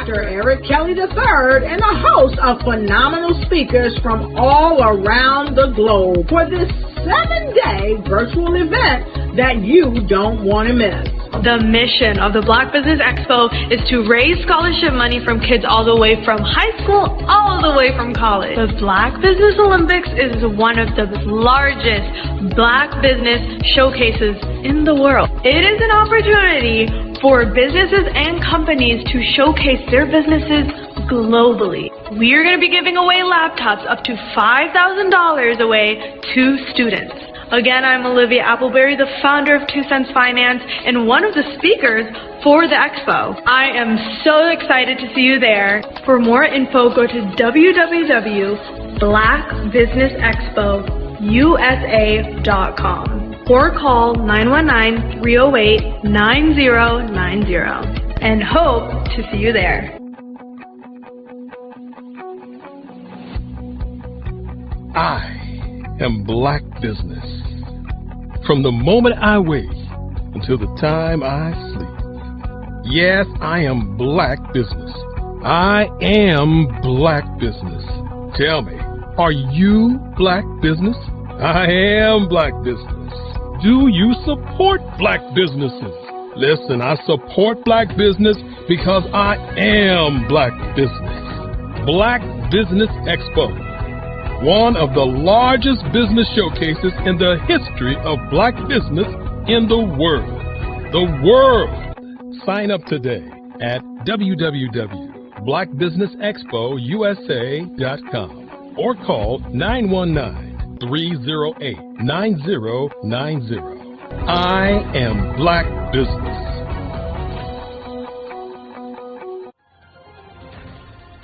Dr. Eric Kelly III and a host of phenomenal speakers from all around the globe for this 7-day virtual event that you don't want to miss. The mission of the Black Business Expo is to raise scholarship money from kids all the way from high school all the way from college. The Black Business Olympics is one of the largest Black business showcases in the world. It is an opportunity for businesses and companies to showcase their businesses globally. We are going to be giving away laptops up to $5,000 away to students. Again, I'm Olivia Appleberry, the founder of 2 Cents Finance and one of the speakers for the expo. I am so excited to see you there. For more info, go to www.blackbusinessexpousa.com or call 919-308-9090 and hope to see you there. I am Black Business. From the moment I wake until the time I sleep. Yes, I am Black Business. I am Black Business. Tell me, are you Black Business? I am Black Business. Do you support Black businesses? Listen, I support Black business because I am Black Business. Black Business Expo, one of the largest business showcases in the history of Black business in the world. The world! Sign up today at www.blackbusinessexpousa.com or call 919-308-9090. I am Black Business.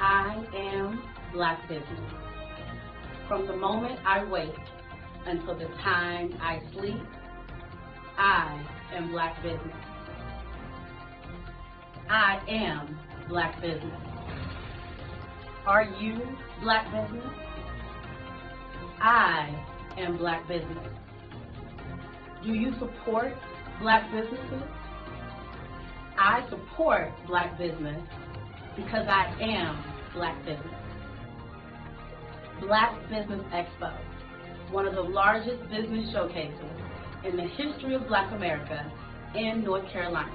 I am Black Business. From the moment I wake until the time I sleep, I am Black Business. I am Black Business. Are you Black Business? I am Black Business. Do you support Black businesses? I support Black business because I am Black Business. Black Business Expo, one of the largest business showcases in the history of Black America in North Carolina.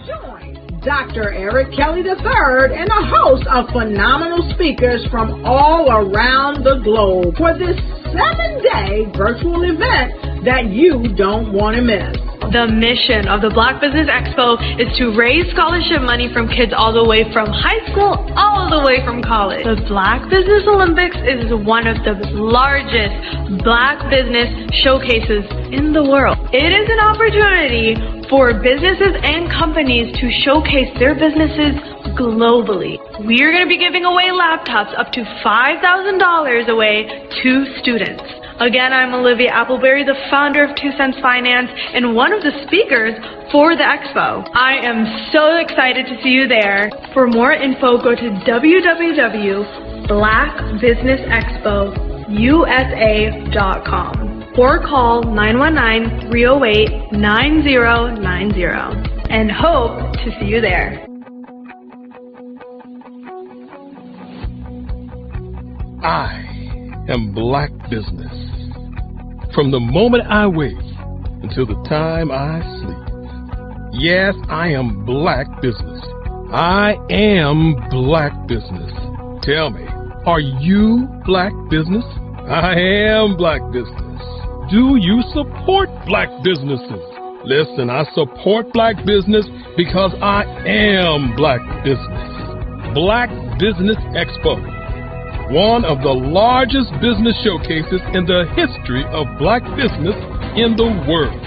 Join Dr. Eric Kelly III and a host of phenomenal speakers from all around the globe for this 7-day virtual event that you don't want to miss. The mission of the Black Business Expo is to raise scholarship money from kids all the way from high school all the way from college. The Black Business Olympics is one of the largest Black business showcases in the world. It is an opportunity for businesses and companies to showcase their businesses globally. We are going to be giving away laptops up to $5,000 away to students. Again, I'm Olivia Appleberry, the founder of 2 Cents Finance and one of the speakers for the expo. I am so excited to see you there. For more info, go to www.blackbusinessexpousa.com or call 919-308-9090 and hope to see you there. I am Black Business. From the moment I wake until the time I sleep. Yes, I am Black Business. I am Black Business. Tell me, are you Black Business? I am Black Business. Do you support Black businesses? Listen, I support Black business because I am Black Business. Black Business Expo, one of the largest business showcases in the history of Black business in the world.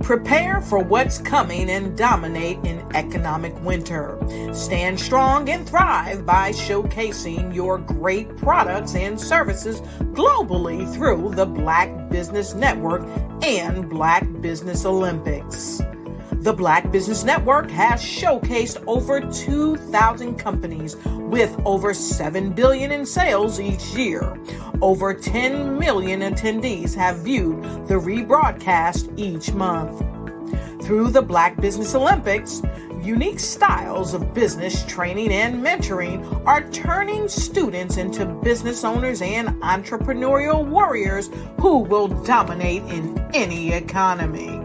Prepare for what's coming and dominate in economic winter. Stand strong and thrive by showcasing your great products and services globally through the Black Business Network and Black Business Olympics. The Black Business Network has showcased over 2,000 companies with over $7 billion in sales each year. Over 10 million attendees have viewed the rebroadcast each month. Through the Black Business Olympics, unique styles of business training and mentoring are turning students into business owners and entrepreneurial warriors who will dominate in any economy.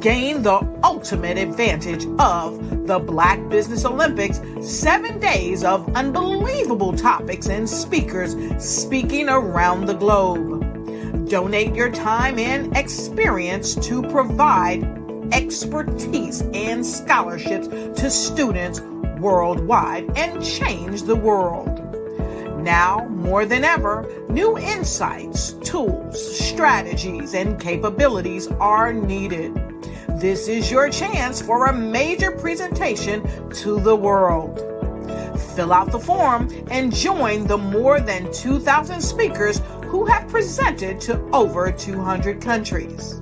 Gain the ultimate advantage of the Black Business Olympics, 7 days of unbelievable topics and speakers speaking around the globe. Donate your time and experience to provide expertise and scholarships to students worldwide and change the world. Now, more than ever, new insights, tools, strategies, and capabilities are needed. This is your chance for a major presentation to the world. Fill out the form and join the more than 2,000 speakers who have presented to over 200 countries.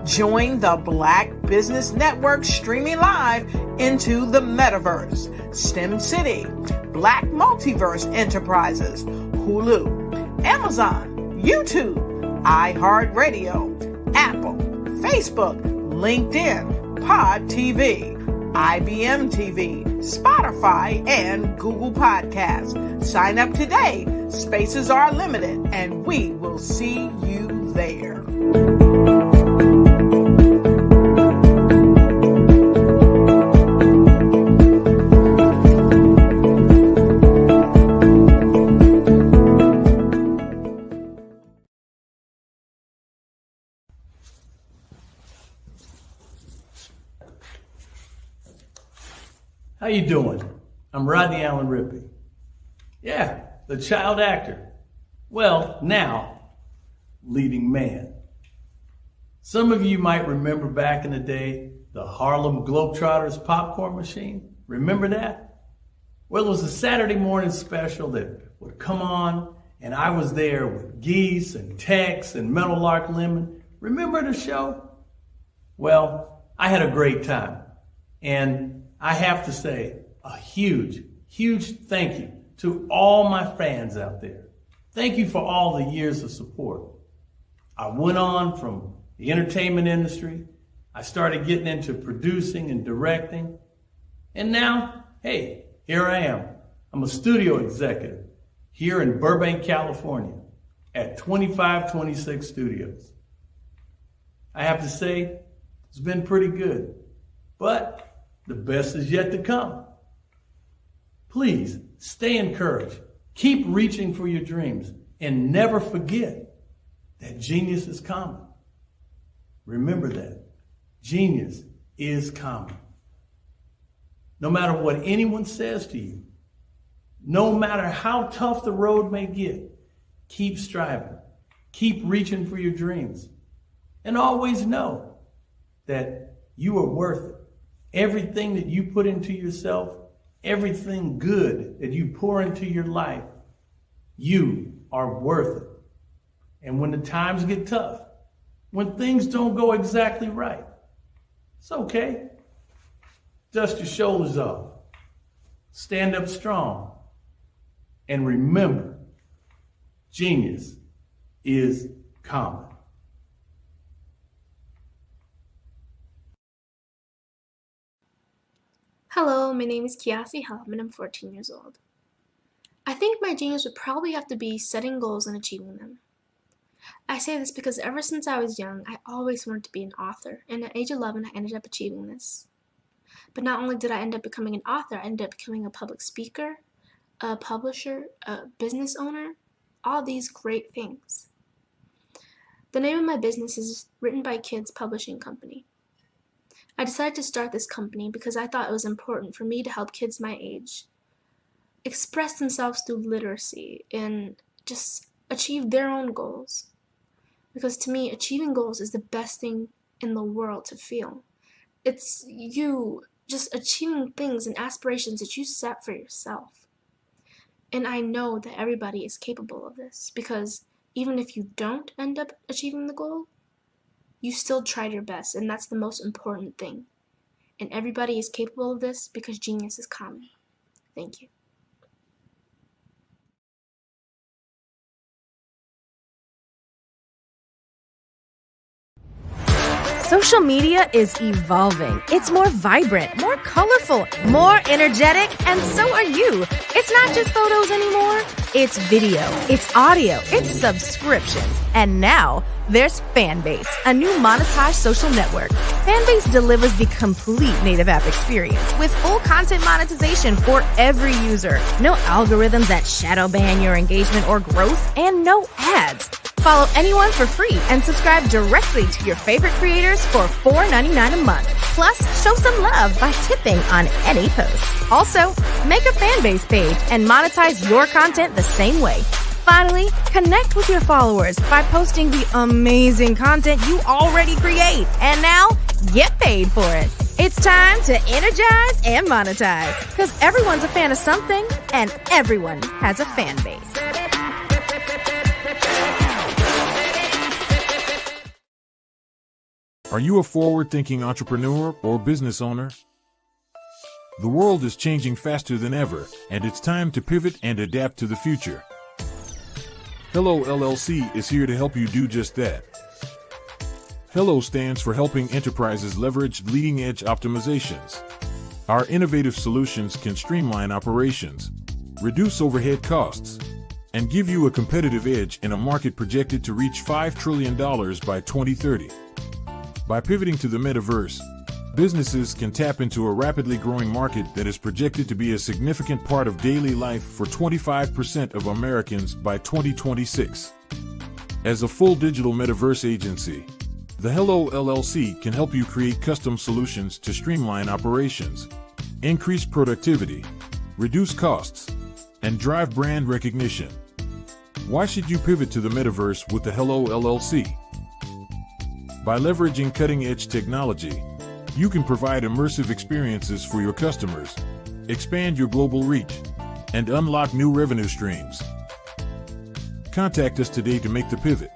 Join the Black Business Network streaming live into the Metaverse, STEM City, Black Multiverse Enterprises, Hulu, Amazon, YouTube, iHeartRadio, Apple, Facebook, LinkedIn, Pod TV, IBM TV, Spotify, and Google Podcasts. Sign up today. Spaces are limited, and we will see you there. How you doing? I'm Rodney Allen Rippey. Yeah, the child actor. Well, now, leading man. Some of you might remember back in the day, the Harlem Globetrotters popcorn machine. Remember that? Well, it was a Saturday morning special that would come on, and I was there with Geese and Tex and Meadowlark Lemon. Remember the show? Well, I had a great time. And I have to say a huge, huge thank you to all my fans out there. Thank you for all the years of support. I went on from the entertainment industry. I started getting into producing and directing. And now, hey, here I am. I'm a studio executive here in Burbank, California at 2526 Studios. I have to say, it's been pretty good, but the best is yet to come. Please stay encouraged. Keep reaching for your dreams and never forget that genius is common. Remember that. Genius is common. No matter what anyone says to you, no matter how tough the road may get, keep striving. Keep reaching for your dreams. And always know that you are worth it. Everything that you put into yourself, everything good that you pour into your life, you are worth it. And when the times get tough, when things don't go exactly right, it's okay. Dust your shoulders off. Stand up strong. And remember, genius is common. Hello, my name is Kiasi Helm and I'm 14 years old. I think my genius would probably have to be setting goals and achieving them. I say this because ever since I was young, I always wanted to be an author, and at age 11 I ended up achieving this. But not only did I end up becoming an author, I ended up becoming a public speaker, a publisher, a business owner, all these great things. The name of my business is Written by Kids Publishing Company. I decided to start this company because I thought it was important for me to help kids my age express themselves through literacy and just achieve their own goals. Because to me, achieving goals is the best thing in the world to feel. It's you just achieving things and aspirations that you set for yourself. And I know that everybody is capable of this because even if you don't end up achieving the goal, you still tried your best, and that's the most important thing. and everybody is capable of this because genius is common. Thank you. Social media is evolving. It's more vibrant, more colorful, more energetic, and so are you. It's not just photos anymore. It's video, it's audio, it's subscriptions. And now there's Fanbase, a new monetized social network. Fanbase delivers the complete native app experience with full content monetization for every user. No algorithms that shadow ban your engagement or growth, and no ads. Follow anyone for free and subscribe directly to your favorite creators for $4.99 a month. Plus, show some love by tipping on any post. Also, make a Fanbase page and monetize your content the same way. Finally, connect with your followers by posting the amazing content you already create. And now, get paid for it. It's time to energize and monetize, because everyone's a fan of something and everyone has a fan base. Are you a forward-thinking entrepreneur or business owner? The world is changing faster than ever, and it's time to pivot and adapt to the future. Hello LLC is here to help you do just that. Hello stands for helping enterprises leverage leading-edge optimizations. Our innovative solutions can streamline operations, reduce overhead costs, and give you a competitive edge in a market projected to reach $5 trillion by 2030. By pivoting to the metaverse, businesses can tap into a rapidly growing market that is projected to be a significant part of daily life for 25% of Americans by 2026. As a full digital metaverse agency, the Hello LLC can help you create custom solutions to streamline operations, increase productivity, reduce costs, and drive brand recognition. Why should you pivot to the metaverse with the Hello LLC? By leveraging cutting-edge technology, you can provide immersive experiences for your customers, expand your global reach, and unlock new revenue streams. Contact us today to make the pivot.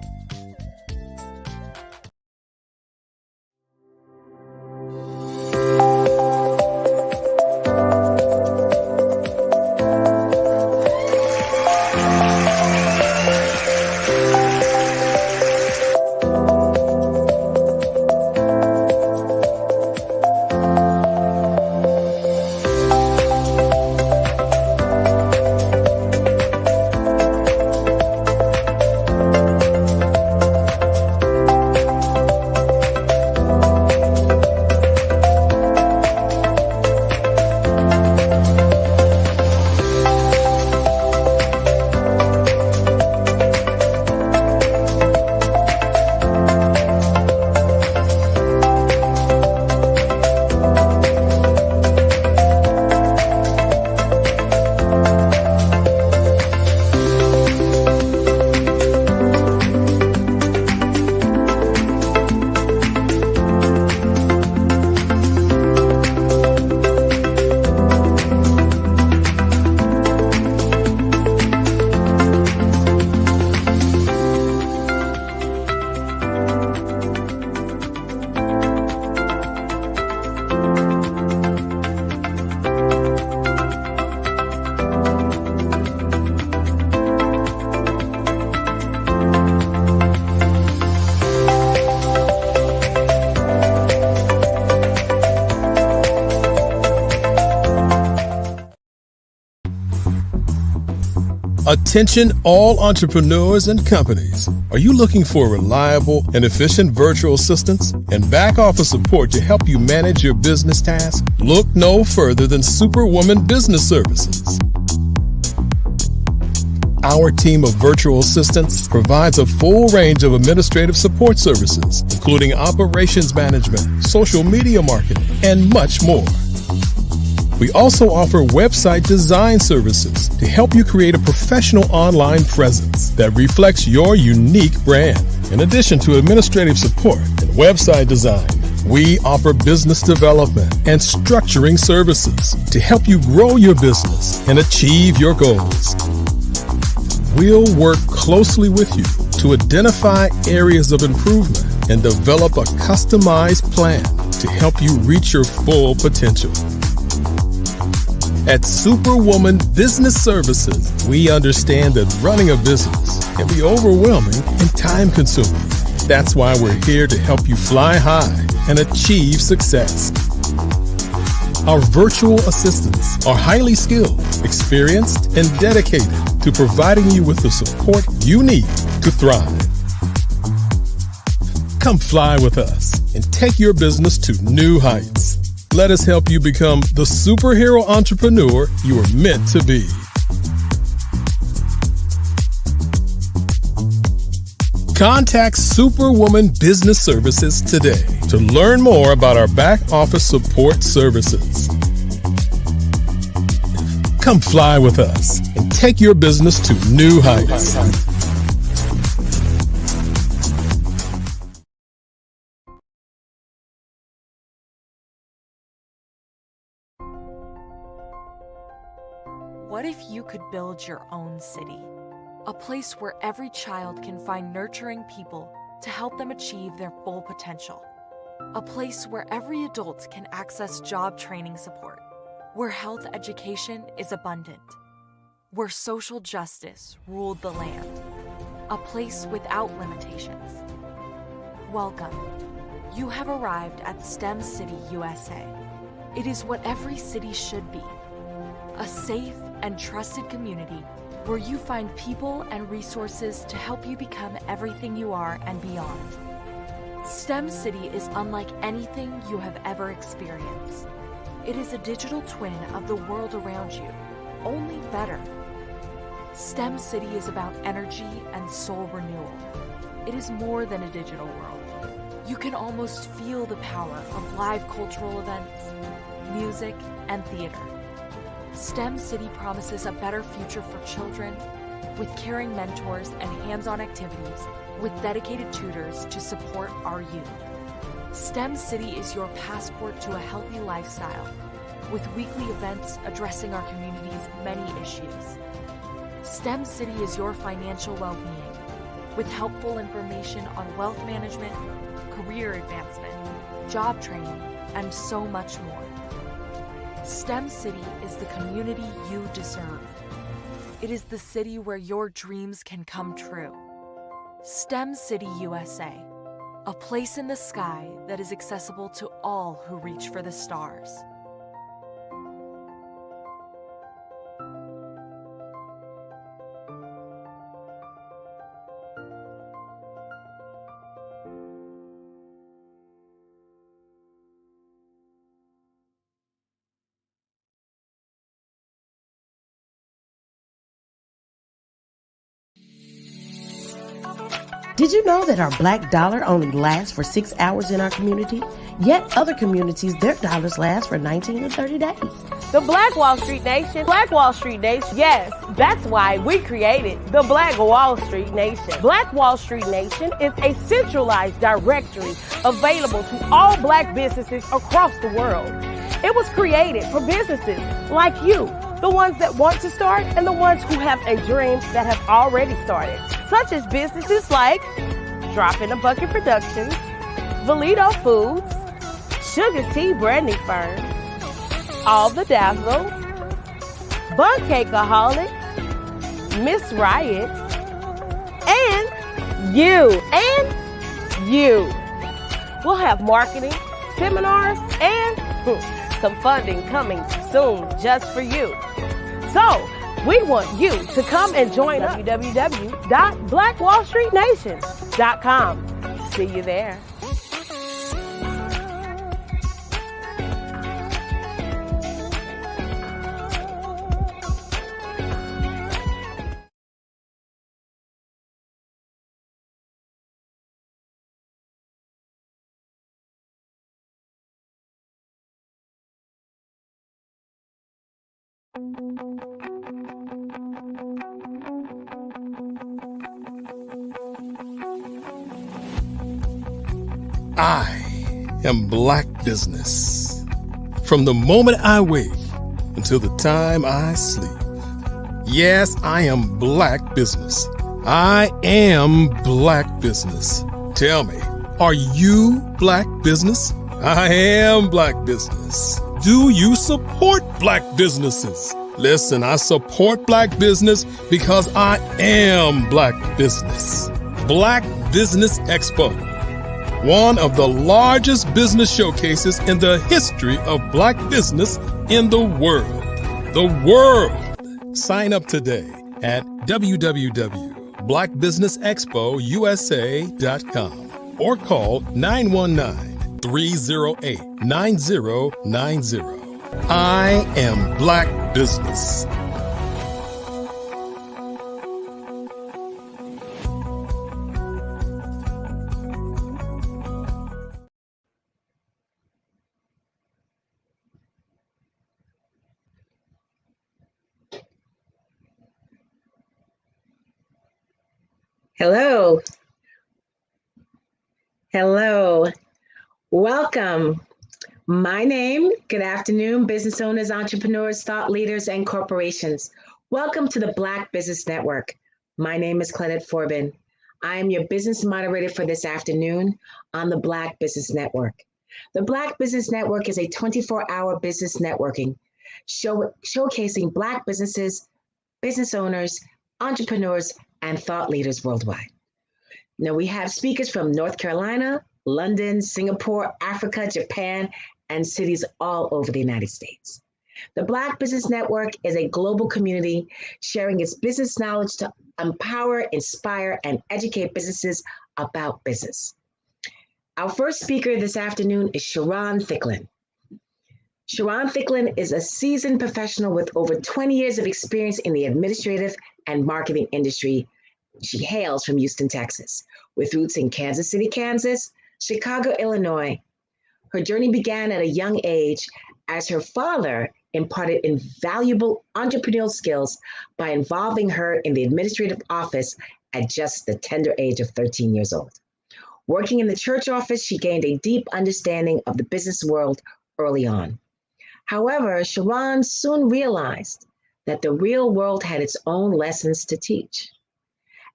Attention all entrepreneurs and companies. Are you looking for reliable and efficient virtual assistants and back office support to help you manage your business tasks? Look no further than Superwoman Business Services. Our team of virtual assistants provides a full range of administrative support services, including operations management, social media marketing, and much more. We also offer website design services to help you create a professional online presence that reflects your unique brand. In addition to administrative support and website design, we offer business development and structuring services to help you grow your business and achieve your goals. We'll work closely with you to identify areas of improvement and develop a customized plan to help you reach your full potential. At Superwoman Business Services, we understand that running a business can be overwhelming and time-consuming. That's why we're here to help you fly high and achieve success. Our virtual assistants are highly skilled, experienced, and dedicated to providing you with the support you need to thrive. Come fly with us and take your business to new heights. Let us help you become the superhero entrepreneur you are meant to be. Contact Superwoman Business Services today to learn more about our back office support services. Come fly with us and take your business to new heights. What if you could build your own city? A place where every child can find nurturing people to help them achieve their full potential. A place where every adult can access job training support. Where health education is abundant. Where social justice ruled the land. A place without limitations. Welcome. You have arrived at STEM City USA. It is what every city should be. A safe and trusted community where you find people and resources to help you become everything you are and beyond. STEM City is unlike anything you have ever experienced. It is a digital twin of the world around you, only better. STEM City is about energy and soul renewal. It is more than a digital world. You can almost feel the power of live cultural events, music, and theater. STEM City promises a better future for children with caring mentors and hands-on activities with dedicated tutors to support our youth. STEM City is your passport to a healthy lifestyle with weekly events addressing our community's many issues. STEM City is your financial well-being with helpful information on wealth management, career advancement, job training, and so much more. STEM City is the community you deserve. It is the city where your dreams can come true. STEM City USA, a place in the sky that is accessible to all who reach for the stars. Did you know that our black dollar only lasts for 6 hours in our community? Yet other communities, their dollars last for 19 to 30 days. The Black Wall Street Nation. Black Wall Street Nation. Yes, that's why we created the Black Wall Street Nation. Black Wall Street Nation is a centralized directory available to all black businesses across the world. It was created for businesses like you, the ones that want to start and the ones who have a dream that have already started, such as businesses like Drop in a Bucket Productions, Valito Foods, Sugar Tea Branding Firm, All the Dazzle, Bun Cakeaholic, Miss Riot, and you. We'll have marketing, seminars, and some funding coming soon just for you. So, we want you to come and join us. www.blackwallstreetnation.com. See you there. I am Black Business. From the moment I wake until the time I sleep. Yes, I am Black Business. I am Black Business. Tell me, are you Black Business? I am Black business. Do you support Black businesses? Listen, I support Black business because I am Black business. Black Business Expo, one of the largest business showcases in the history of Black business in the world. The world! Sign up today at www.blackbusinessexpousa.com or call 919-308-9090. I am Black business. Hello. Hello. Welcome. My name, good afternoon, business owners, entrepreneurs, thought leaders, and corporations. Welcome to the Black Business Network. My name is Claudette Forbin. I am your business moderator for this afternoon on the Black Business Network. The Black Business Network is a 24-hour business networking showcasing Black businesses, business owners, entrepreneurs, and thought leaders worldwide. Now, we have speakers from North Carolina, London, Singapore, Africa, Japan, and cities all over the United States. The Black Business Network is a global community sharing its business knowledge to empower, inspire, and educate businesses about business. Our first speaker this afternoon is Sharon Thicklin. Sharon Thicklin is a seasoned professional with over 20 years of experience in the administrative and marketing industry. She hails from Houston, Texas, with roots in Kansas City, Kansas, Chicago, Illinois. Her journey began at a young age as her father imparted invaluable entrepreneurial skills by involving her in the administrative office at just the tender age of 13 years old. Working in the church office, she gained a deep understanding of the business world early on. However, Sharon soon realized that the real world had its own lessons to teach.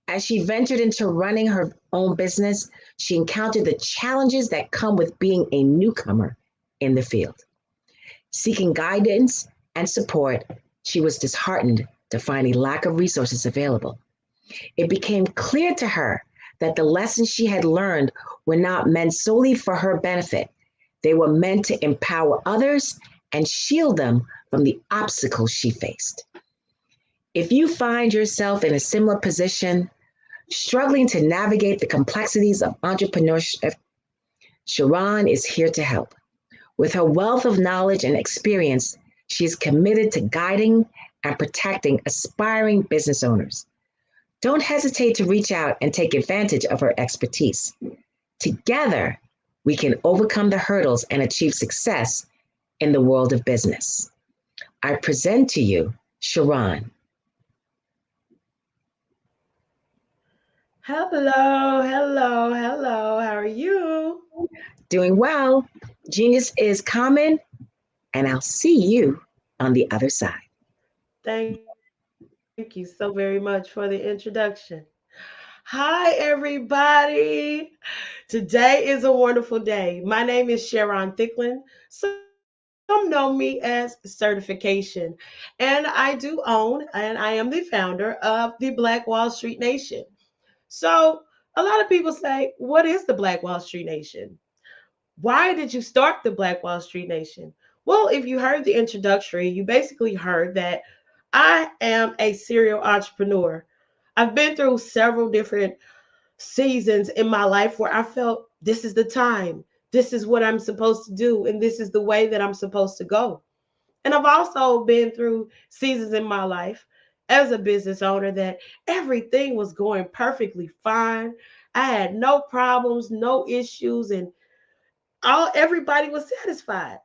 As she ventured into running her own business, she encountered the challenges that come with being a newcomer in the field. Seeking guidance and support, she was disheartened to find a lack of resources available. It became clear to her that the lessons she had learned were not meant solely for her benefit. They were meant to empower others and shield them from the obstacles she faced. If you find yourself in a similar position, struggling to navigate the complexities of entrepreneurship, Sharon is here to help. With her wealth of knowledge and experience, she is committed to guiding and protecting aspiring business owners. Don't hesitate to reach out and take advantage of her expertise. Together, we can overcome the hurdles and achieve success in the world of business. I present to you Sharon. Hello, hello, hello. How are you? Doing well. Genius is common, and I'll see you on the other side. Thank you so very much for the introduction. Hi, everybody. Today is a wonderful day. My name is Sharon Thicklin. Some know me as Certification, and I do own and I am the founder of the Black Wall Street Nation. So, a lot of people say, what is the Black Wall Street Nation? Why did you start the Black Wall Street Nation? Well, if you heard the introductory, you basically heard that I am a serial entrepreneur. I've been through several different seasons in my life where I felt this is the time, this is what I'm supposed to do, and this is the way that I'm supposed to go. And I've also been through seasons in my life as a business owner that everything was going perfectly fine. I had no problems, no issues, and everybody was satisfied.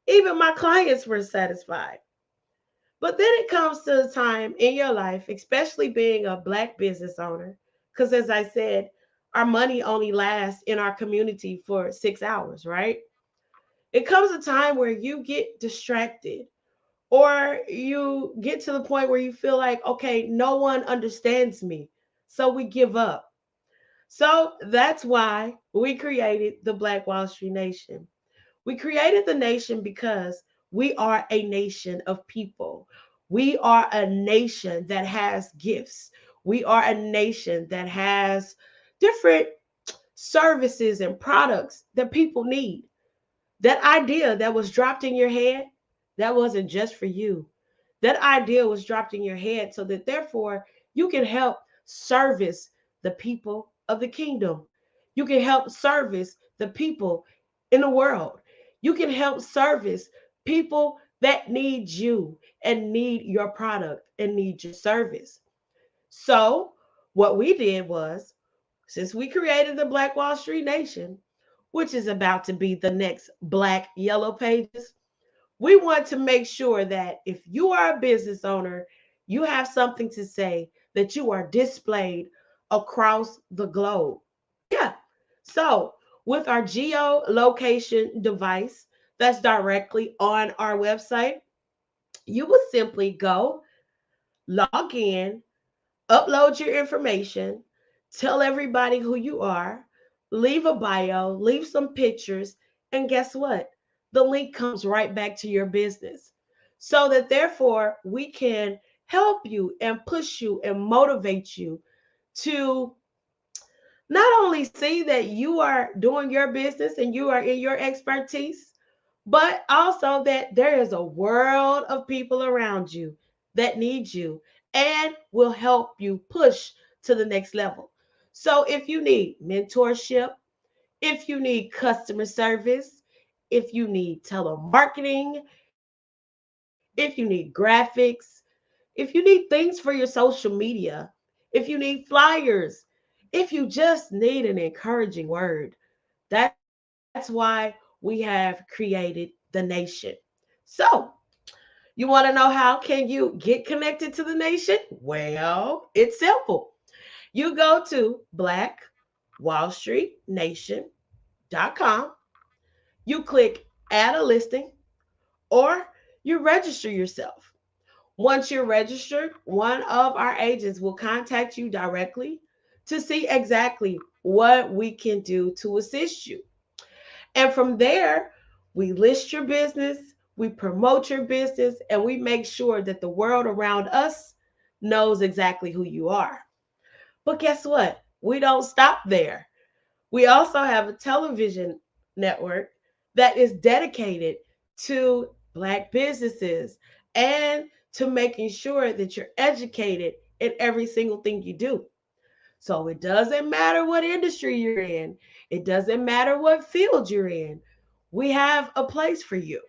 Even my clients were satisfied. But then it comes to a time in your life, especially being a Black business owner, because as I said, our money only lasts in our community for 6 hours, right? It comes a time where you get distracted or you get to the point where you feel like, okay, no one understands me. So we give up. So that's why we created the Black Wall Street Nation. We created the nation because we are a nation of people. We are a nation that has gifts. We are a nation that has different services and products that people need. That idea that was dropped in your head, that wasn't just for you. That idea was dropped in your head so that therefore you can help service the people of the kingdom. You can help service the people in the world. You can help service people that need you and need your product and need your service. So, what we did was, since we created the Black Wall Street Nation, which is about to be the next Black Yellow Pages, we want to make sure that if you are a business owner, you have something to say, that you are displayed across the globe. Yeah. So, with our geolocation device that's directly on our website, you will simply go, log in, upload your information, tell everybody who you are, leave a bio, leave some pictures, and guess what? The link comes right back to your business. So that therefore we can help you and push you and motivate you to not only see that you are doing your business and you are in your expertise, but also that there is a world of people around you that need you and will help you push to the next level. So if you need mentorship, if you need customer service, if you need telemarketing, if you need graphics, if you need things for your social media, if you need flyers, if you just need an encouraging word, that's why we have created the nation. So, you want to know how can you get connected to the nation? Well, it's simple. You go to blackwallstreetnation.com, you click add a listing, or you register yourself. Once you're registered, one of our agents will contact you directly to see exactly what we can do to assist you. And from there, we list your business, we promote your business, and we make sure that the world around us knows exactly who you are. But guess what? We don't stop there. We also have a television network that is dedicated to Black businesses and to making sure that you're educated in every single thing you do. So it doesn't matter what industry you're in, it doesn't matter what field you're in. We have a place for you.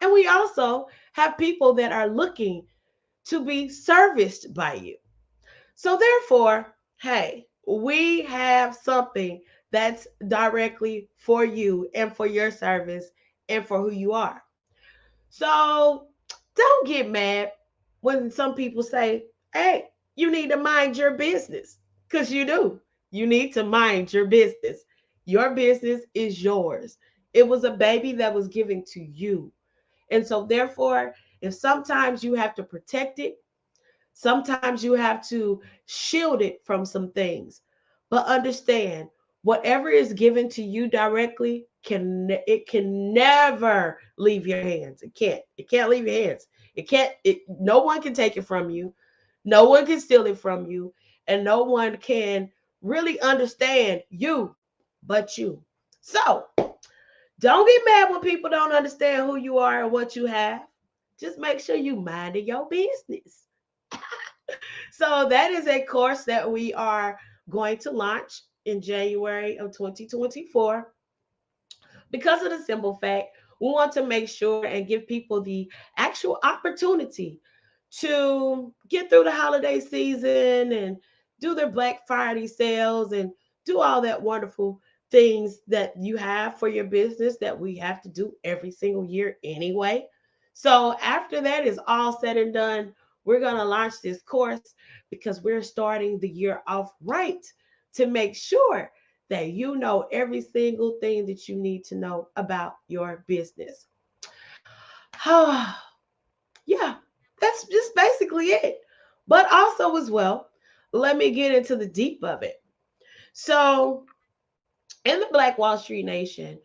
And we also have people that are looking to be serviced by you. So therefore, hey, we have something that's directly for you and for your service and for who you are. So don't get mad when some people say, hey, you need to mind your business. Because you do. You need to mind your business. Your business is yours. It was a baby that was given to you. And so, therefore, if sometimes you have to protect it, sometimes you have to shield it from some things. But understand, whatever is given to you directly can never leave your hands. It can't. It can't leave your hands. It can't. No one can take it from you. No one can steal it from you, and no one can really understand you but you. So don't get mad when people don't understand who you are and what you have. Just make sure you mind your business. So that is a course that we are going to launch in January of 2024. Because of the simple fact, we want to make sure and give people the actual opportunity to get through the holiday season and do their Black Friday sales and do all that wonderful things that you have for your business that we have to do every single year anyway. So after that is all said and done, we're going to launch this course because we're starting the year off right to make sure that you know every single thing that you need to know about your business. Yeah, that's just basically it. But also, as well, let me get into the deep of it. So, in the Black Wall Street Nation,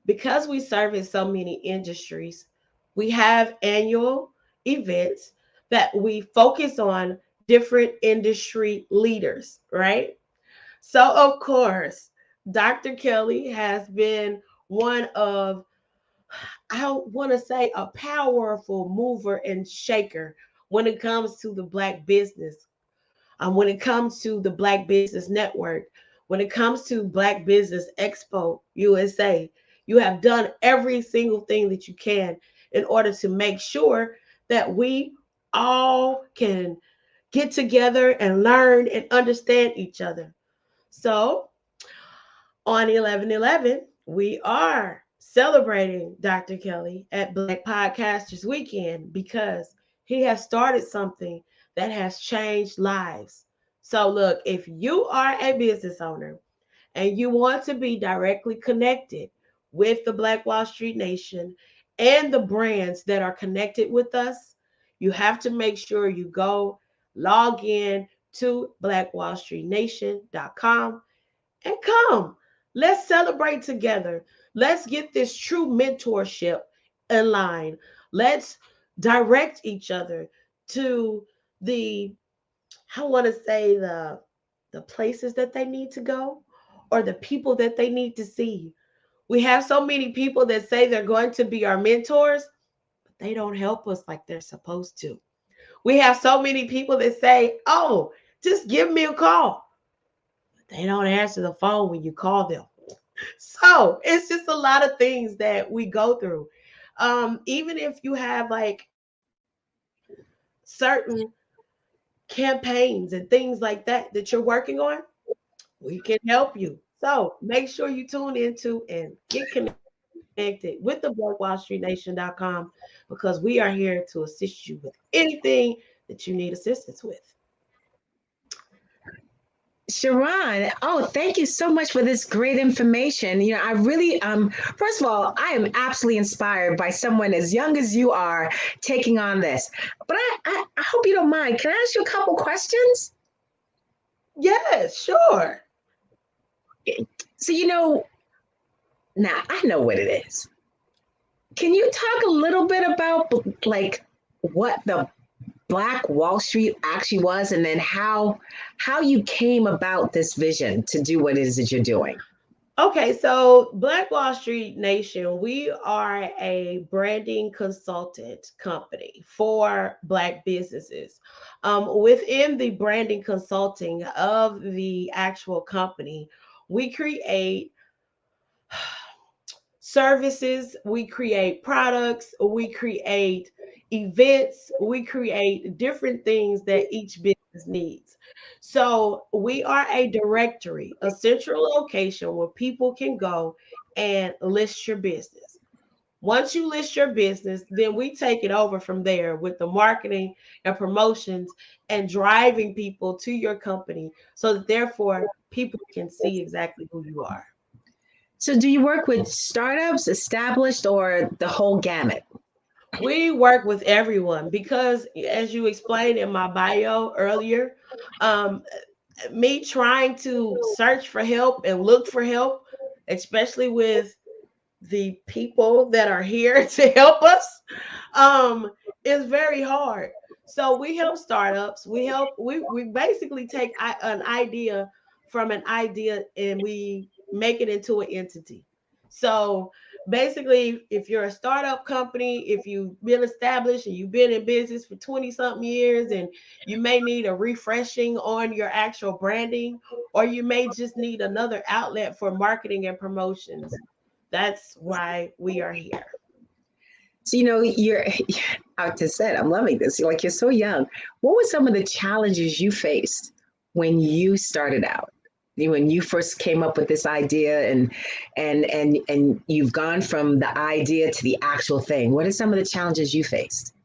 Because we service so many industries, we have annual events that we focus on different industry leaders, right? So, of course, Dr. Kelly has been one of, I want to say, a powerful mover and shaker when it comes to the Black business, when it comes to the Black Business Network, when it comes to Black Business Expo USA. You have done every single thing that you can in order to make sure that we all can get together and learn and understand each other. So on 11/11, we are celebrating Dr. Kelly at Black Podcasters Weekend because he has started something that has changed lives. So, look, if you are a business owner and you want to be directly connected with the Black Wall Street Nation and the brands that are connected with us, you have to make sure you go log in to blackwallstreetnation.com and come. Let's celebrate together. Let's get this true mentorship in line. Let's direct each other to the, I want to say, the places that they need to go or the people that they need to see. We have so many people that say they're going to be our mentors, but they don't help us like they're supposed to. We have so many people that say, "Oh, just give me a call." They don't answer the phone when you call them. So it's just a lot of things that we go through. Even if you have like certain campaigns and things like that you're working on, we can help you. So make sure you tune into and get connected with the blackwallstreetnation.com because we are here to assist you with anything that you need assistance with. Sharon, oh, thank you so much for this great information. I really, first of all, I am absolutely inspired by someone as young as you are taking on this. But I hope you don't mind. Can I ask you a couple questions? Yes, sure. So, now I know what it is. Can you talk a little bit about like what the Black Wall Street actually was, and then how you came about this vision to do what it is that you're doing? Okay, so Black Wall Street Nation, we are a branding consultant company for Black businesses. Within the branding consulting of the actual company, we create services, we create products, we create events, we create different things that each business needs. So we are a directory, a central location where people can go and list your business. Once you list your business, then we take it over from there with the marketing and promotions and driving people to your company so that therefore people can see exactly who you are. So do you work with startups, established, or the whole gamut? We work with everyone because, as you explained in my bio earlier, um, me trying to search for help and look for help, especially with the people that are here to help us, is very hard. So we help startups. We basically take an idea from an idea and we make it into an entity. So basically, if you're a startup company, if you've been established and you've been in business for 20 something years and you may need a refreshing on your actual branding, or you may just need another outlet for marketing and promotions, that's why we are here. So, you're, I just said, I'm loving this. You're so young. What were some of the challenges you faced when you started out? When you first came up with this idea and you've gone from the idea to the actual thing. What are some of the challenges you faced?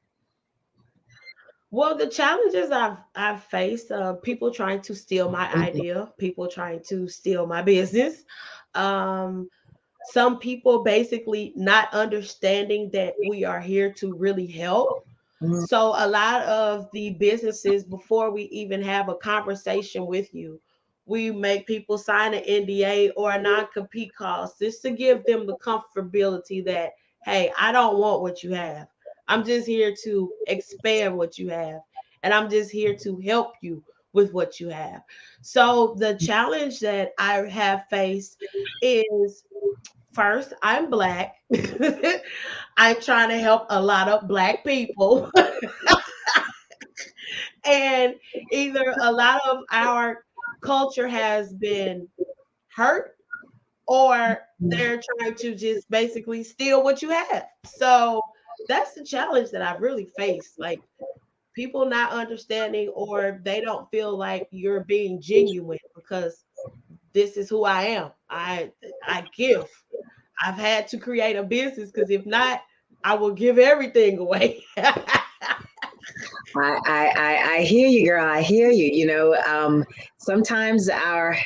Well, the challenges I've faced, people trying to steal my idea, people trying to steal my business. Some people basically not understanding that we are here to really help. So a lot of the businesses, before we even have a conversation with you, we make people sign an NDA or a non-compete clause just to give them the comfortability that, hey, I don't want what you have. I'm just here to expand what you have. And I'm just here to help you with what you have. So the challenge that I have faced is, first, I'm Black. I'm trying to help a lot of Black people. And either a lot of our culture has been hurt, or they're trying to just basically steal what you have. So that's the challenge that I've really faced. Like, people not understanding, or they don't feel like you're being genuine because this is who I am. I give. I've had to create a business because if not, I will give everything away. I hear you, girl. I hear you. Sometimes our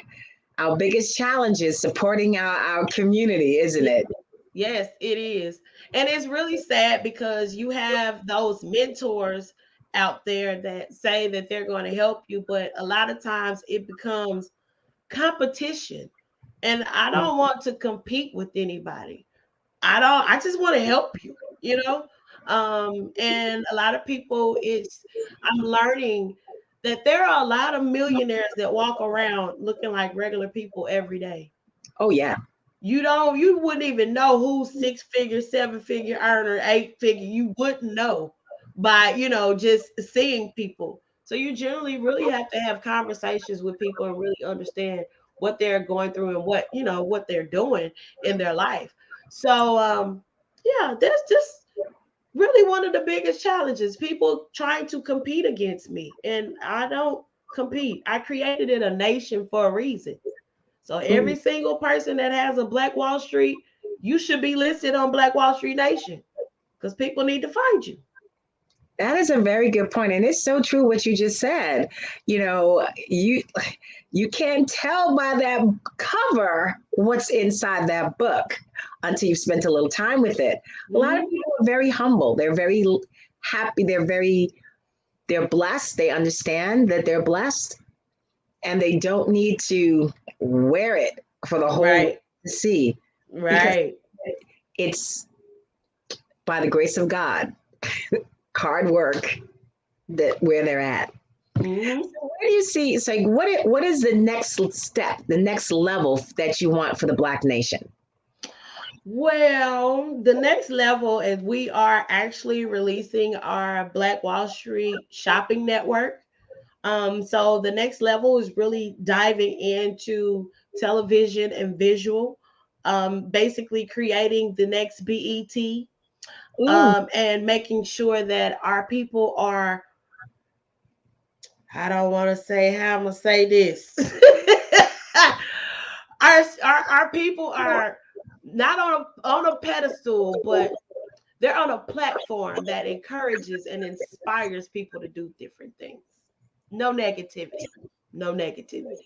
biggest challenge is supporting our community, isn't it? Yes, it is. And it's really sad because you have those mentors out there that say that they're going to help you, but a lot of times it becomes competition. And I don't want to compete with anybody. I just want to help you, you know? And a lot of people, I'm learning that there are a lot of millionaires that walk around looking like regular people every day. Oh yeah. You wouldn't even know who's 6-figure, 7-figure earner, 8-figure. You wouldn't know by, just seeing people. So you generally really have to have conversations with people and really understand what they're going through and what they're doing in their life. So yeah, that's just really one of the biggest challenges. People trying to compete against me, and I don't compete. I created it a nation for a reason. So every single person that has a Black Wall Street, you should be listed on Black Wall Street Nation because people need to find you. That is a very good point, and it's so true what you just said. You can't tell by that cover what's inside that book until you've spent a little time with it. A lot of people are very humble. They're very happy. They're blessed. They understand that they're blessed, and they don't need to wear it for the whole world to see. Right. It's by the grace of God, hard work, that where they're at. Mm-hmm. So where do you see? It's like what is the next step, the next level that you want for the Black nation? Well, the next level is we are actually releasing our Black Wall Street shopping network. So the next level is really diving into television and visual, basically creating the next BET, and making sure that our people are, I don't want to say how I'm going to say this. our people are not on a pedestal, but they're on a platform that encourages and inspires people to do different things. No negativity. No negativity.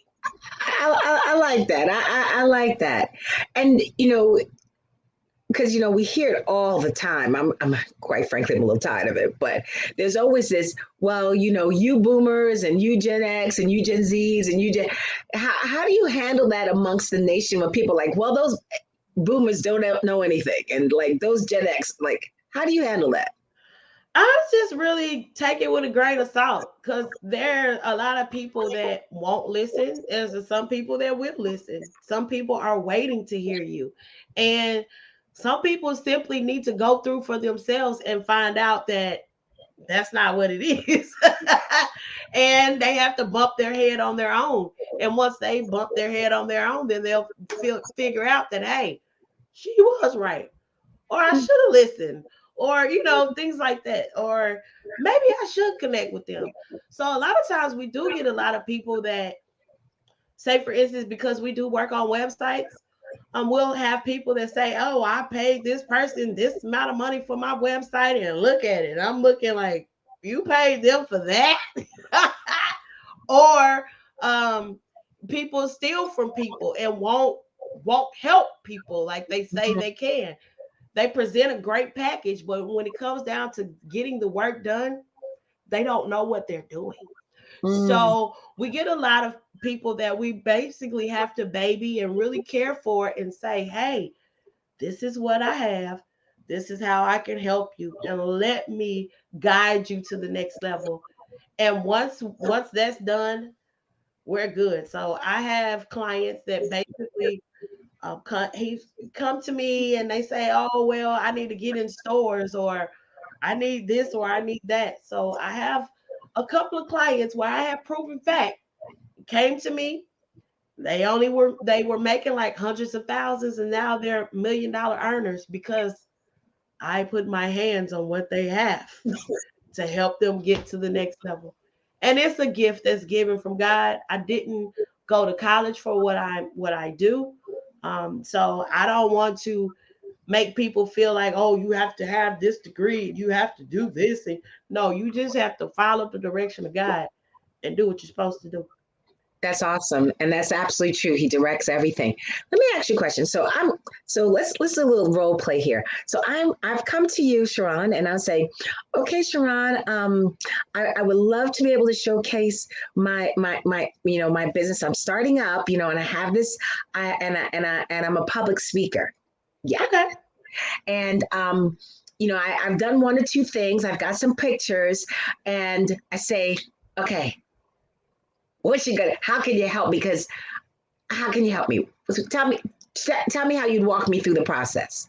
I like that. I like that. And because we hear it all the time. I'm quite frankly, I'm a little tired of it, but there's always this, well, you boomers and you Gen X and you Gen Zs and how do you handle that amongst the nation when people are like, well, those boomers don't know anything, and like those Gen X, like, how do you handle that? I just really take it with a grain of salt, because there are a lot of people that won't listen. There's some people that will listen. Some people are waiting to hear you. And some people simply need to go through for themselves and find out that that's not what it is. And they have to bump their head on their own. And once they bump their head on their own, then they'll figure out that, hey, she was right. Or I should have listened. Or, things like that. Or maybe I should connect with them. So a lot of times we do get a lot of people that, say, for instance, because we do work on websites, we'll have people that say, oh, I paid this person this amount of money for my website, and look at it. I'm looking like, you paid them for that? Or people steal from people and won't help people like they say they can. They present a great package, but when it comes down to getting the work done, they don't know what they're doing. So we get a lot of people that we basically have to baby and really care for and say, hey, this is what I have. This is how I can help you, and let me guide you to the next level. And once that's done, we're good. So I have clients that basically he's come to me and they say, oh, well, I need to get in stores, or I need this, or I need that. So I have a couple of clients where I have proven fact came to me. They were making like hundreds of thousands, and now they're $1 million earners because I put my hands on what they have to help them get to the next level. And it's a gift that's given from God. I didn't go to college for what I do. So I don't want to make people feel like, oh, you have to have this degree, you have to do this. And no, you just have to follow the direction of God and do what you're supposed to do. That's awesome, and that's absolutely true. He directs everything. Let me ask you a question. So let's do a little role play here. So I've come to you, Sharon, and I'll say, okay, Sharon, I would love to be able to showcase my my business. I'm starting up, and I have this, and I'm a public speaker. Yeah. Okay. And I've done one or two things. I've got some pictures, and I say, okay, how can you help? Because how can you help me? So tell me how you'd walk me through the process.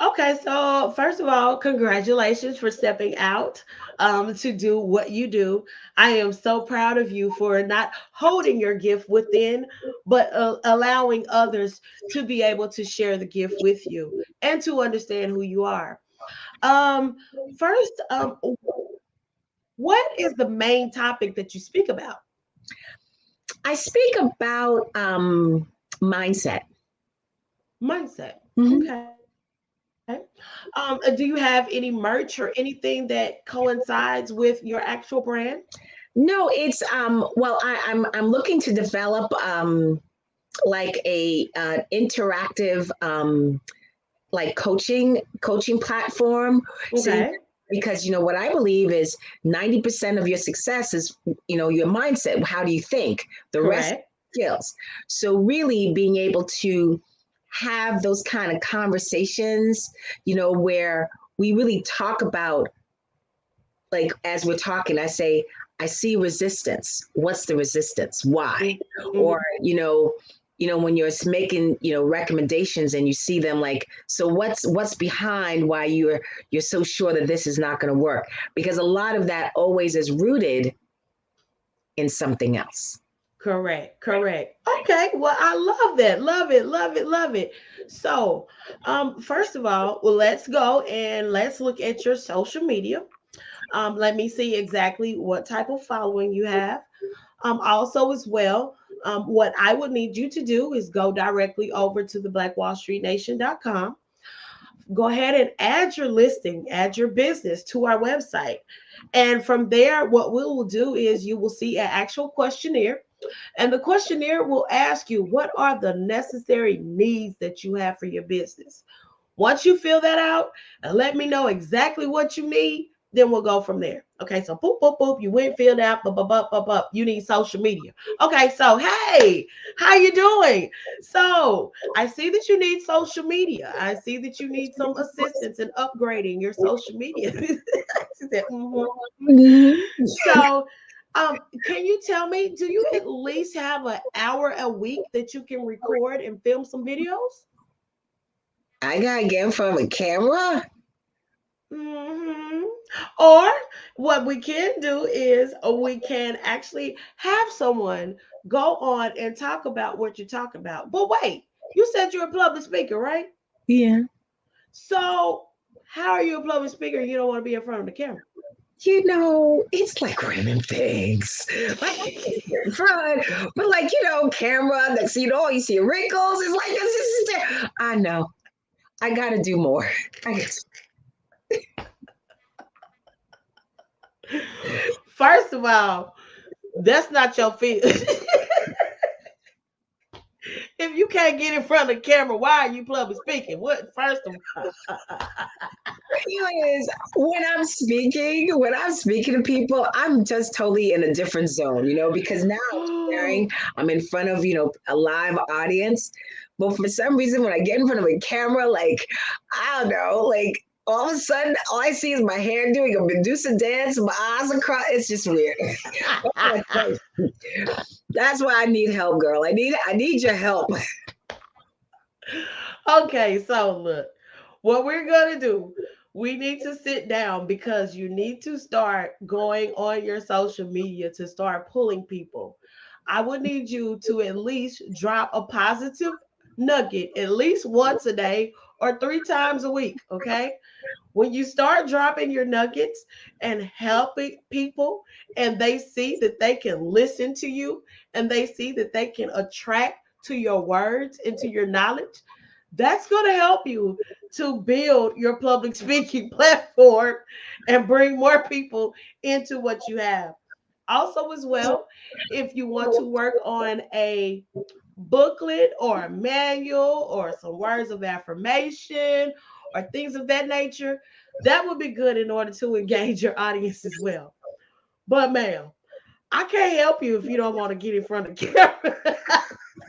Okay, so first of all, congratulations for stepping out to do what you do. I am so proud of you for not holding your gift within, but allowing others to be able to share the gift with you and to understand who you are. First, what is the main topic that you speak about? I speak about mindset. Mindset. Mm-hmm. Okay. Do you have any merch or anything that coincides with your actual brand? No, it's well, I'm looking to develop like a interactive like coaching platform. Okay. See, because what I believe is 90% of your success is your mindset. How do you think? The rest Correct. skills. So really being able to have those kind of conversations, where we really talk about, like, as we're talking, I say, I see resistance. What's the resistance? Why? Mm-hmm. Or, when you're making, recommendations and you see them, like, so what's behind why you're so sure that this is not going to work? Because a lot of that always is rooted in something else. Correct. Okay. Well, I love that. Love it. So, first of all, well, let's go and let's look at your social media. Let me see exactly what type of following you have. Also, as well, what I would need you to do is go directly over to the blackwallstreetnation.com. Go ahead and add your listing, add your business to our website. And from there, what we will do is you will see an actual questionnaire. And the questionnaire will ask you, what are the necessary needs that you have for your business? Once you fill that out and let me know exactly what you need, then we'll go from there. Okay, so boop, boop, boop, you went filled out, you need social media. Okay, so hey, how you doing? So I see that you need social media. I see that you need some assistance in upgrading your social media. So can you tell me, do you at least have an hour a week that you can record and film some videos? I gotta get in front of a camera. Mm-hmm. Or what we can do is we can actually have someone go on and talk about what you're talking about. But wait, you said you're a public speaker, right? Yeah. So how are you a public speaker? You don't want to be in front of the camera. It's like random things. Like in front, but like, camera, next you see wrinkles. It's like, this is I know. I gotta do more. First of all, that's not your field. If you can't get in front of the camera, why are you public speaking? What? First of all, feeling is when I'm speaking to people, I'm just totally in a different zone, because now I'm in front of, a live audience. But for some reason, when I get in front of a camera, like, I don't know, like all of a sudden, all I see is my hair doing a Medusa dance, my eyes across. It's just weird. That's why I need help, girl. I need your help. Okay, so look, what we're going to do, we need to sit down because you need to start going on your social media to start pulling people. I would need you to at least drop a positive nugget at least once a day or 3 times a week, okay? When you start dropping your nuggets and helping people, and they see that they can listen to you and they see that they can attract to your words and to your knowledge, that's going to help you to build your public speaking platform and bring more people into what you have. Also, as well, if you want to work on a booklet or a manual or some words of affirmation or things of that nature, that would be good in order to engage your audience as well. But, ma'am, I can't help you if you don't want to get in front of the camera.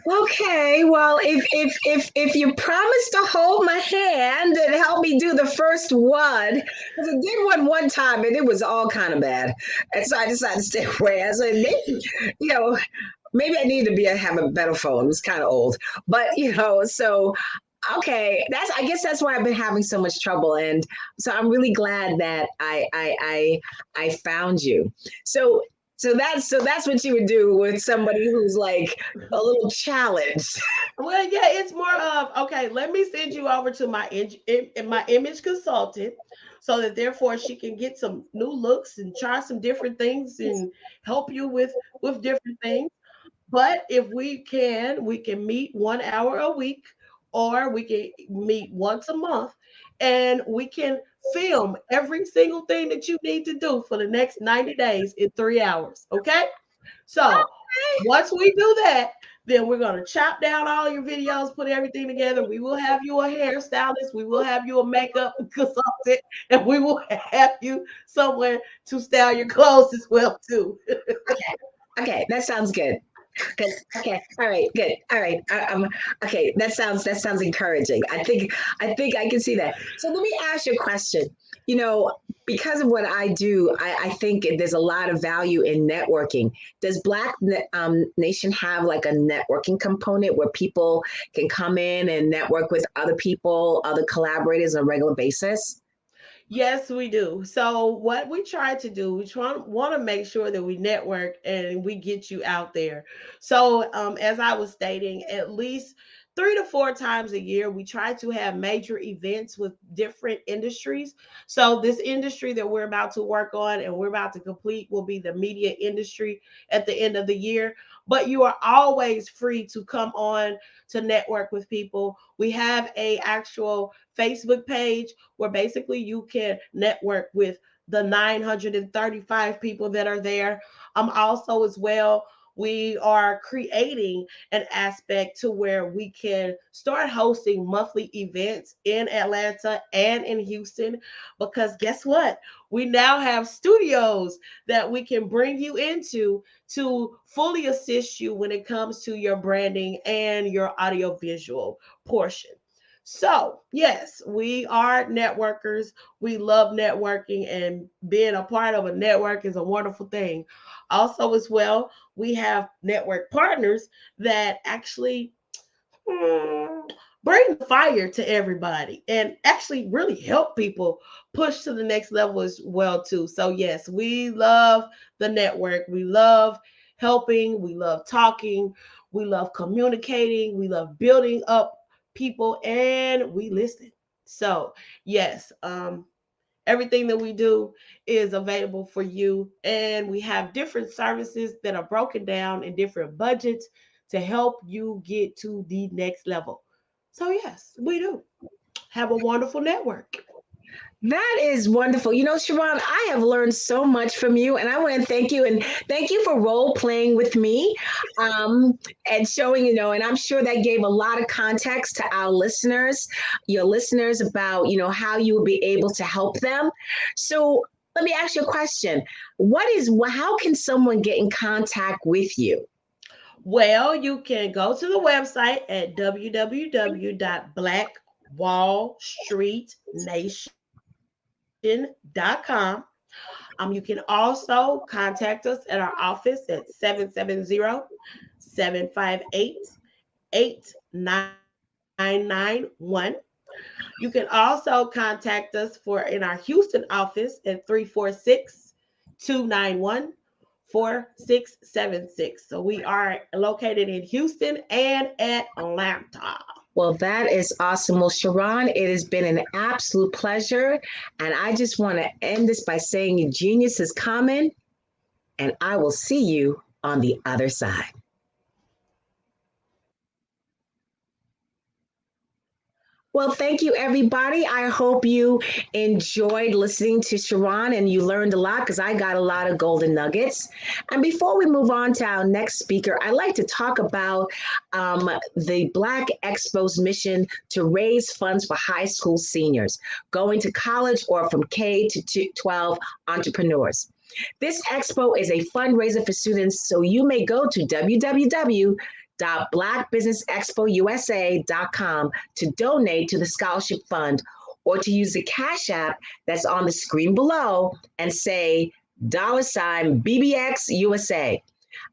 Okay, well, if you promise to hold my hand and help me do the first one, because I did one time and it was all kind of bad, and so I decided to stay away. I said maybe, you know, maybe I need to have a better phone. It's kind of old, but so okay, I guess that's why I've been having so much trouble, and so I'm really glad that I found you. So that's what you would do with somebody who's like a little challenged. Well, yeah, it's more of okay. Let me send you over to my image consultant, so that therefore she can get some new looks and try some different things and help you with different things. But if we can meet 1 hour a week, or we can meet once a month, and we can film every single thing that you need to do for the next 90 days in 3 hours. Okay. So once we do that, then we're going to chop down all your videos, put everything together. We will have you a hairstylist. We will have you a makeup consultant, and we will have you somewhere to style your clothes as well too. Okay, that sounds good. Good. Okay. All right. Good. All right. Okay. That sounds encouraging. I think I can see that. So let me ask you a question. You know, because of what I do, I think there's a lot of value in networking. Does Nation have like a networking component where people can come in and network with other people, other collaborators on a regular basis? Yes, we do. So what we try to do, we want to make sure that we network and we get you out there. So as I was stating, at least 3 to 4 times a year, we try to have major events with different industries. So this industry that we're about to work on and we're about to complete will be the media industry at the end of the year. But you are always free to come on to network with people. We have a actual Facebook page where basically you can network with the 935 people that are there. Also, as well, we are creating an aspect to where we can start hosting monthly events in Atlanta and in Houston, because guess what? We now have studios that we can bring you into to fully assist you when it comes to your branding and your audiovisual portion. So, yes, we are networkers. We love networking, and being a part of a network is a wonderful thing. Also, as well, we have network partners that actually bring the fire to everybody and actually really help people push to the next level as well too. So yes, we love the network. We love helping, we love talking, we love communicating, we love building up people, and we listen. So yes, everything that we do is available for you, and we have different services that are broken down in different budgets to help you get to the next level. So yes, we do have a wonderful network. That is wonderful. You know, Sharon, I have learned so much from you, and I want to thank you and thank you for role playing with me and showing, and I'm sure that gave a lot of context to our listeners, your listeners about, how you will be able to help them. So let me ask you a question. How can someone get in contact with you? Well, you can go to the website at www.blackwallstreetnation.com. You can also contact us at our office at 770-758-8991. You can also contact us in our Houston office at 346-291-4676. So we are located in Houston and Atlanta. Well, that is awesome. Well, Sharon, it has been an absolute pleasure. And I just want to end this by saying your genius is common, and I will see you on the other side. Well, thank you, everybody. I hope you enjoyed listening to Sharon and you learned a lot, because I got a lot of golden nuggets. And before we move on to our next speaker, I'd like to talk about the Black Expo's mission to raise funds for high school seniors going to college or from K to 12 entrepreneurs. This expo is a fundraiser for students, so you may go to www.blackbusinessexpousa.com to donate to the scholarship fund, or to use the Cash App that's on the screen below and say $BBX USA.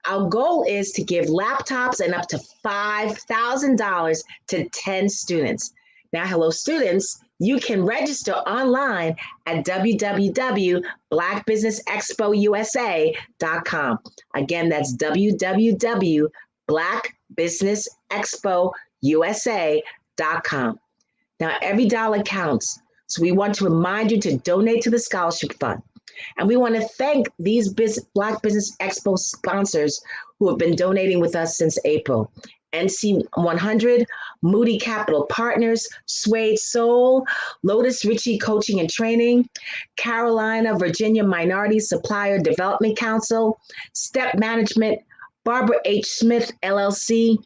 Our goal is to give laptops and up to $5,000 to 10 students. Now, hello, students. You can register online at www.blackbusinessexpousa.com. Again, that's www.blackbusinessexpousa.com. Now, every dollar counts. So we want to remind you to donate to the scholarship fund. And we want to thank these Black Business Expo sponsors who have been donating with us since April. NC 100, Moody Capital Partners, Suede Soul, Lotus Ritchie Coaching and Training, Carolina, Virginia Minority Supplier Development Council, Step Management, Barbara H. Smith, LLC,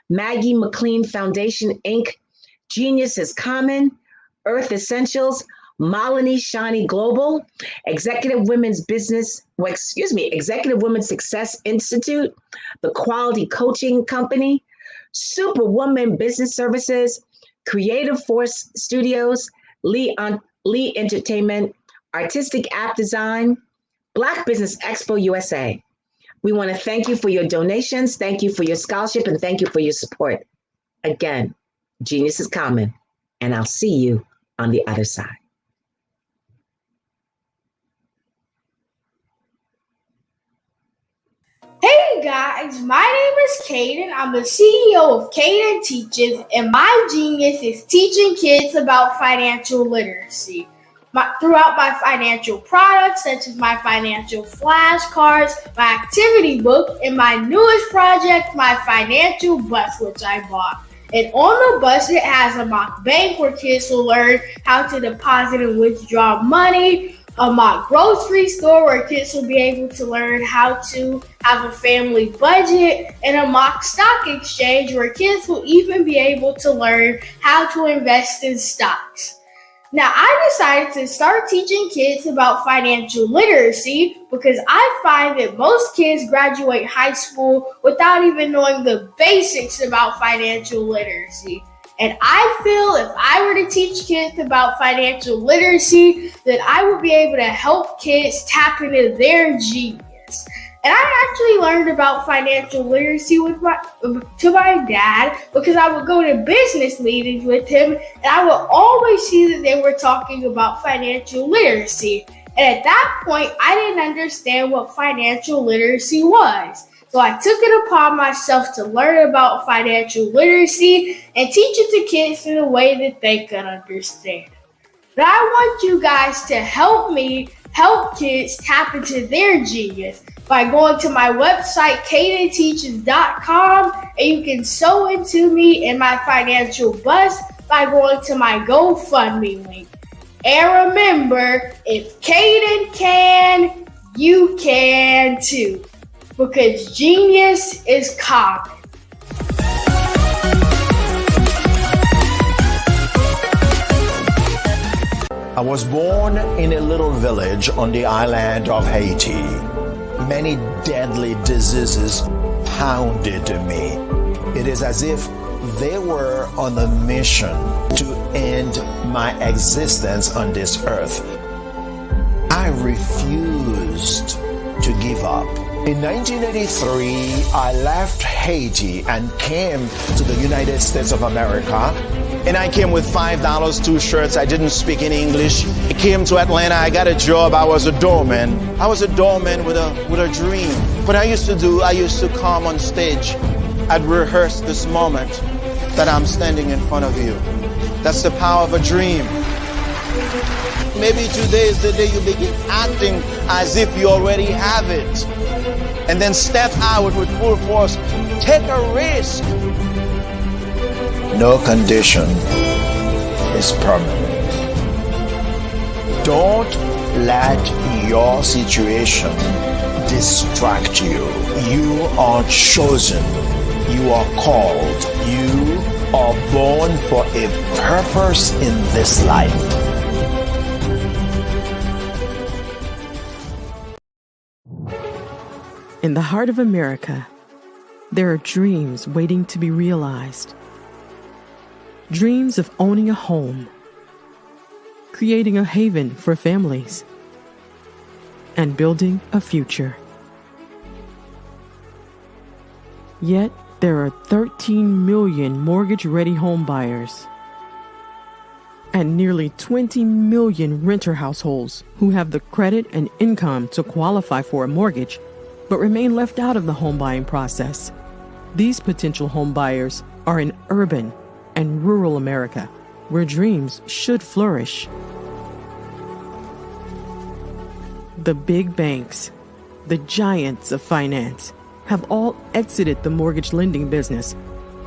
Maggie McLean Foundation, Inc., Genius is Common, Earth Essentials, Malini Shani Global, Executive Women's Success Institute, the Quality Coaching Company, Superwoman Business Services, Creative Force Studios, Lee Entertainment, Artistic App Design, Black Business Expo USA. We want to thank you for your donations, thank you for your scholarship, and thank you for your support. Again, genius is common, and I'll see you on the other side. Hey guys, my name is Caden. I'm the CEO of Caden Teaches, and my genius is teaching kids about financial literacy. Throughout my financial products, such as my financial flashcards, my activity book, and my newest project, my financial bus, which I bought. And on the bus, it has a mock bank where kids will learn how to deposit and withdraw money, a mock grocery store where kids will be able to learn how to have a family budget, and a mock stock exchange where kids will even be able to learn how to invest in stocks. Now, I decided to start teaching kids about financial literacy because I find that most kids graduate high school without even knowing the basics about financial literacy. And I feel if I were to teach kids about financial literacy, that I would be able to help kids tap into their genius. And I actually learned about financial literacy to my dad because I would go to business meetings with him, and I would always see that they were talking about financial literacy. And at that point, I didn't understand what financial literacy was. So I took it upon myself to learn about financial literacy and teach it to kids in a way that they could understand. But I want you guys to help me help kids tap into their genius by going to my website, cadenteaches.com, and you can sew into me in my financial bus by going to my GoFundMe link. And remember, if Caden can, you can too. Because genius is common. I was born in a little village on the island of Haiti. Many deadly diseases pounded me. It is as if they were on a mission to end my existence on this earth. I refused to give up. In 1983, I left Haiti and came to the United States of America. And I came with $5, 2 shirts. I didn't speak any English. I came to Atlanta. I got a job. I was a doorman. I was a doorman with a dream. What I used to come on stage. I'd rehearse this moment that I'm standing in front of you. That's the power of a dream. Maybe today is the day you begin acting as if you already have it. And then step out with full force. Take a risk. No condition is permanent. Don't let your situation distract you. You are chosen. You are called. You are born for a purpose in this life. In the heart of America, there are dreams waiting to be realized. Dreams of owning a home, creating a haven for families, and building a future. Yet, there are 13 million mortgage-ready home buyers and nearly 20 million renter households who have the credit and income to qualify for a mortgage but remain left out of the home buying process. These potential home buyers are in urban and rural America, where dreams should flourish. The big banks, the giants of finance, have all exited the mortgage lending business,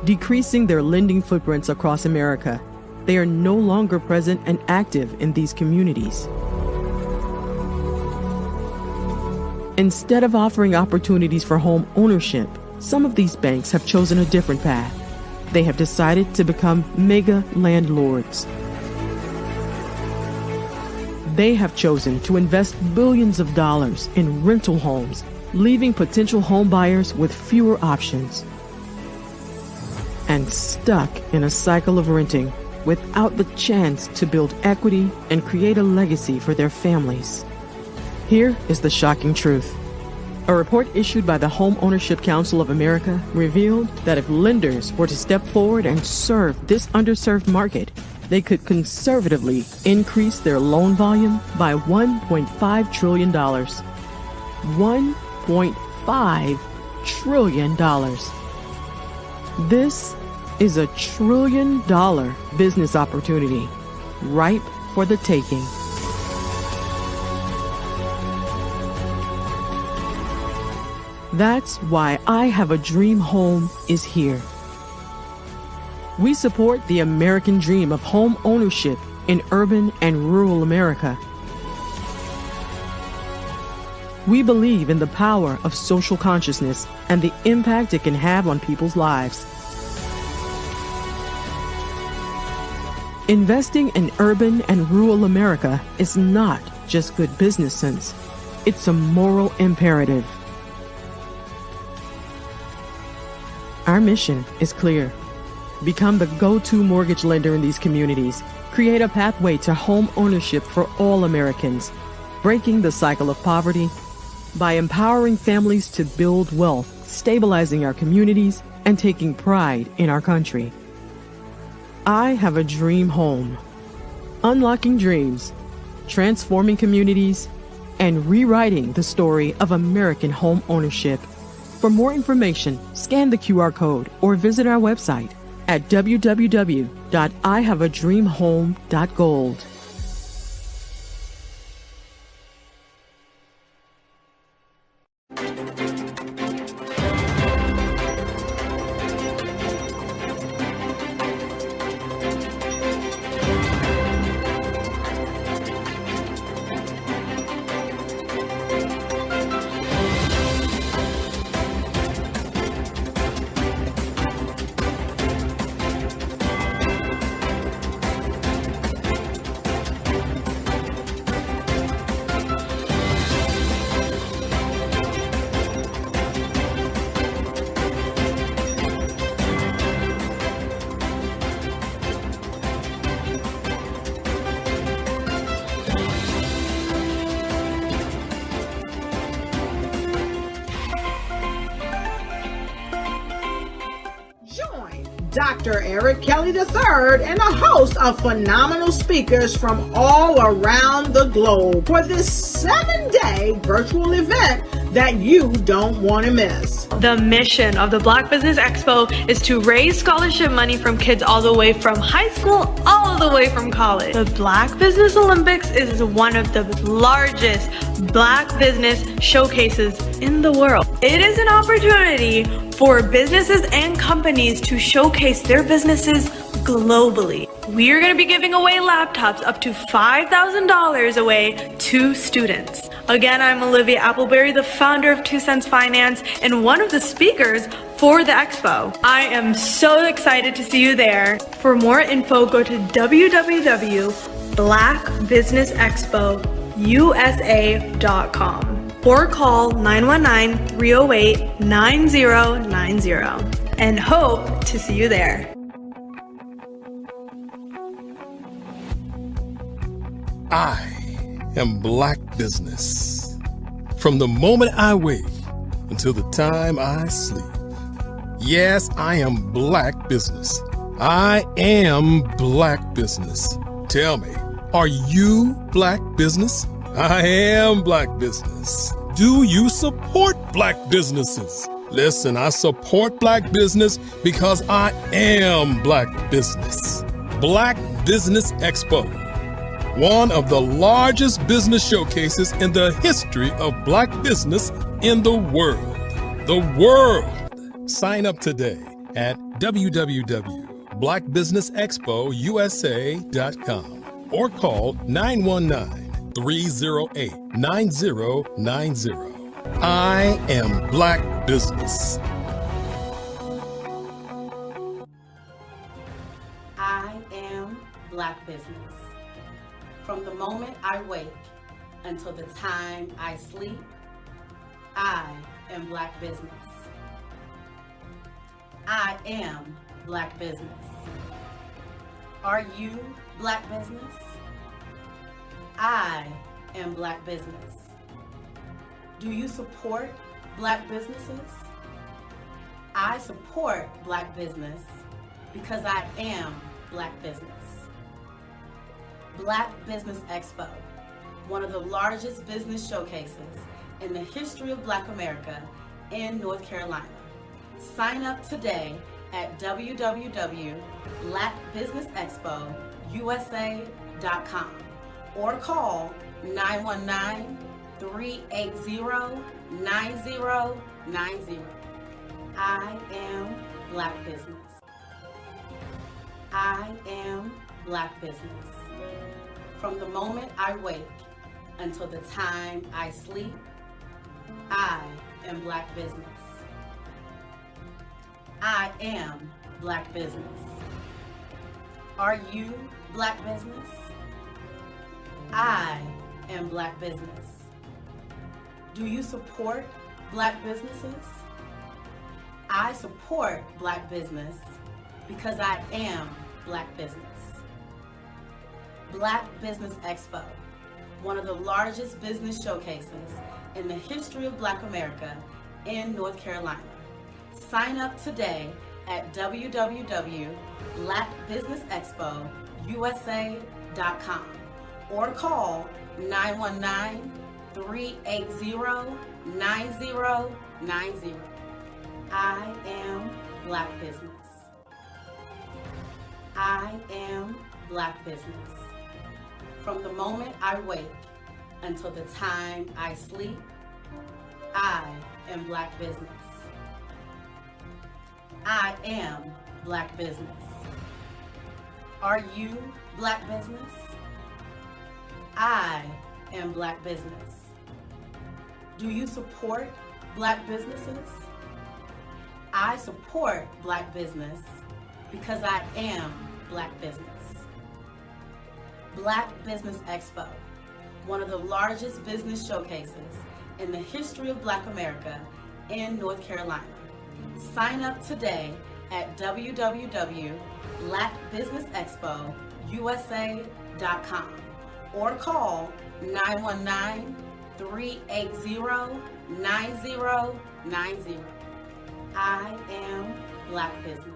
decreasing their lending footprints across America. They are no longer present and active in these communities. Instead of offering opportunities for home ownership, some of these banks have chosen a different path. They have decided to become mega landlords. They have chosen to invest billions of dollars in rental homes, leaving potential home buyers with fewer options and stuck in a cycle of renting without the chance to build equity and create a legacy for their families. Here is the shocking truth. A report issued by the Home Ownership Council of America revealed that if lenders were to step forward and serve this underserved market, they could conservatively increase their loan volume by $1.5 trillion. $1.5 trillion. This is a $1 trillion business opportunity, ripe for the taking. That's why I Have a Dream Home is here. We support the American dream of home ownership in urban and rural America. We believe in the power of social consciousness and the impact it can have on people's lives. Investing in urban and rural America is not just good business sense. It's a moral imperative. Our mission is clear. Become the go-to mortgage lender in these communities. Create a pathway to home ownership for all Americans, breaking the cycle of poverty by empowering families to build wealth, stabilizing our communities, and taking pride in our country. I Have a Dream Home. Unlocking dreams, transforming communities, and rewriting the story of American home ownership. For more information, scan the QR code or visit our website at www.ihaveadreamhome.gold. Dr. Eric Kelly III and a host of phenomenal speakers from all around the globe for this 7-day virtual event that you don't want to miss. The mission of the Black Business Expo is to raise scholarship money from kids all the way from high school all the way from college. The Black Business Olympics is one of the largest Black business showcases in the world. It is an opportunity for businesses and companies to showcase their businesses globally. We are going to be giving away laptops up to $5,000 away to students. Again, I'm Olivia Appleberry, the founder of 2 Cents Finance and one of the speakers for the expo. I am so excited to see you there. For more info, go to www.blackbusinessexpousa.com or call 919-308-9090 and hope to see you there. I am Black Business. From the moment I wake until the time I sleep. Yes, I am Black Business. I am Black Business. Tell me, are you Black Business? I am Black Business. Do you support Black businesses? Listen, I support Black business because I am Black Business. Black Business Expo. One of the largest business showcases in the history of Black business in the world. The world! Sign up today at www.blackbusinessexpousa.com or call 919-308-9090. I am Black Business. I am Black Business. From the moment I wake until the time I sleep, I am Black Business. I am Black Business. Are you Black Business? I am Black Business. Do you support Black businesses? I support Black business because I am Black Business. Black Business Expo, one of the largest business showcases in the history of Black America in North Carolina. Sign up today at www.blackbusinessexpousa.com or call 919-380-9090. I am Black Business. I am Black Business. From the moment I wake until the time I sleep, I am Black Business. I am Black Business. Are you Black Business? I am Black Business. Do you support Black businesses? I support Black business because I am Black Business. Black Business Expo, one of the largest business showcases in the history of Black America in North Carolina. Sign up today at www.blackbusinessexpousa.com or call 919-380-9090. I am Black Business. I am Black Business. From the moment I wake until the time I sleep, I am Black Business. I am Black Business. Are you Black Business? I am Black Business. Do you support Black businesses? I support Black business because I am Black Business. Black Business Expo, one of the largest business showcases in the history of Black America in North Carolina. Sign up today at www.blackbusinessexpousa.com or call 919-380-9090. I am Black Business.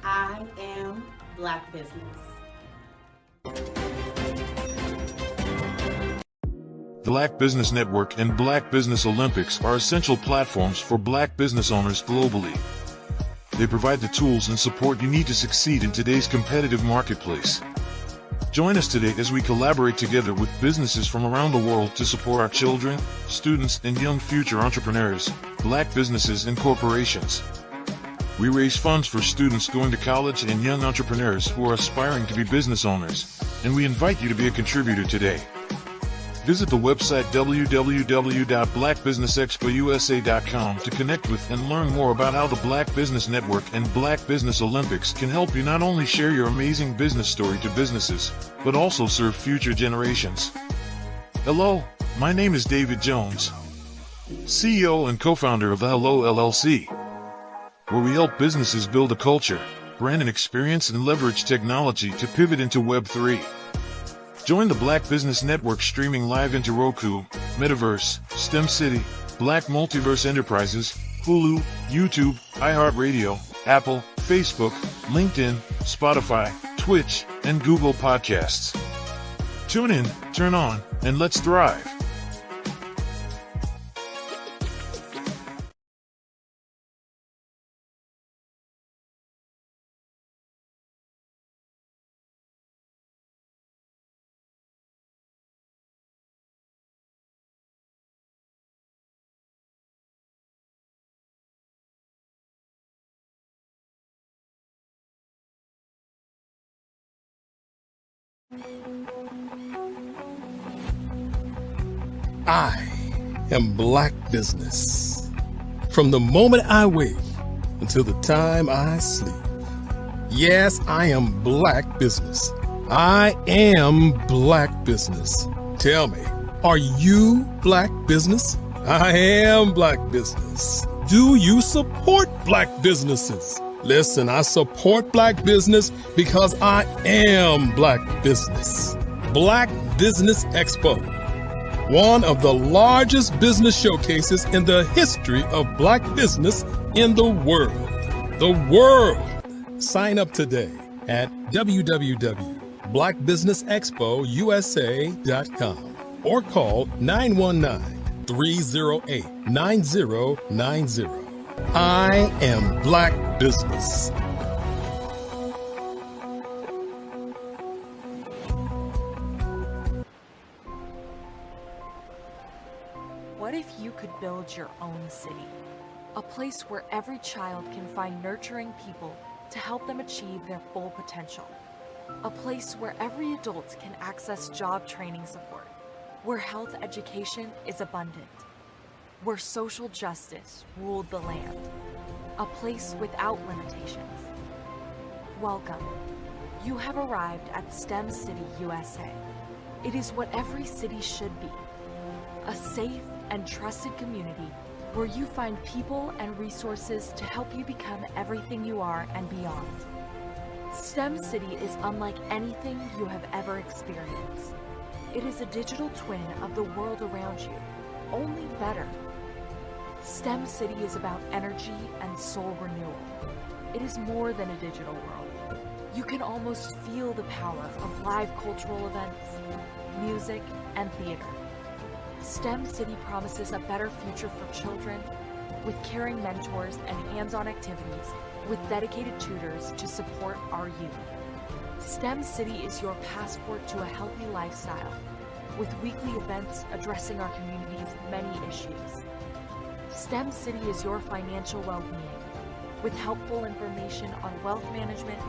I am Black Business. The Black Business Network and Black Business Olympics are essential platforms for Black business owners globally. They provide the tools and support you need to succeed in today's competitive marketplace. Join us today as we collaborate together with businesses from around the world to support our children, students, and young future entrepreneurs, Black businesses and corporations. We raise funds for students going to college and young entrepreneurs who are aspiring to be business owners, and we invite you to be a contributor today. Visit the website www.blackbusinessexpousa.com to connect with and learn more about how the Black Business Network and Black Business Olympics can help you not only share your amazing business story to businesses, but also serve future generations. Hello, my name is David Jones, CEO and co-founder of the Hello LLC, where we help businesses build a culture, brand and experience, and leverage technology to pivot into Web 3. Join the Black Business Network streaming live into Roku, Metaverse, STEM City, Black Multiverse Enterprises, Hulu, YouTube, iHeartRadio, Apple, Facebook, LinkedIn, Spotify, Twitch, and Google Podcasts. Tune in, turn on, and let's thrive. I am Black Business. From the moment I wake until the time I sleep. Yes, I am Black Business. I am Black Business. Tell me, are you Black Business? I am Black Business. Do you support Black businesses? Listen, I support Black business because I am Black Business. Black Business Expo, one of the largest business showcases in the history of Black business in the world. The world! Sign up today at www.blackbusinessexpousa.com or call 919-308-9090. I am Black Business. What if you could build your own city? A place where every child can find nurturing people to help them achieve their full potential. A place where every adult can access job training support, where health education is abundant, where social justice ruled the land. A place without limitations. Welcome. You have arrived at STEM City USA. It is what every city should be. A safe and trusted community where you find people and resources to help you become everything you are and beyond. STEM City is unlike anything you have ever experienced. It is a digital twin of the world around you, only better. STEM City is about energy and soul renewal. It is more than a digital world. You can almost feel the power of live cultural events, music, and theater. STEM City promises a better future for children, with caring mentors and hands-on activities, with dedicated tutors to support our youth. STEM City is your passport to a healthy lifestyle, with weekly events addressing our community's many issues. STEM City is your financial well-being, with helpful information on wealth management,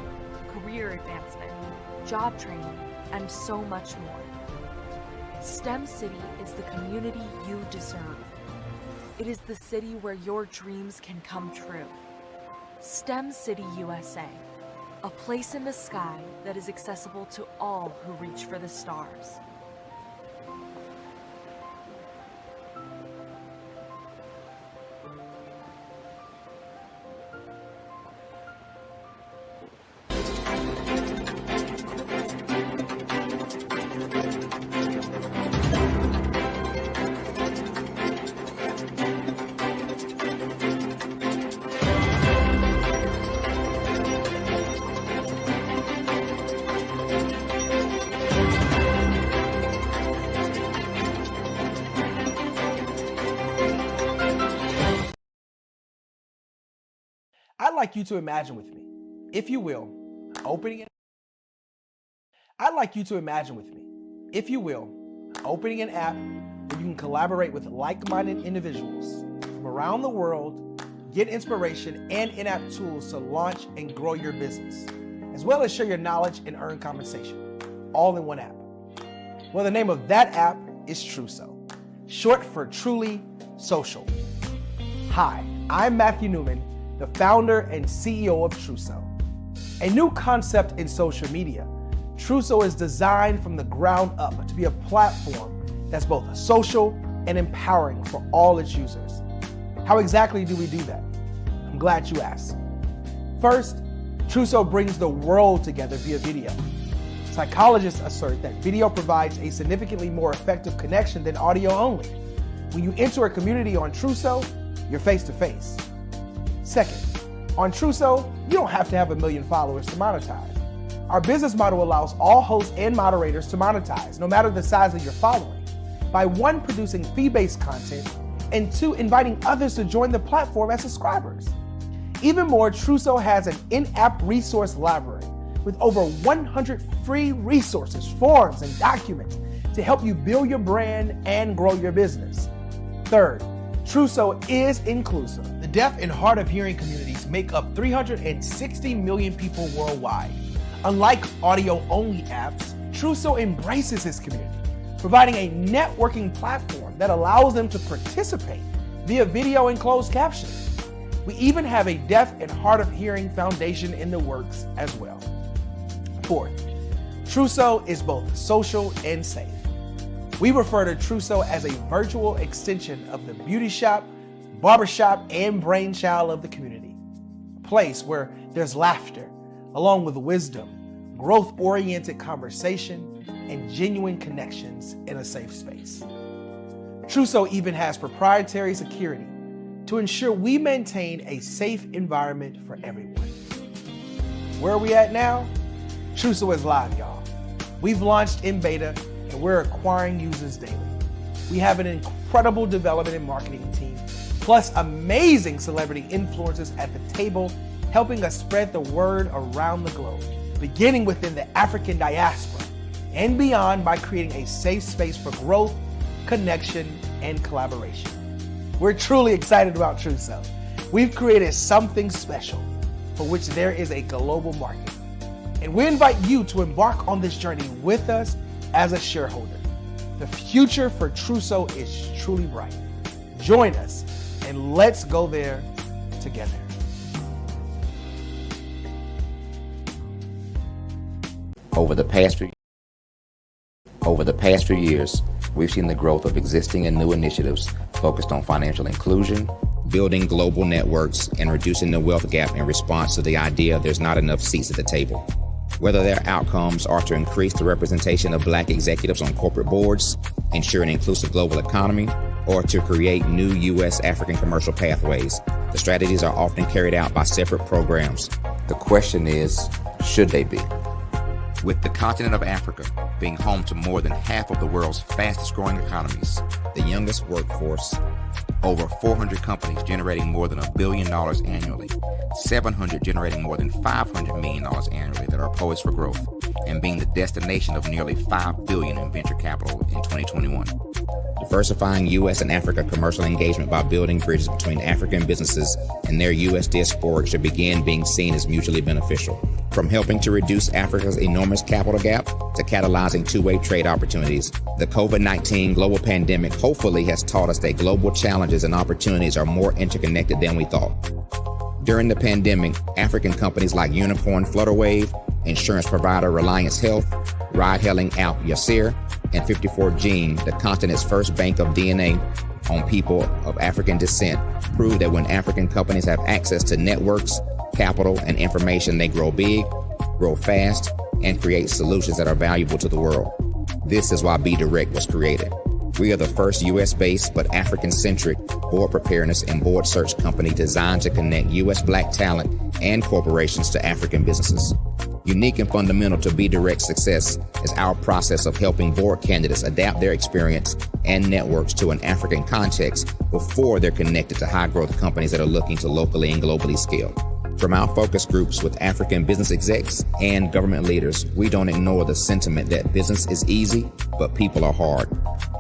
career advancement, job training, and so much more. STEM City is the community you deserve. It is the city where your dreams can come true. STEM City USA, a place in the sky that is accessible to all who reach for the stars. I'd like you to imagine with me, if you will, opening an app where you can collaborate with like-minded individuals from around the world, get inspiration and in-app tools to launch and grow your business, as well as share your knowledge and earn compensation, all in one app. Well, the name of that app is Truso, short for Truly Social. Hi, I'm Matthew Newman, the founder and CEO of Truso. A new concept in social media, Truso is designed from the ground up to be a platform that's both social and empowering for all its users. How exactly do we do that? I'm glad you asked. First, Truso brings the world together via video. Psychologists assert that video provides a significantly more effective connection than audio only. When you enter a community on Truso, you're face to face. Second, on Truso, you don't have to have 1 million followers to monetize. Our business model allows all hosts and moderators to monetize, no matter the size of your following, by 1, producing fee-based content, and 2, inviting others to join the platform as subscribers. Even more, Truso has an in-app resource library with over 100 free resources, forms, and documents to help you build your brand and grow your business. Third, Truso is inclusive. The deaf and hard of hearing communities make up 360 million people worldwide. Unlike audio-only apps, Truso embraces this community, providing a networking platform that allows them to participate via video and closed captioning. We even have a deaf and hard of hearing foundation in the works as well. Fourth, Truso is both social and safe. We refer to Truso as a virtual extension of the beauty shop, barbershop, and brainchild of the community. A place where there's laughter, along with wisdom, growth-oriented conversation, and genuine connections in a safe space. Truso even has proprietary security to ensure we maintain a safe environment for everyone. Where are we at now? Truso is live, y'all. We've launched in beta and we're acquiring users daily. We have an incredible development and marketing team, plus amazing celebrity influencers at the table, helping us spread the word around the globe, beginning within the African diaspora and beyond by creating a safe space for growth, connection, and collaboration. We're truly excited about Truso. We've created something special for which there is a global market. And we invite you to embark on this journey with us as a shareholder. The future for Truso is truly bright. Join us and let's go there together. Over the past few years, we've seen the growth of existing and new initiatives focused on financial inclusion, building global networks, and reducing the wealth gap in response to the idea there's not enough seats at the table. Whether their outcomes are to increase the representation of Black executives on corporate boards, ensure an inclusive global economy, or to create new U.S. African commercial pathways, the strategies are often carried out by separate programs. The question is, should they be? With the continent of Africa being home to more than half of the world's fastest growing economies, the youngest workforce, over 400 companies generating more than $1 billion annually, 700 generating more than $500 million annually that are poised for growth, and being the destination of nearly $5 billion in venture capital in 2021. Diversifying U.S. and Africa commercial engagement by building bridges between African businesses and their U.S. diaspora should begin being seen as mutually beneficial. From helping to reduce Africa's enormous capital gap to catalyzing two-way trade opportunities, the COVID-19 global pandemic hopefully has taught us that global challenges and opportunities are more interconnected than we thought. During the pandemic, African companies like Unicorn Flutterwave, insurance provider Reliance Health, ride-hailing app Yasir, and 54Gene, the continent's first bank of DNA on people of African descent, proved that when African companies have access to networks, capital, and information, they grow big, grow fast, and create solutions that are valuable to the world. This is why Be Direct was created. We are the first U.S.-based but African-centric board preparedness and board search company designed to connect U.S. Black talent and corporations to African businesses. Unique and fundamental to Be Direct's success is our process of helping board candidates adapt their experience and networks to an African context before they're connected to high-growth companies that are looking to locally and globally scale. From our focus groups with African business execs and government leaders, we don't ignore the sentiment that business is easy, but people are hard.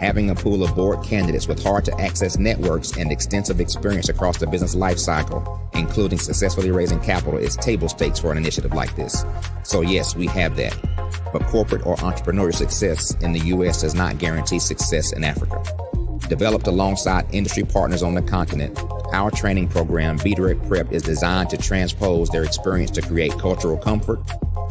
Having a pool of board candidates with hard-to-access networks and extensive experience across the business life cycle, including successfully raising capital, is table stakes for an initiative like this. So yes, we have that. But corporate or entrepreneurial success in the U.S. does not guarantee success in Africa. Developed alongside industry partners on the continent, our training program, Be Direct Prep, is designed to transpose their experience to create cultural comfort,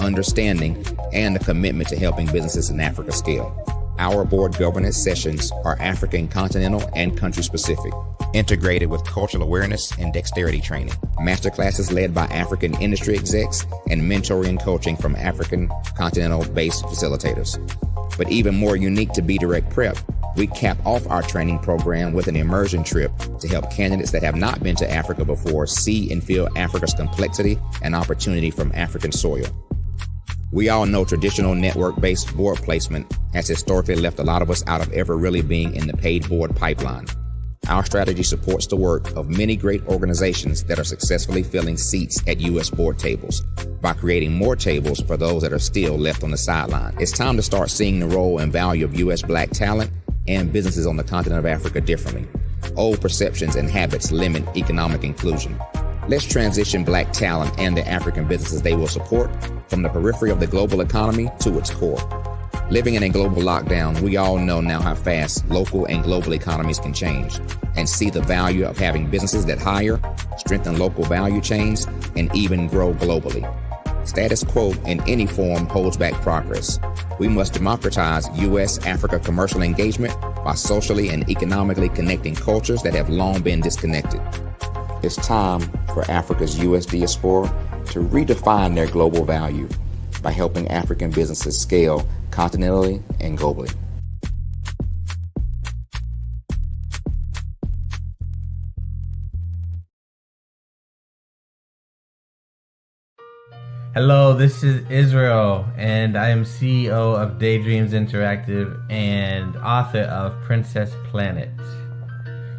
understanding, and a commitment to helping businesses in Africa scale. Our board governance sessions are African continental and country specific, integrated with cultural awareness and dexterity training, masterclasses led by African industry execs, and mentoring and coaching from African continental-based facilitators. But even more unique to Be Direct Prep, we cap off our training program with an immersion trip to help candidates that have not been to Africa before see and feel Africa's complexity and opportunity from African soil. We all know traditional network-based board placement has historically left a lot of us out of ever really being in the paid board pipeline. Our strategy supports the work of many great organizations that are successfully filling seats at U.S. board tables by creating more tables for those that are still left on the sideline. It's time to start seeing the role and value of U.S. Black talent and businesses on the continent of Africa differently. Old perceptions and habits limit economic inclusion. Let's transition Black talent and the African businesses they will support from the periphery of the global economy to its core. Living in a global lockdown, we all know now how fast local and global economies can change, and see the value of having businesses that hire, strengthen local value chains, and even grow globally. Status quo in any form holds back progress. We must democratize U.S.-Africa commercial engagement by socially and economically connecting cultures that have long been disconnected. It's time for Africa's U.S. diaspora to redefine their global value by helping African businesses scale continentally and globally. Hello, this is Israel, and I am CEO of Daydreams Interactive and author of Princess Planet.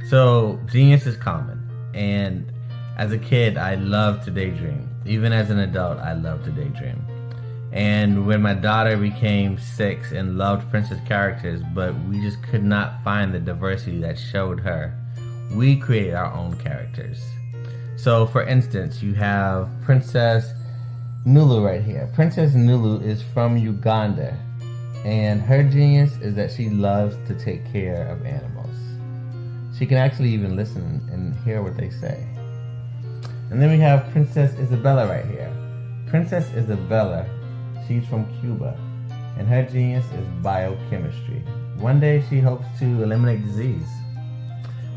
So, genius is common, and as a kid, I loved to daydream. Even as an adult, I love to daydream. And when my daughter became 6 and loved princess characters, but we just could not find the diversity that showed her, we created our own characters. So, for instance, you have Princess Nulu right here. Princess Nulu is from Uganda, and her genius is that she loves to take care of animals. She can actually even listen and hear what they say. And then we have Princess Isabella right here. Princess Isabella, she's from Cuba, and her genius is biochemistry. One day she hopes to eliminate disease.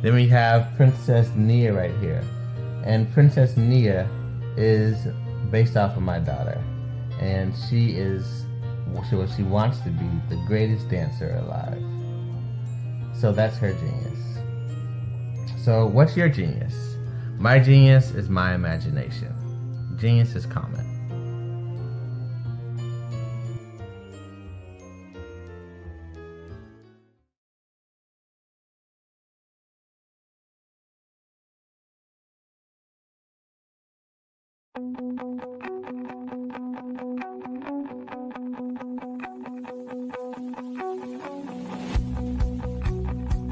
Then we have Princess Nia right here, and Princess Nia is based off of my daughter, and she is what she wants to be, the greatest dancer alive. So that's her genius. So what's your genius? My genius is my imagination. Genius is common.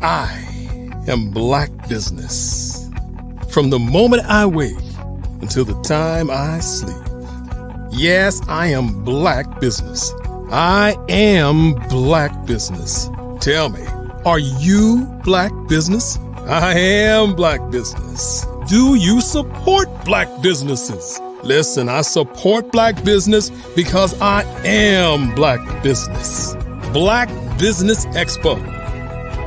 I am Black Business. From the moment I wake until the time I sleep. Yes, I am Black Business. I am Black Business. Tell me, are you Black Business? I am Black Business. Do you support Black businesses? Listen, I support Black business because I am Black Business. Black Business Expo,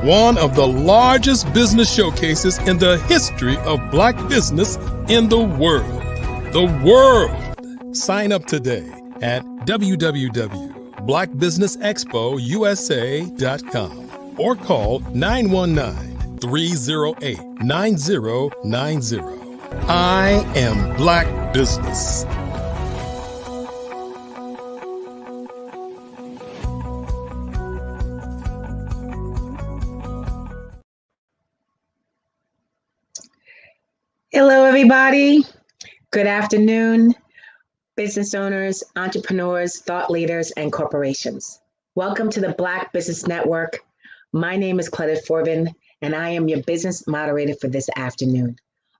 one of the largest business showcases in the history of Black business in the world. The world! Sign up today at www.blackbusinessexpousa.com or call 919-308-9090. I am Black Business. Hello, everybody. Good afternoon, business owners, entrepreneurs, thought leaders, and corporations. Welcome to the Black Business Network. My name is Cleta Forbin, and I am your business moderator for this afternoon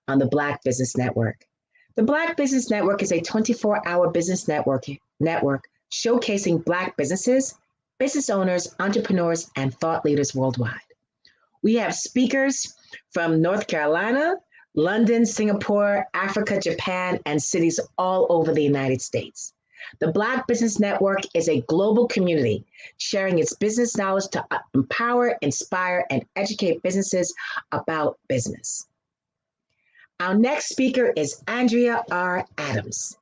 on the Black Business Network. The Black Business Network is a 24-hour business network showcasing Black businesses, business owners, entrepreneurs, and thought leaders worldwide. We have speakers from North Carolina, London, Singapore, Africa, Japan, and cities all over the United States. The Black Business Network is a global community sharing its business knowledge to empower, inspire, and educate businesses about business. Our next speaker is Andrea R. Adams.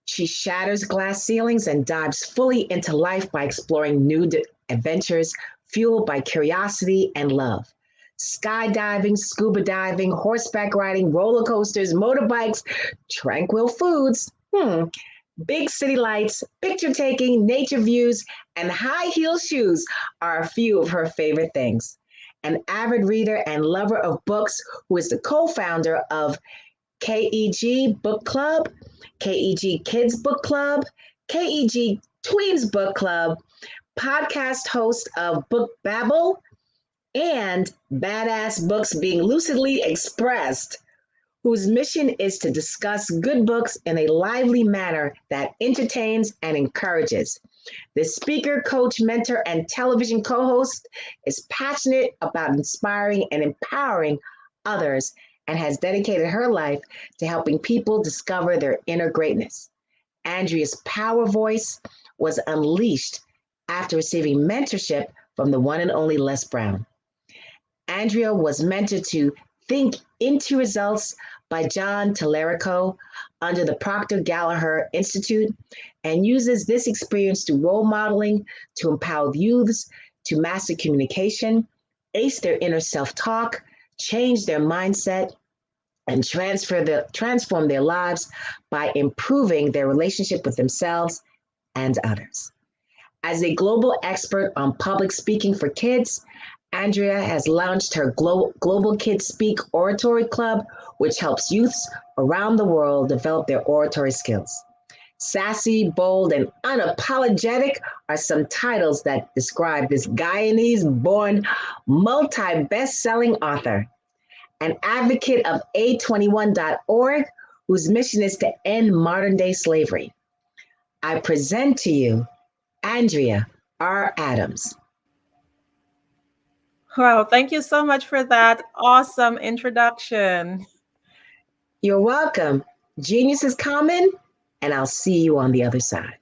She shatters glass ceilings and dives fully into life by exploring new adventures fueled by curiosity and love. Skydiving, scuba diving, horseback riding, roller coasters, motorbikes, tranquil foods, big city lights, picture taking, nature views, and high heel shoes are a few of her favorite things. An avid reader and lover of books, who is the co-founder of KEG Book Club, KEG Kids Book Club, KEG Tweens Book Club, podcast host of Book Babble, and Badass Books Being Lucidly Expressed, whose mission is to discuss good books in a lively manner that entertains and encourages. The speaker, coach, mentor, and television co-host is passionate about inspiring and empowering others and has dedicated her life to helping people discover their inner greatness. Andrea's power voice was unleashed after receiving mentorship from the one and only Les Brown. Andrea was mentored to Think into Results by John Tallarico under the Proctor Gallagher Institute and uses this experience to role modeling to empower youths to master communication, ace their inner self-talk, change their mindset, and transform their lives by improving their relationship with themselves and others. As a global expert on public speaking for kids, Andrea has launched her Global Kids Speak Oratory Club, which helps youths around the world develop their oratory skills. Sassy, bold, and unapologetic are some titles that describe this Guyanese-born multi-best-selling author. An advocate of A21.org, whose mission is to end modern-day slavery. I present to you Andrea R. Adams. Wow, thank you so much for that awesome introduction. You're welcome. Genius is common, and I'll see you on the other side.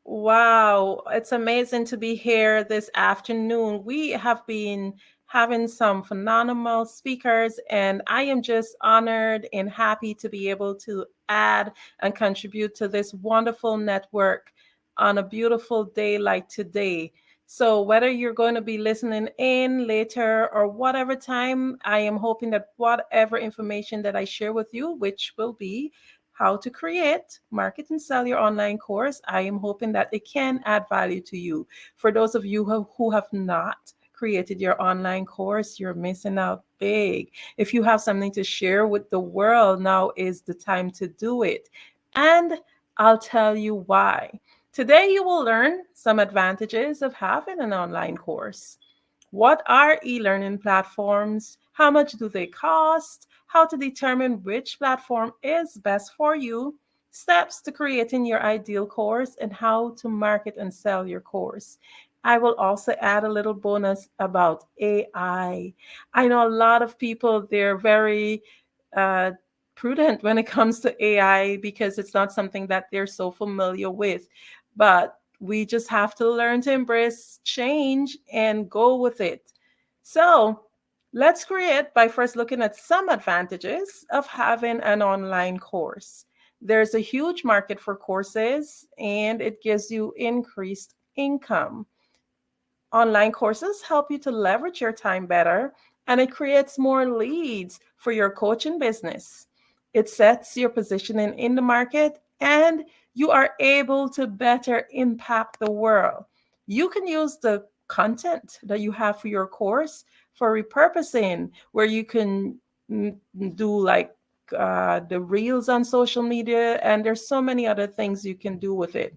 Wow, it's amazing to be here this afternoon. We have been having some phenomenal speakers, and I am just honored and happy to be able to add and contribute to this wonderful network on a beautiful day like today. So whether you're going to be listening in later or whatever time, I am hoping that whatever information that I share with you, which will be how to create, market, and sell your online course, I am hoping that it can add value to you. For those of you who have not created your online course, you're missing out big. If you have something to share with the world, now is the time to do it. And I'll tell you why. Today, you will learn some advantages of having an online course. What are e-learning platforms? How much do they cost? How to determine which platform is best for you? Steps to creating your ideal course and how to market and sell your course. I will also add a little bonus about AI. I know a lot of people, they're very prudent when it comes to AI because it's not something that they're so familiar with. But we just have to learn to embrace change and go with it. So let's create by first looking at some advantages of having an online course. There's a huge market for courses, and it gives you increased income. Online courses help you to leverage your time better, and it creates more leads for your coaching business. It sets your positioning in the market, and you are able to better impact the world. You can use the content that you have for your course for repurposing, where you can do like the reels on social media, and there's so many other things you can do with it.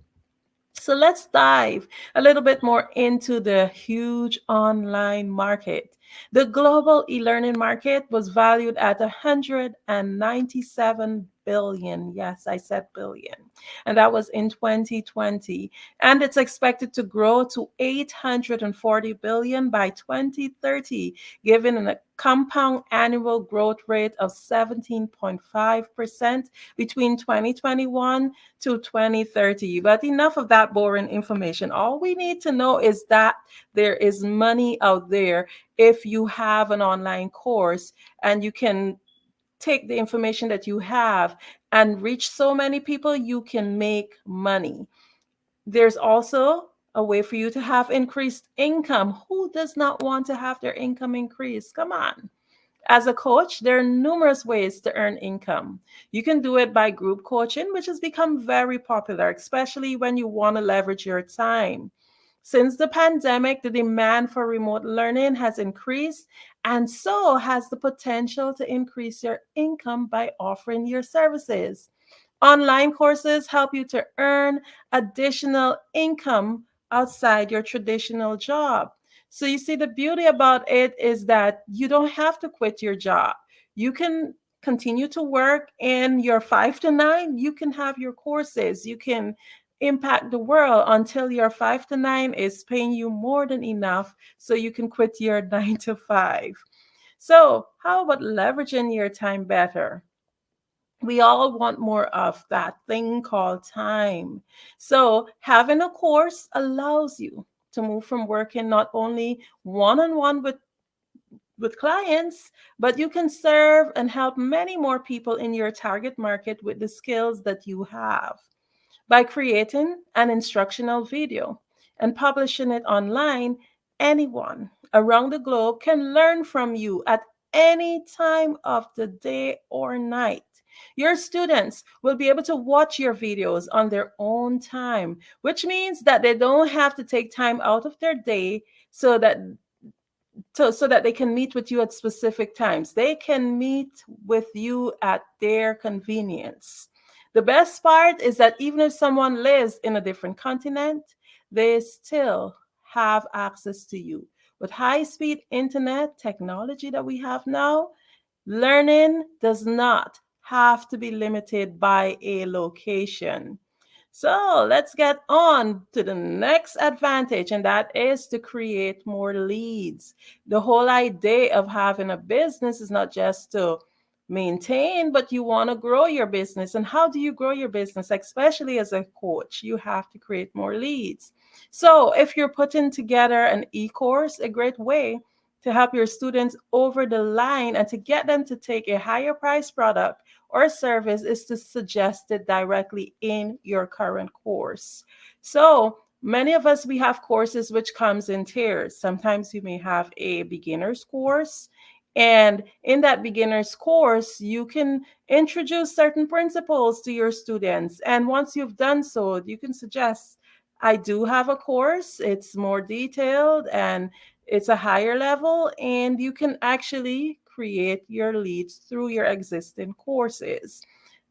So let's dive a little bit more into the huge online market. The global e-learning market was valued at 197 billion. Yes, I said billion. And that was in 2020. And it's expected to grow to 840 billion by 2030, given a compound annual growth rate of 17.5% between 2021 to 2030. But enough of that boring information. All we need to know is that there is money out there if you have an online course and you can take the information that you have and reach so many people, you can make money. There's also a way for you to have increased income. Who does not want to have their income increased? Come on. As a coach, there are numerous ways to earn income. You can do it by group coaching, which has become very popular, especially when you want to leverage your time. Since the pandemic, the demand for remote learning has increased, and so has the potential to increase your income by offering your services. Online courses help you to earn additional income outside your traditional job. So you see, the beauty about it is that you don't have to quit your job. You can continue to work in your 5 to 9. You can have your courses. You can impact the world until your 5 to 9 is paying you more than enough so you can quit your 9 to 5. So how about leveraging your time better? We all want more of that thing called time. So having a course allows you to move from working not only one-on-one with clients, but you can serve and help many more people in your target market with the skills that you have. By creating an instructional video and publishing it online, anyone around the globe can learn from you at any time of the day or night. Your students will be able to watch your videos on their own time, which means that they don't have to take time out of their day so that they can meet with you at specific times. They can meet with you at their convenience. The best part is that even if someone lives in a different continent, they still have access to you. With high-speed internet technology that we have now, learning does not have to be limited by a location. So let's get on to the next advantage, and that is to create more leads. The whole idea of having a business is not just to maintain, but you want to grow your business. And how do you grow your business? Especially as a coach, you have to create more leads. So if you're putting together an e-course, a great way to help your students over the line and to get them to take a higher price product or service is to suggest it directly in your current course. So many of us, we have courses which comes in tiers. Sometimes you may have a beginner's course, and in that beginner's course, you can introduce certain principles to your students. And once you've done so, you can suggest, I do have a course. It's more detailed and it's a higher level, and you can actually create your leads through your existing courses.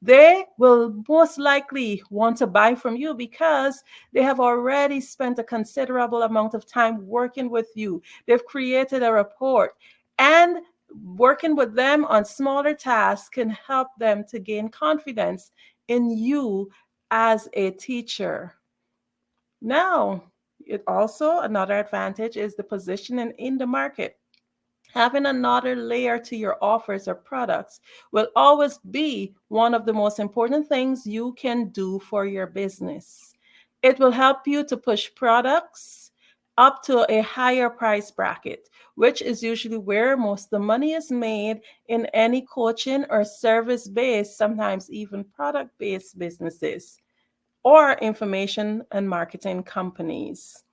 They will most likely want to buy from you because they have already spent a considerable amount of time working with you. They've created a rapport, and working with them on smaller tasks can help them to gain confidence in you as a teacher. Now, it also, another advantage is the positioning in the market. Having another layer to your offers or products will always be one of the most important things you can do for your business. It will help you to push products up to a higher price bracket, which is usually where most of the money is made in any coaching or service-based, sometimes even product-based businesses or information and marketing companies.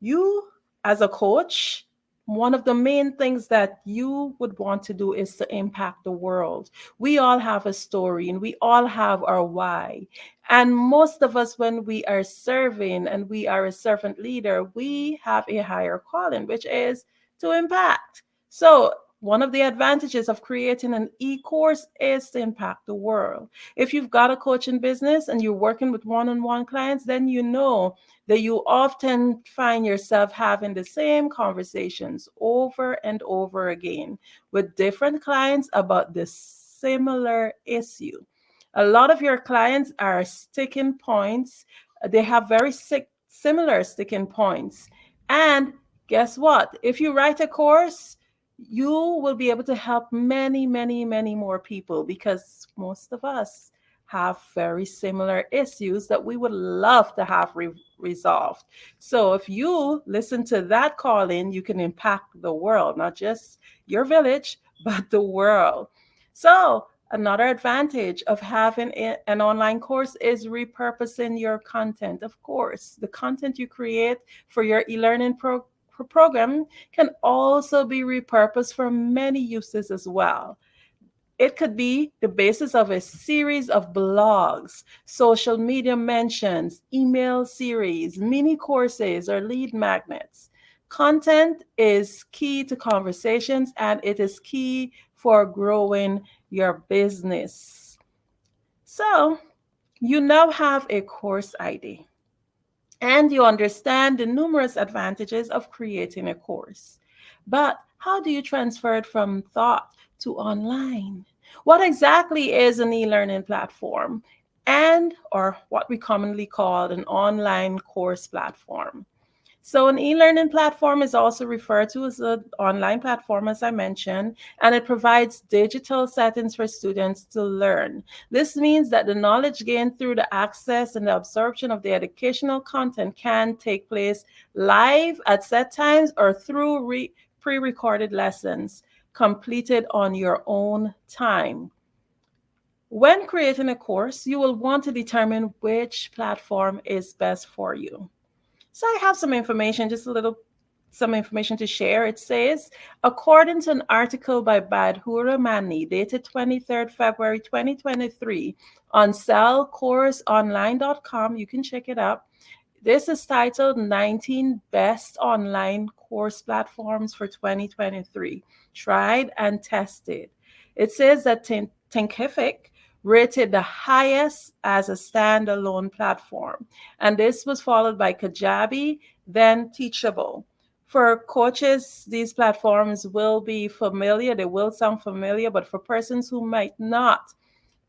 You, as a coach, one of the main things that you would want to do is to impact the world. We all have a story and we all have our why. And most of us, when we are serving and we are a servant leader, we have a higher calling, which is to impact. So one of the advantages of creating an e-course is to impact the world. If you've got a coaching business and you're working with one-on-one clients, then you know that you often find yourself having the same conversations over and over again with different clients about the similar issue. A lot of your clients are sticking points. They have very similar sticking points. And guess what? If you write a course, you will be able to help many, many, many more people, because most of us have very similar issues that we would love to have resolved. So if you listen to that calling, you can impact the world, not just your village, but the world. So another advantage of having an online course is repurposing your content. Of course, the content you create for your e-learning program can also be repurposed for many uses as well. It could be the basis of a series of blogs, social media mentions, email series, mini courses, or lead magnets. Content is key to conversations, and it is key for growing your business. So you now have a course ID, and you understand the numerous advantages of creating a course. But how do you transfer it from thought to online? What exactly is an e-learning platform, and or what we commonly call an online course platform? So an e-learning platform is also referred to as an online platform, as I mentioned, and it provides digital settings for students to learn. This means that the knowledge gained through the access and the absorption of the educational content can take place live at set times or through pre-recorded lessons completed on your own time. When creating a course, you will want to determine which platform is best for you. So I have some information, some information to share. It says, according to an article by Badhura Mani, dated 23rd February 2023 on sellcourseonline.com, you can check it out. This is titled 19 Best Online Course Platforms for 2023, Tried and Tested. It says that Thinkific rated the highest as a standalone platform. And this was followed by Kajabi, then Teachable. For coaches, these platforms will be familiar. They will sound familiar, but for persons who might not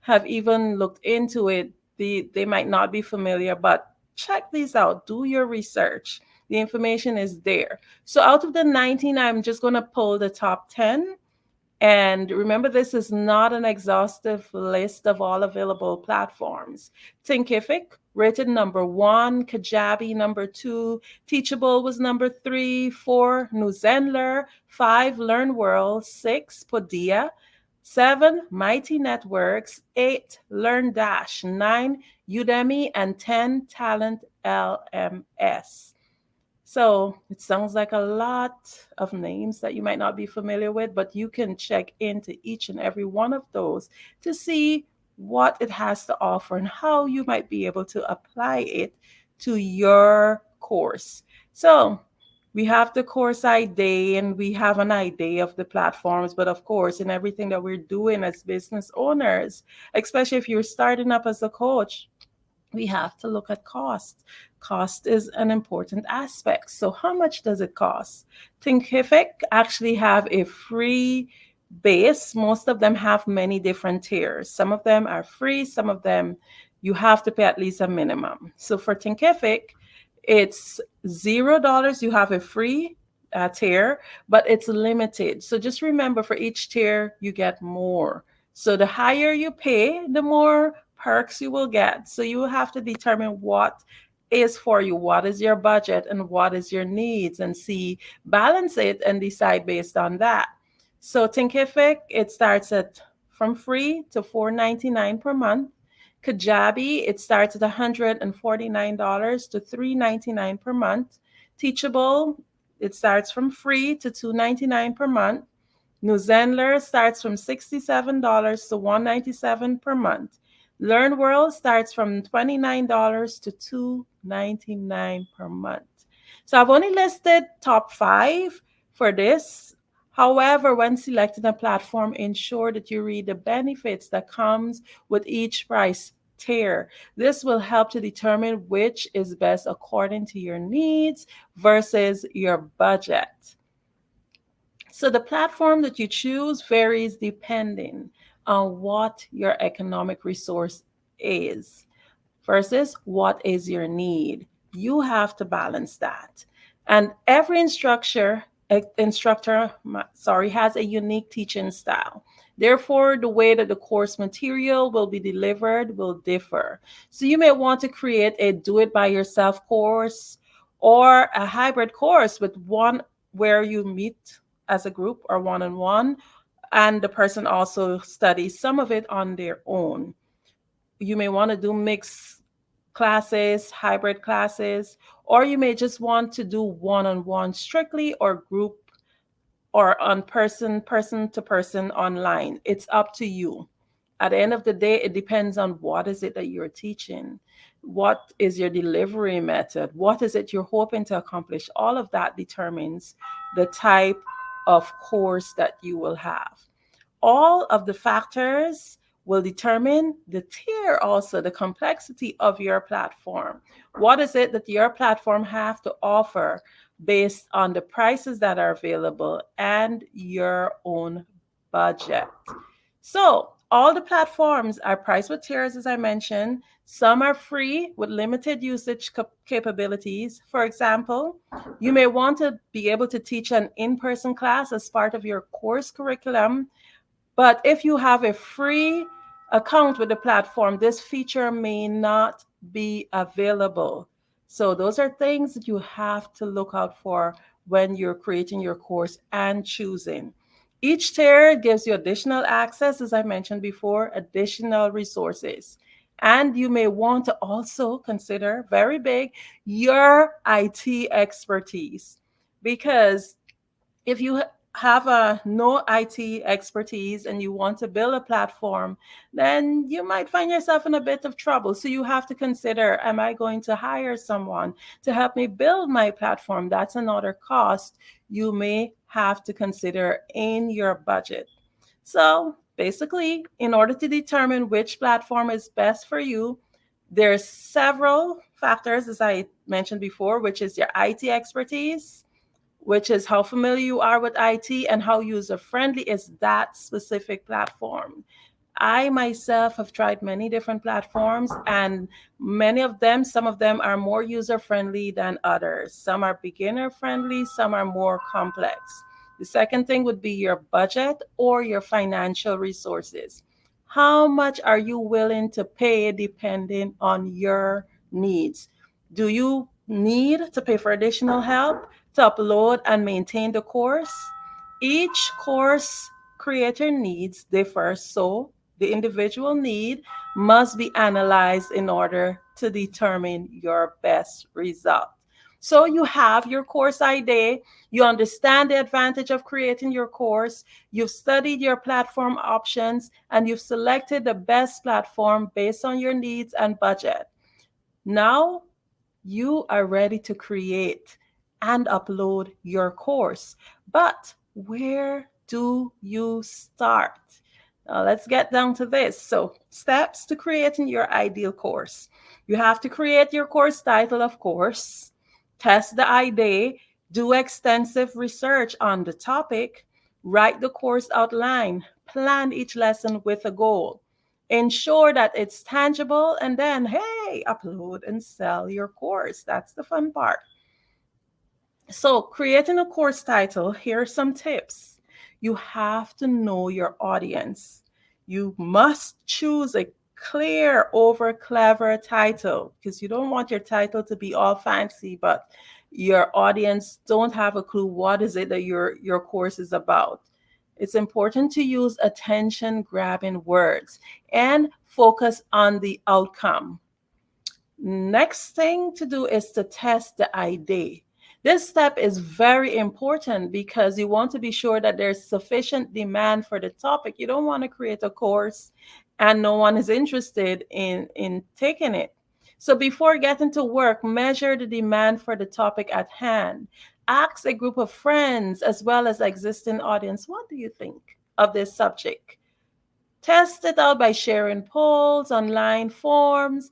have even looked into it, they might not be familiar. But check these out. Do your research. The information is there. So out of the 19, I'm just going to pull the top 10. And remember, this is not an exhaustive list of all available platforms. Thinkific rated number 1, Kajabi number 2, Teachable was number 3, 4, Newzenler, 5, LearnWorld, 6, Podia, 7, Mighty Networks, 8, LearnDash, 9, Udemy, and 10, Talent LMS. So it sounds like a lot of names that you might not be familiar with, but you can check into each and every one of those to see what it has to offer and how you might be able to apply it to your course. So we have the course ID and we have an idea of the platforms, but of course, in everything that we're doing as business owners, especially if you're starting up as a coach, we have to look at cost. Cost is an important aspect. So how much does it cost? Thinkific actually have a free base. Most of them have many different tiers. Some of them are free. Some of them you have to pay at least a minimum. So for Thinkific, it's $0. You have a free tier, but it's limited. So just remember, for each tier, you get more. So the higher you pay, the more perks you will get. So you will have to determine what is for you, what is your budget, and what is your needs, and balance it and decide based on that. So Thinkific, it starts at from free to $4.99 per month. Kajabi, it starts at $149 to $3.99 per month. Teachable, it starts from free to $2.99 per month. Newzenler starts from $67 to $197 per month. LearnWorld starts from $29 to $299 per month. So I've only listed top 5 for this. However, when selecting a platform, ensure that you read the benefits that comes with each price tier. This will help to determine which is best according to your needs versus your budget. So the platform that you choose varies depending on what your economic resource is versus what is your need. You have to balance that. And every instructor has a unique teaching style. Therefore, the way that the course material will be delivered will differ. So you may want to create a do it by yourself course or a hybrid course with one where you meet as a group or one-on-one, and the person also studies some of it on their own. You may want to do mixed classes, hybrid classes, or you may just want to do one-on-one strictly or group or on person to person online. It's up to you. At the end of the day, it depends on what is it that you're teaching. What is your delivery method? What is it you're hoping to accomplish? All of that determines the type of course that you will have. All of the factors will determine the tier, also the complexity of your platform. What is it that your platform have to offer based on the prices that are available and your own budget? So all the platforms are priced with tiers, as I mentioned. Some are free with limited usage capabilities. For example, you may want to be able to teach an in-person class as part of your course curriculum. But if you have a free account with the platform, this feature may not be available. So those are things that you have to look out for when you're creating your course and choosing. Each tier gives you additional access, as I mentioned before, additional resources. And you may want to also consider, very big, your IT expertise. Because if you have no IT expertise and you want to build a platform, then you might find yourself in a bit of trouble. So you have to consider, am I going to hire someone to help me build my platform? That's another cost you may have to consider in your budget. So basically, in order to determine which platform is best for you, there's several factors, as I mentioned before, which is your IT expertise, which is how familiar you are with IT and how user-friendly is that specific platform. I myself have tried many different platforms, and some of them are more user-friendly than others. Some are beginner-friendly, some are more complex. The second thing would be your budget or your financial resources. How much are you willing to pay depending on your needs? Do you need to pay for additional help to upload and maintain the course? Each course creator needs differ, so the individual need must be analyzed in order to determine your best result. So you have your course idea, you understand the advantage of creating your course, you've studied your platform options, and you've selected the best platform based on your needs and budget. Now you are ready to create and upload your course. But where do you start? Now let's get down to this. So, steps to creating your ideal course. You have to create your course title, of course, test the idea, do extensive research on the topic, write the course outline, plan each lesson with a goal. Ensure that it's tangible, and then, hey, upload and sell your course. That's the fun part. So, creating a course title, here are some tips. You have to know your audience. You must choose a clear over clever title, because you don't want your title to be all fancy, but your audience don't have a clue what is it that your course is about. It's important to use attention-grabbing words and focus on the outcome. Next thing to do is to test the idea. This step is very important because you want to be sure that there's sufficient demand for the topic. You don't want to create a course and no one is interested in taking it. So before getting to work, measure the demand for the topic at hand. Ask a group of friends as well as existing audience, what do you think of this subject? Test it out by sharing polls, online forms,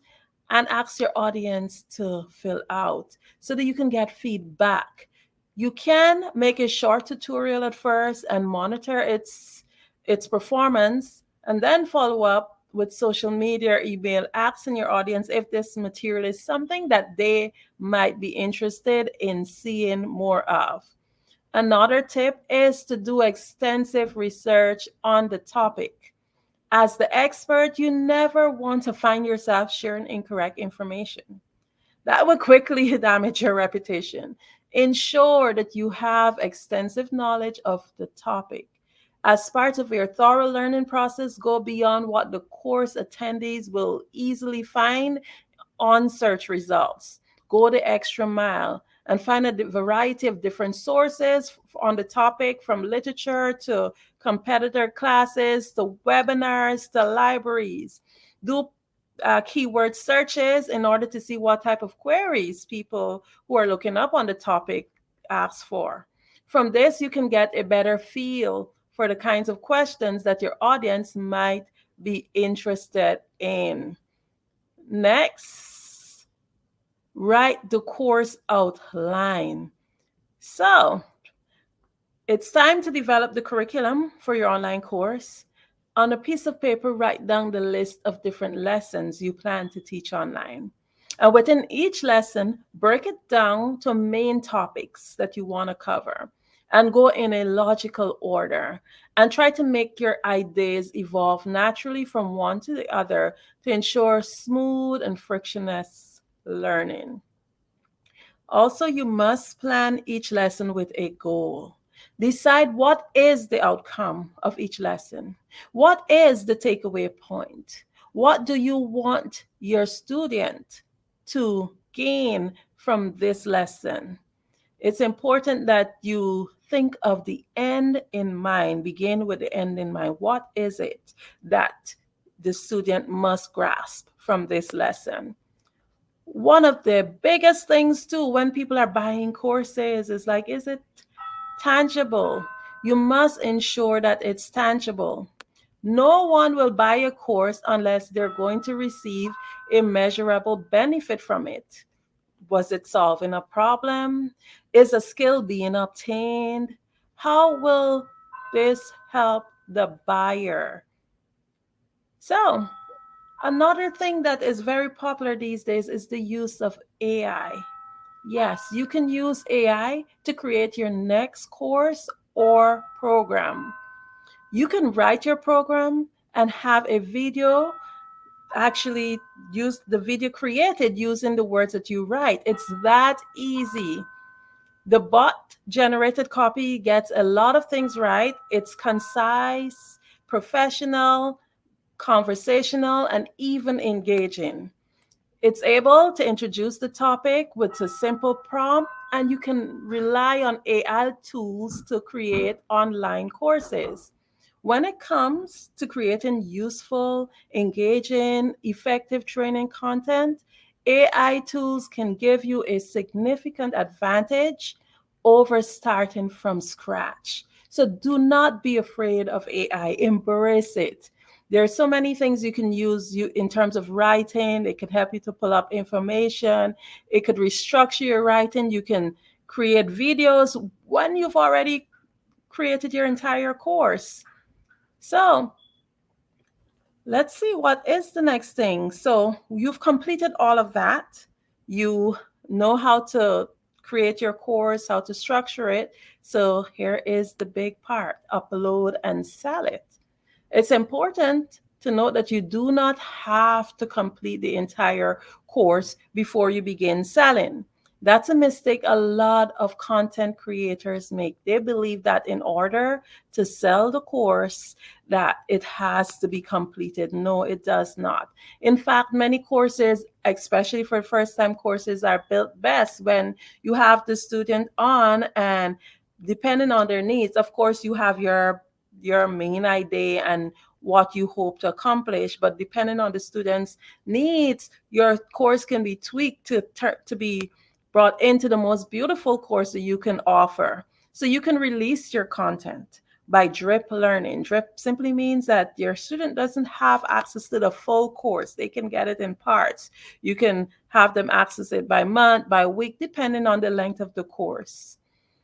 and ask your audience to fill out so that you can get feedback. You can make a short tutorial at first and monitor its performance, and then follow up with social media or email, asking your audience if this material is something that they might be interested in seeing more of. Another tip is to do extensive research on the topic. As the expert, you never want to find yourself sharing incorrect information. That will quickly damage your reputation. Ensure that you have extensive knowledge of the topic. As part of your thorough learning process, go beyond what the course attendees will easily find on search results. Go the extra mile and find a variety of different sources on the topic, from literature to competitor classes to webinars to libraries. Do keyword searches in order to see what type of queries people who are looking up on the topic ask for. From this, you can get a better feel for the kinds of questions that your audience might be interested in. Next, write the course outline. So, it's time to develop the curriculum for your online course. On a piece of paper, write down the list of different lessons you plan to teach online. And within each lesson, break it down to main topics that you want to cover and go in a logical order, and try to make your ideas evolve naturally from one to the other to ensure smooth and frictionless learning. Also, you must plan each lesson with a goal. Decide what is the outcome of each lesson. What is the takeaway point? What do you want your student to gain from this lesson? It's important that you think of the end in mind. Begin with the end in mind. What is it that the student must grasp from this lesson? One of the biggest things too when people are buying courses is like, is it tangible? You must ensure that it's tangible. No one will buy a course unless they're going to receive a measurable benefit from it. Was it solving a problem? Is a skill being obtained? How will this help the buyer? So, another thing that is very popular these days is the use of AI. Yes, you can use AI to create your next course or program. You can write your program and have a video, actually use the video created using the words that you write. It's that easy. The bot generated copy gets a lot of things right. It's concise, professional, conversational, and even engaging. It's able to introduce the topic with a simple prompt, and you can rely on AI tools to create online courses. When it comes to creating useful, engaging, effective training content, AI tools can give you a significant advantage over starting from scratch. So do not be afraid of AI, embrace it. There are so many things you can use in terms of writing. It can help you to pull up information. It could restructure your writing. You can create videos when you've already created your entire course. So let's see, what is the next thing? So you've completed all of that. You know how to create your course, how to structure it. So here is the big part: upload and sell it. It's important to note that you do not have to complete the entire course before you begin selling. That's a mistake a lot of content creators make. They believe that in order to sell the course, that it has to be completed. No, it does not. In fact, many courses, especially for first-time courses, are built best when you have the student on, and depending on their needs, of course, you have your main idea and what you hope to accomplish, but depending on the student's needs, your course can be tweaked to be brought into the most beautiful course that you can offer. So you can release your content by drip learning. Drip simply means that your student doesn't have access to the full course. They can get it in parts. You can have them access it by month, by week, depending on the length of the course.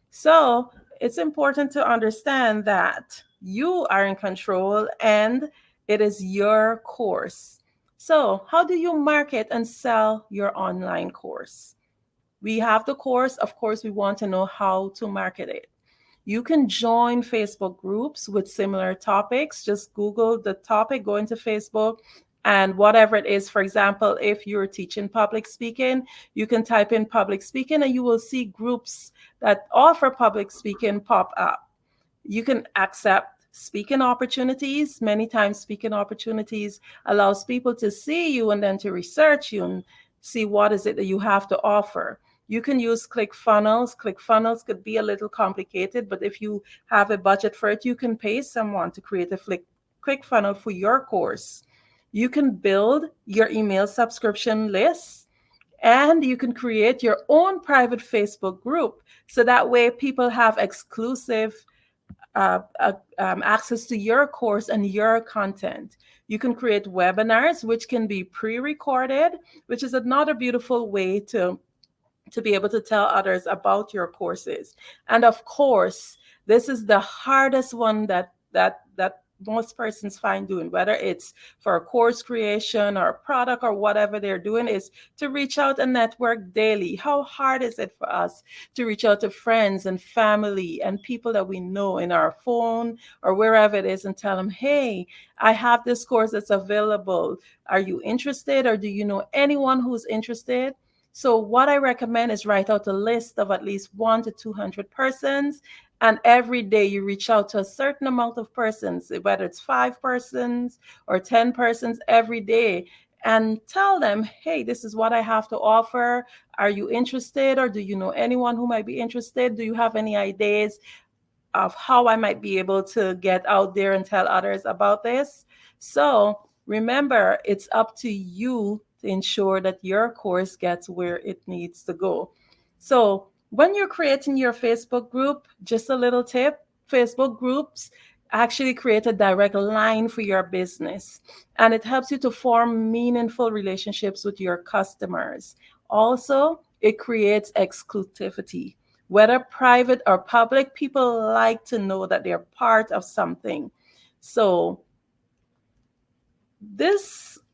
So it's important to understand that you are in control and it is your course. So how do you market and sell your online course? We have the course. Of course, we want to know how to market it. You can join Facebook groups with similar topics. Just Google the topic, go into Facebook, and whatever it is. For example, if you're teaching public speaking, you can type in public speaking and you will see groups that offer public speaking pop up. You can accept speaking opportunities. Many times speaking opportunities allows people to see you and then to research you and see what is it that you have to offer. You can use ClickFunnels. ClickFunnels could be a little complicated, but if you have a budget for it, you can pay someone to create a ClickFunnel for your course. You can build your email subscription list, and you can create your own private Facebook group. So that way people have exclusive access to your course and your content. You can create webinars, which can be pre-recorded, which is another beautiful way to be able to tell others about your courses. And of course, this is the hardest one that most persons find doing, whether it's for a course creation or a product or whatever they're doing, is to reach out and network daily. How hard is it for us to reach out to friends and family and people that we know in our phone or wherever it is and tell them, hey, I have this course that's available. Are you interested, or do you know anyone who's interested? So what I recommend is write out a list of at least 100 to 200 persons, and every day you reach out to a certain amount of persons, whether it's 5 persons or 10 persons every day, and tell them, hey, this is what I have to offer. Are you interested, or do you know anyone who might be interested? Do you have any ideas of how I might be able to get out there and tell others about this? So remember, it's up to you to ensure that your course gets where it needs to go. So when you're creating your Facebook group, just a little tip, Facebook groups actually create a direct line for your business, and it helps you to form meaningful relationships with your customers. Also, it creates exclusivity. Whether private or public, people like to know that they're part of something. So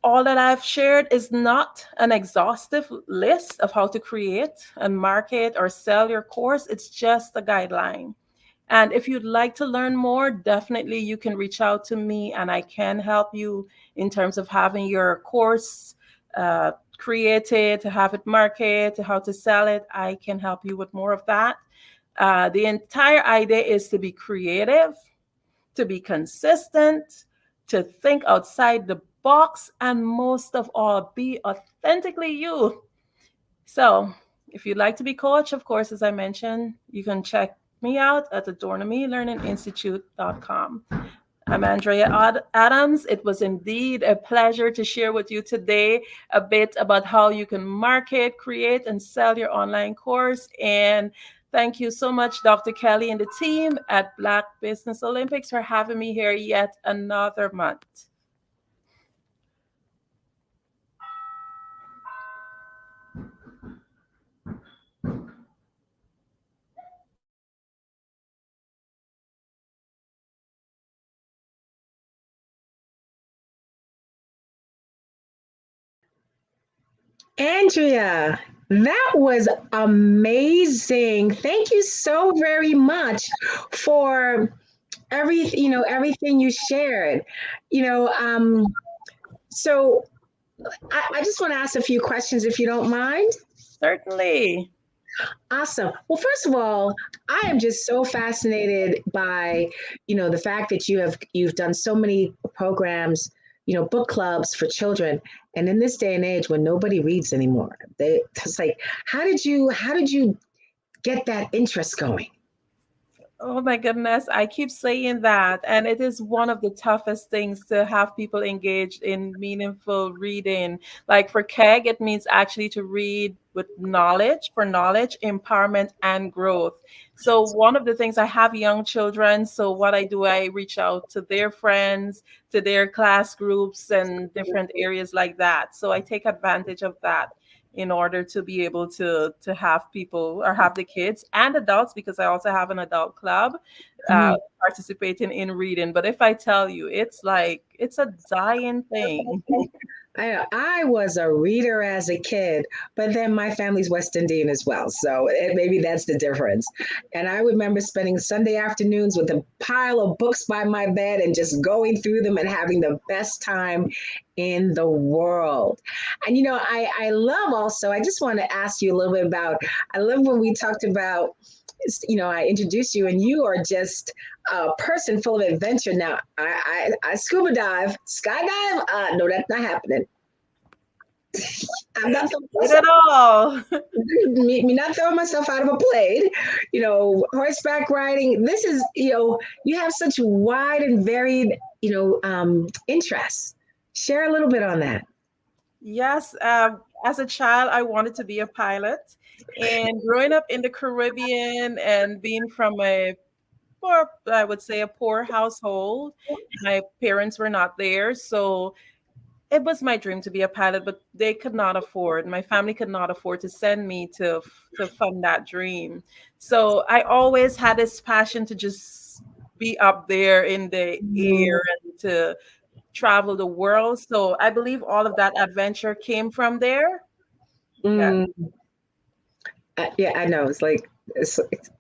all that I've shared is not an exhaustive list of how to create and market or sell your course. It's just a guideline. And if you'd like to learn more, definitely you can reach out to me and I can help you in terms of having your course created, to have it marketed, to how to sell it. I can help you with more of that. The entire idea is to be creative, to be consistent, to think outside the box, and most of all, be authentically you. So if you'd like to be coached, of course, as I mentioned, you can check me out at adornamelearninginstitute.com. I'm Andrea Adams. It was indeed a pleasure to share with you today a bit about how you can market, create, and sell your online course. And thank you so much, Dr. Kelly and the team at Black Business Olympics, for having me here yet another month. Andrea, that was amazing. Thank you so very much for everything you shared. So I just want to ask a few questions if you don't mind. Certainly. Awesome. Well, first of all, I am just so fascinated by, the fact that you've done so many programs, book clubs for children. And in this day and age when nobody reads anymore, it's like, how did you get that interest going? Oh my goodness, I keep saying that. And it is one of the toughest things to have people engaged in meaningful reading. Like for KEG, it means actually to read with knowledge, for knowledge, empowerment, and growth. So, one of the things, I have young children. So, what I do, I reach out to their friends, to their class groups, and different areas like that. So, I take advantage of that in order to be able to have people or have the kids and adults, because I also have an adult club participating in reading. But if I tell you, it's like it's a dying thing. I was a reader as a kid, but then my family's West Indian as well. So maybe that's the difference. And I remember spending Sunday afternoons with a pile of books by my bed and just going through them and having the best time in the world. And, I love also, I just want to ask you a little bit about, I love when we talked about, I introduced you and you are just a person full of adventure. Now, I scuba dive, skydive. No, that's not happening. I'm not at all. me not throwing myself out of a plane. Horseback riding. This is, you have such wide and varied, interests. Share a little bit on that. Yes, as a child, I wanted to be a pilot. And growing up in the Caribbean and being from I would say a poor household, my parents were not there. So it was my dream to be a pilot, but they could not afford, my family could not afford to send me to fund that dream. So I always had this passion to just be up there in the air and to travel the world. So I believe all of that adventure came from there. Yeah. Yeah, I know. It's like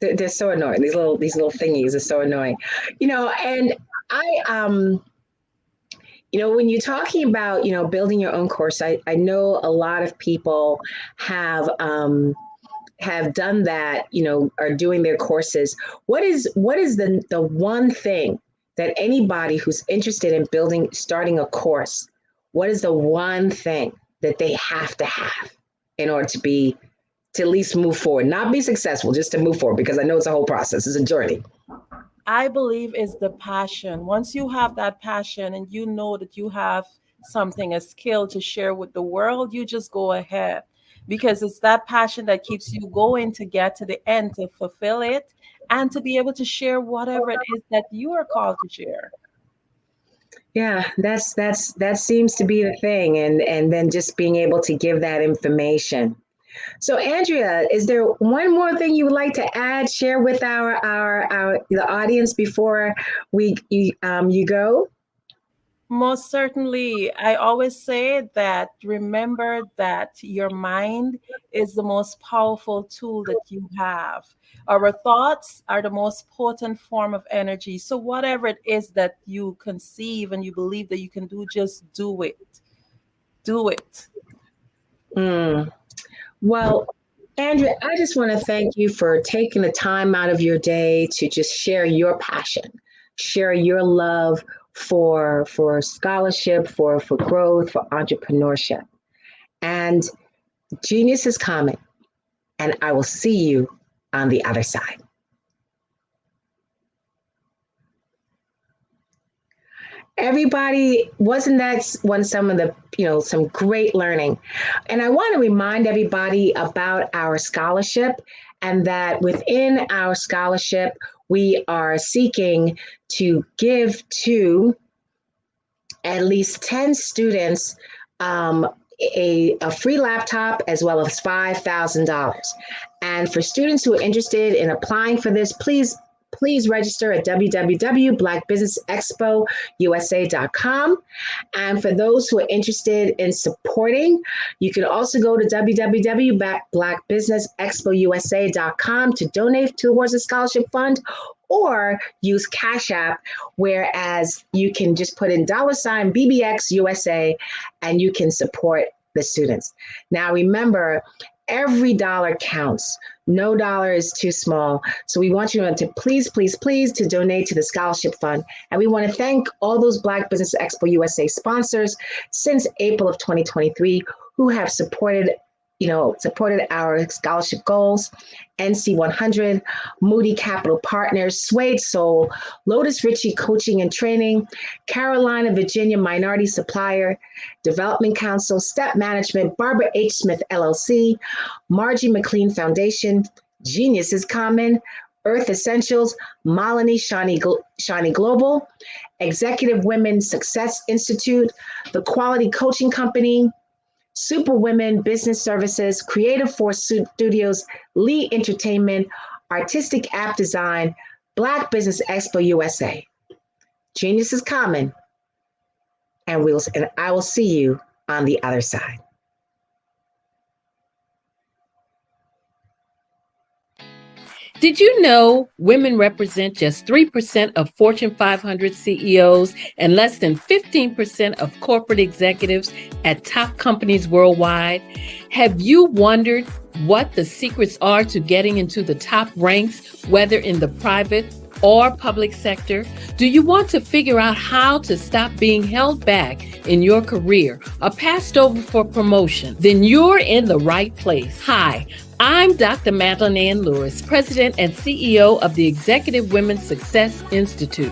they're so annoying. These little thingies are so annoying. And I when you're talking about, building your own course, I know a lot of people have done that, are doing their courses. What is the one thing that anybody who's interested in starting a course, what is the one thing that they have to have in order to at least move forward, not be successful, just to move forward? Because I know it's a whole process, it's a journey. I believe is the passion. Once you have that passion and you know that you have something, a skill to share with the world, you just go ahead, because it's that passion that keeps you going to get to the end, to fulfill it, and to be able to share whatever it is that you are called to share. Yeah, that seems to be the thing, and then just being able to give that information. So, Andrea, is there one more thing you would like to add, share with the audience before you go? Most certainly. I always say that remember that your mind is the most powerful tool that you have. Our thoughts are the most potent form of energy. So whatever it is that you conceive and you believe that you can do, just do it. Do it. Well, Andrea, I just want to thank you for taking the time out of your day to just share your passion, share your love for scholarship, for growth, for entrepreneurship. And genius is coming, and I will see you on the other side. Everybody, wasn't that some of the, some great learning? And I want to remind everybody about our scholarship, and that within our scholarship, we are seeking to give to at least 10 students a free laptop, as well as $5,000. And for students who are interested in applying for this, please register at www.blackbusinessexpousa.com. And for those who are interested in supporting, you can also go to www.blackbusinessexpousa.com to donate towards the scholarship fund, or use Cash App, whereas you can just put in $BBX USA and you can support the students. Now, remember, every dollar counts. No dollar is too small. So we want you to please to donate to the scholarship fund. And we want to thank all those Black Business Expo USA sponsors since April of 2023 who have supported supported our scholarship goals. NC 100, Moody Capital Partners, Suede Soul, Lotus Ritchie Coaching and Training, Carolina, Virginia Minority Supplier, Development Council, Step Management, Barbara H. Smith LLC, Margie McLean Foundation, Genius is Common, Earth Essentials, Malini Shani Global, Executive Women Success Institute, The Quality Coaching Company, Super Women Business Services, Creative Force Studios, Lee Entertainment, Artistic App Design, Black Business Expo USA. Genius is common, and I will see you on the other side. Did you know women represent just 3% of Fortune 500 CEOs and less than 15% of corporate executives at top companies worldwide? Have you wondered what the secrets are to getting into the top ranks, whether in the private or public sector? Do you want to figure out how to stop being held back in your career or passed over for promotion? Then you're in the right place. Hi, I'm Dr. Madeline Ann Lewis, President and CEO of the Executive Women's Success Institute.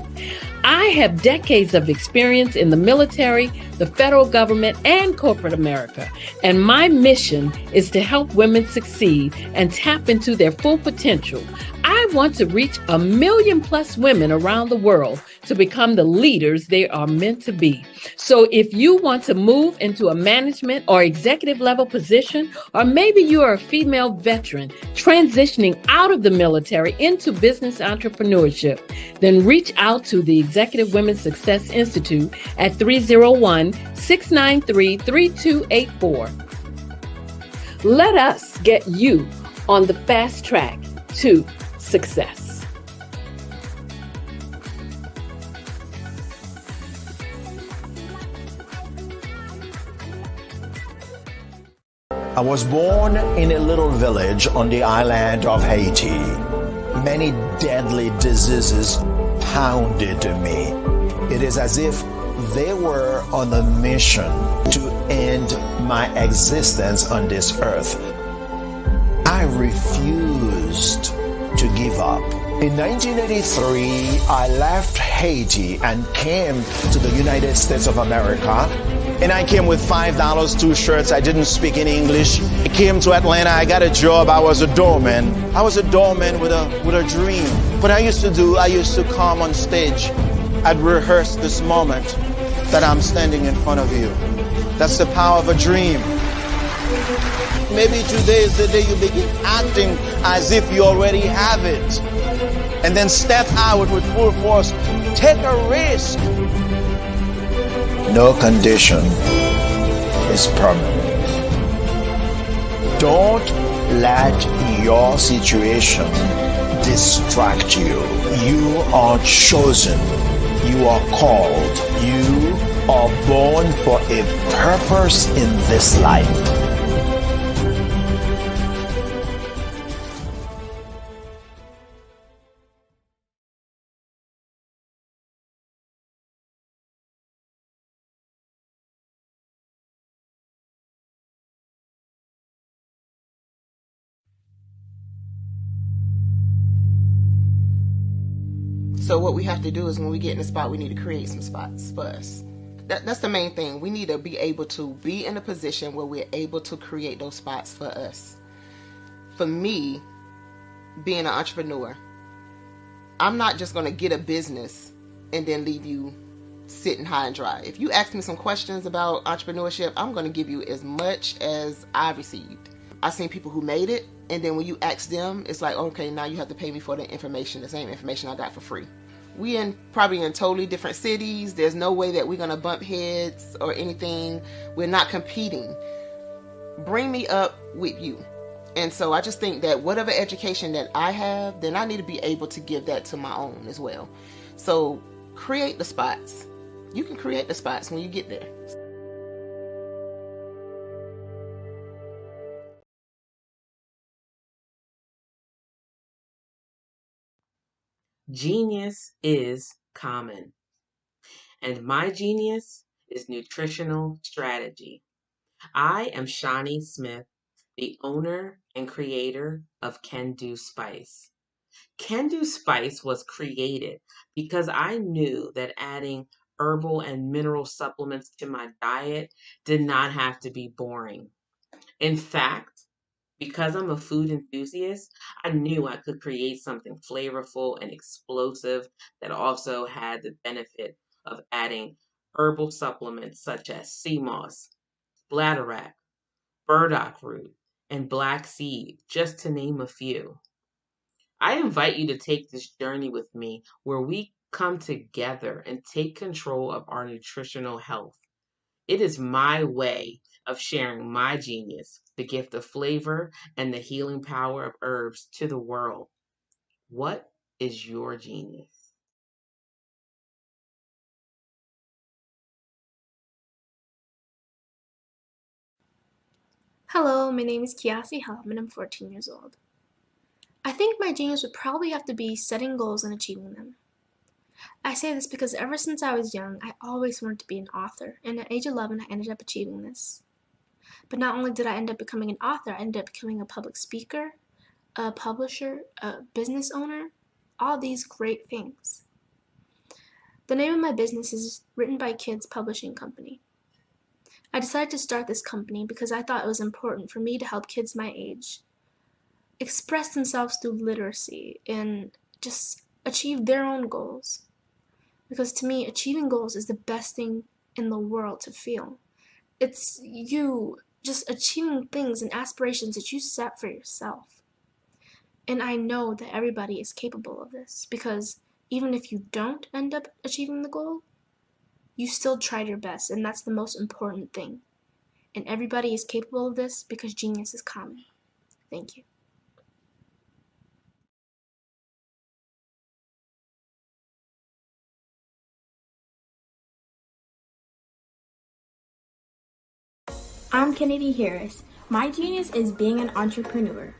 I have decades of experience in the military, the federal government, and corporate America, and my mission is to help women succeed and tap into their full potential. I want to reach 1 million plus women around the world to become the leaders they are meant to be. So if you want to move into a management or executive level position, or maybe you are a female veteran transitioning out of the military into business entrepreneurship, then reach out to the Executive Women's Success Institute at 301-693-3284. Let us get you on the fast track to success. I was born in a little village on the island of Haiti. Many deadly diseases pounded me. It is as if they were on a mission to end my existence on this earth. I refused to give up. In 1983, I left Haiti and came to the United States of America. And I came with $5, 2 shirts. I didn't speak any English. I came to Atlanta. I got a job. I was a doorman. I was a doorman with a dream. What I used to do, I used to come on stage. I'd rehearse this moment that I'm standing in front of you. That's the power of a dream. Maybe today is the day you begin acting as if you already have it. And then step out with full force. Take a risk. No condition is permanent. Don't let your situation distract you. You are chosen. You are called. You are born for a purpose in this life. So what we have to do is when we get in a spot, we need to create some spots for us. That's the main thing. We need to be able to be in a position where we're able to create those spots for us. For me, being an entrepreneur, I'm not just going to get a business and then leave you sitting high and dry. If you ask me some questions about entrepreneurship, I'm going to give you as much as I've received. I've seen people who made it, and then when you ask them, it's like, okay, now you have to pay me for the information, the same information I got for free. We probably in totally different cities. There's no way that we're going to bump heads or anything. We're not competing. Bring me up with you. And so I just think that whatever education that I have, then I need to be able to give that to my own as well. So create the spots. You can create the spots when you get there. Genius is common, and my genius is nutritional strategy. I am Shani Smith, the owner and creator of Can Do Spice. Can Do Spice was created because I knew that adding herbal and mineral supplements to my diet did not have to be boring. In fact, because I'm a food enthusiast, I knew I could create something flavorful and explosive that also had the benefit of adding herbal supplements such as sea moss, bladderwrack, burdock root, and black seed, just to name a few. I invite you to take this journey with me where we come together and take control of our nutritional health. It is my way of sharing my genius, the gift of flavor and the healing power of herbs to the world. What is your genius? Hello, my name is Kiasi Helm and I'm 14 years old. I think my genius would probably have to be setting goals and achieving them. I say this because ever since I was young, I always wanted to be an author, and at age 11 I ended up achieving this. But not only did I end up becoming an author, I ended up becoming a public speaker, a publisher, a business owner, all these great things. The name of my business is Written by Kids Publishing Company. I decided to start this company because I thought it was important for me to help kids my age express themselves through literacy and just achieve their own goals. Because to me, achieving goals is the best thing in the world to feel. It's you just achieving things and aspirations that you set for yourself. And I know that everybody is capable of this because even if you don't end up achieving the goal, you still tried your best, and that's the most important thing. And everybody is capable of this because genius is common. Thank you. I'm Kennedy Harris. My genius is being an entrepreneur.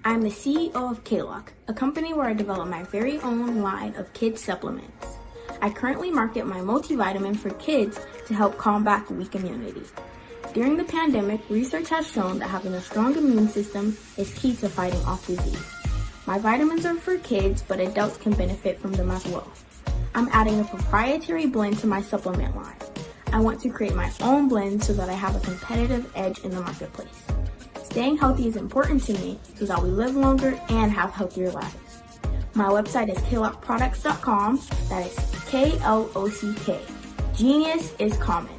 I'm the CEO of K-Lock, a company where I develop my very own line of kids supplements. I currently market my multivitamin for kids to help combat weak immunity. During the pandemic, research has shown that having a strong immune system is key to fighting off disease. My vitamins are for kids, but adults can benefit from them as well. I'm adding a proprietary blend to my supplement line. I want to create my own blend so that I have a competitive edge in the marketplace. Staying healthy is important to me so that we live longer and have healthier lives. My website is klockproducts.com. That is K-L-O-C-K. Genius is common.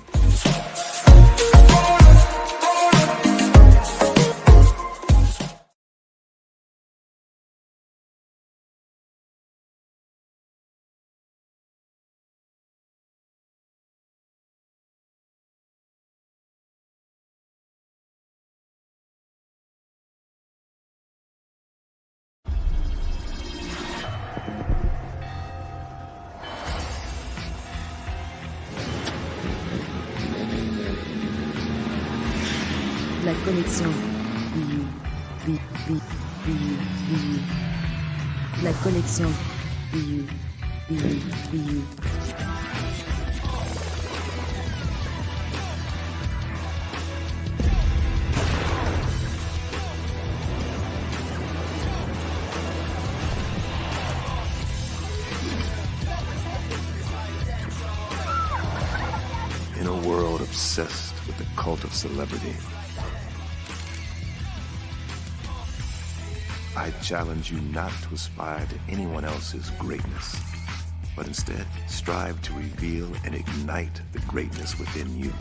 La connexion. La connexion. In a world obsessed with the cult of celebrity, I challenge you not to aspire to anyone else's greatness, but instead strive to reveal and ignite the greatness within you.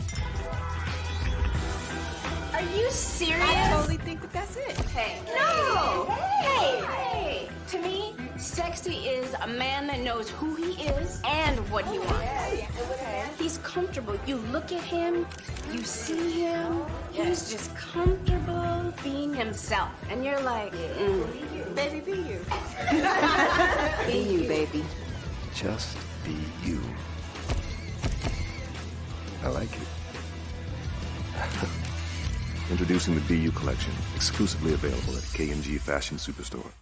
Are you serious? I totally think that that's it. Hey. No! Hey! To me, sexy is a man that knows who he is and what he wants. Okay. He's comfortable. You look at him, you see him, he's just comfortable being himself. And you're like, Baby, be you. Be you, baby. Just be you. I like it. Introducing the Be You collection, exclusively available at K&G Fashion Superstore.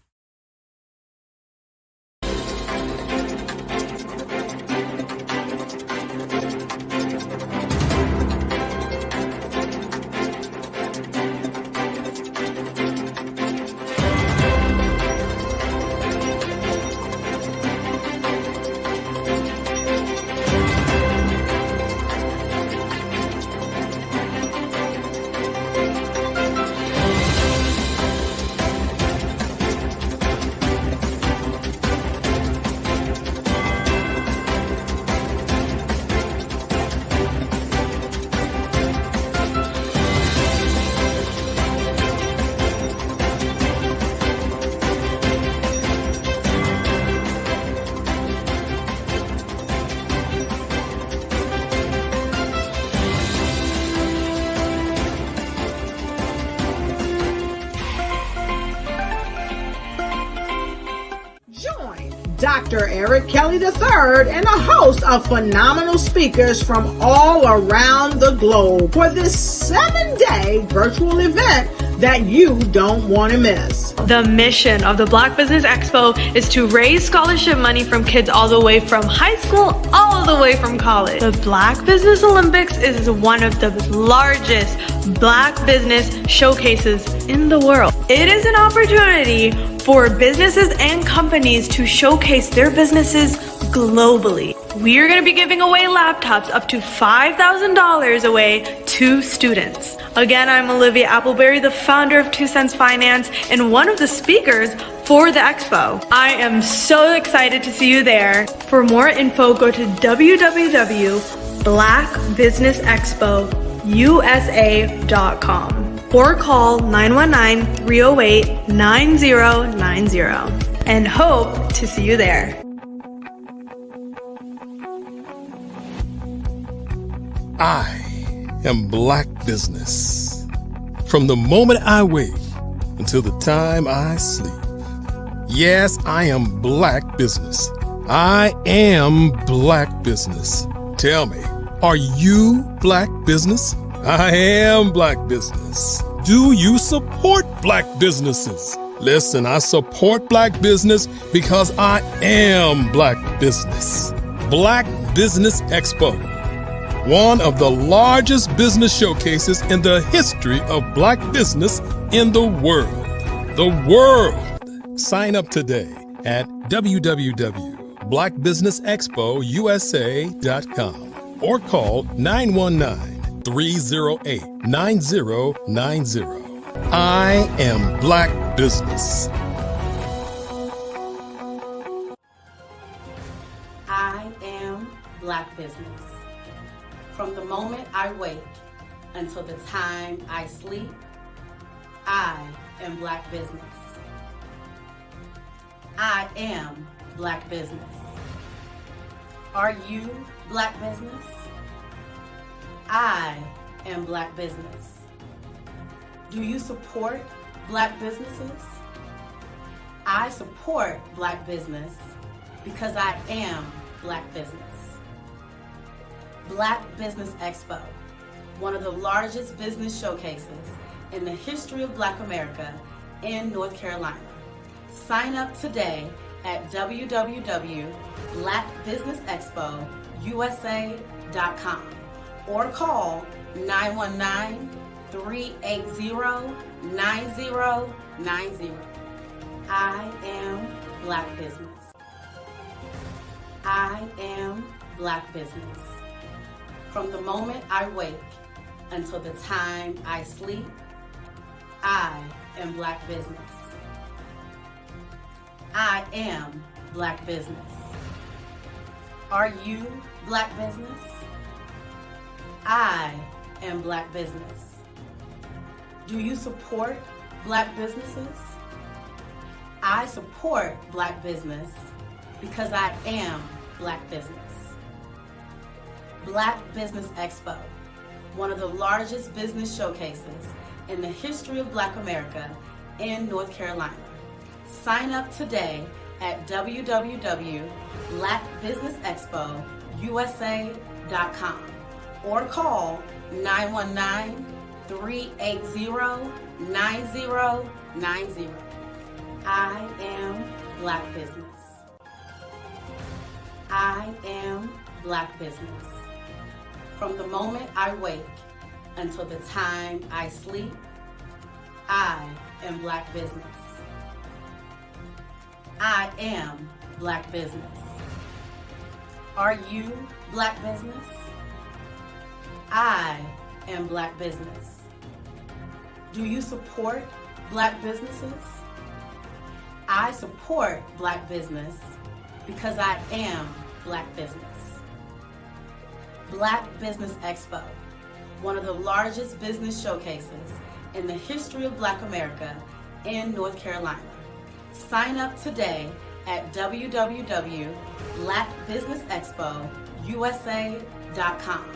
Dr. Eric Kelly III, and a host of phenomenal speakers from all around the globe for this 7-day virtual event that you don't want to miss. The mission of the Black Business Expo is to raise scholarship money from kids all the way from high school, all the way from college. The Black Business Olympics is one of the largest Black business showcases in the world. It is an opportunity for businesses and companies to showcase their businesses globally. We are going to be giving away laptops up to $5,000 away to students. Again, I'm Olivia Appleberry, the founder of 2 Cents Finance and one of the speakers for the expo. I am so excited to see you there. For more info, go to www.blackbusinessexpousa.com or call 919-308-9090 and hope to see you there. I am Black Business. From the moment I wake until the time I sleep. Yes, I am Black Business. I am Black Business. Tell me, are you Black Business? I am Black Business. Do you support Black businesses? Listen, I support Black business because I am Black Business. Black Business Expo, one of the largest business showcases in the history of Black business in the world. The world! Sign up today at www.blackbusinessexpousa.com or call 919-308-9090. I am Black Business. I am Black Business. From the moment I wake until the time I sleep, I am Black Business. I am Black Business. Are you Black Business? I am Black Business. Do you support Black businesses? I support Black business because I am Black business. Black Business Expo, one of the largest business showcases in the history of Black America in North Carolina. Sign up today at www.blackbusinessexpousa.com or call 919-380-9090. I am Black Business. I am Black Business. From the moment I wake until the time I sleep, I am Black Business. I am Black Business. Are you Black Business? I am Black Business. Do you support Black businesses? I support Black business because I am Black business. Black Business Expo, one of the largest business showcases in the history of Black America in North Carolina. Sign up today at www.blackbusinessexpousa.com or call 919-380-9090. I am Black Business. I am Black Business. From the moment I wake until the time I sleep, I am Black Business. I am Black Business. Are you Black Business? I am Black Business. Do you support Black businesses? I support Black business because I am Black business. Black Business Expo, one of the largest business showcases in the history of Black America in North Carolina. Sign up today at www.blackbusinessexpousa.com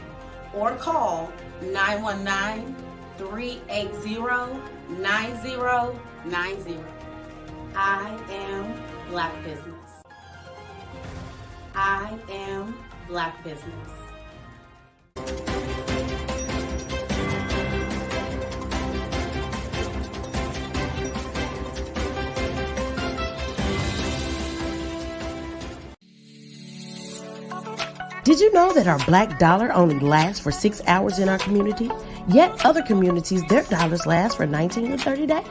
or call 919-380-9090. I am Black Business. I am Black Business. Did you know that our black dollar only lasts for 6 hours in our community? Yet other communities, their dollars last for 19 to 30 days.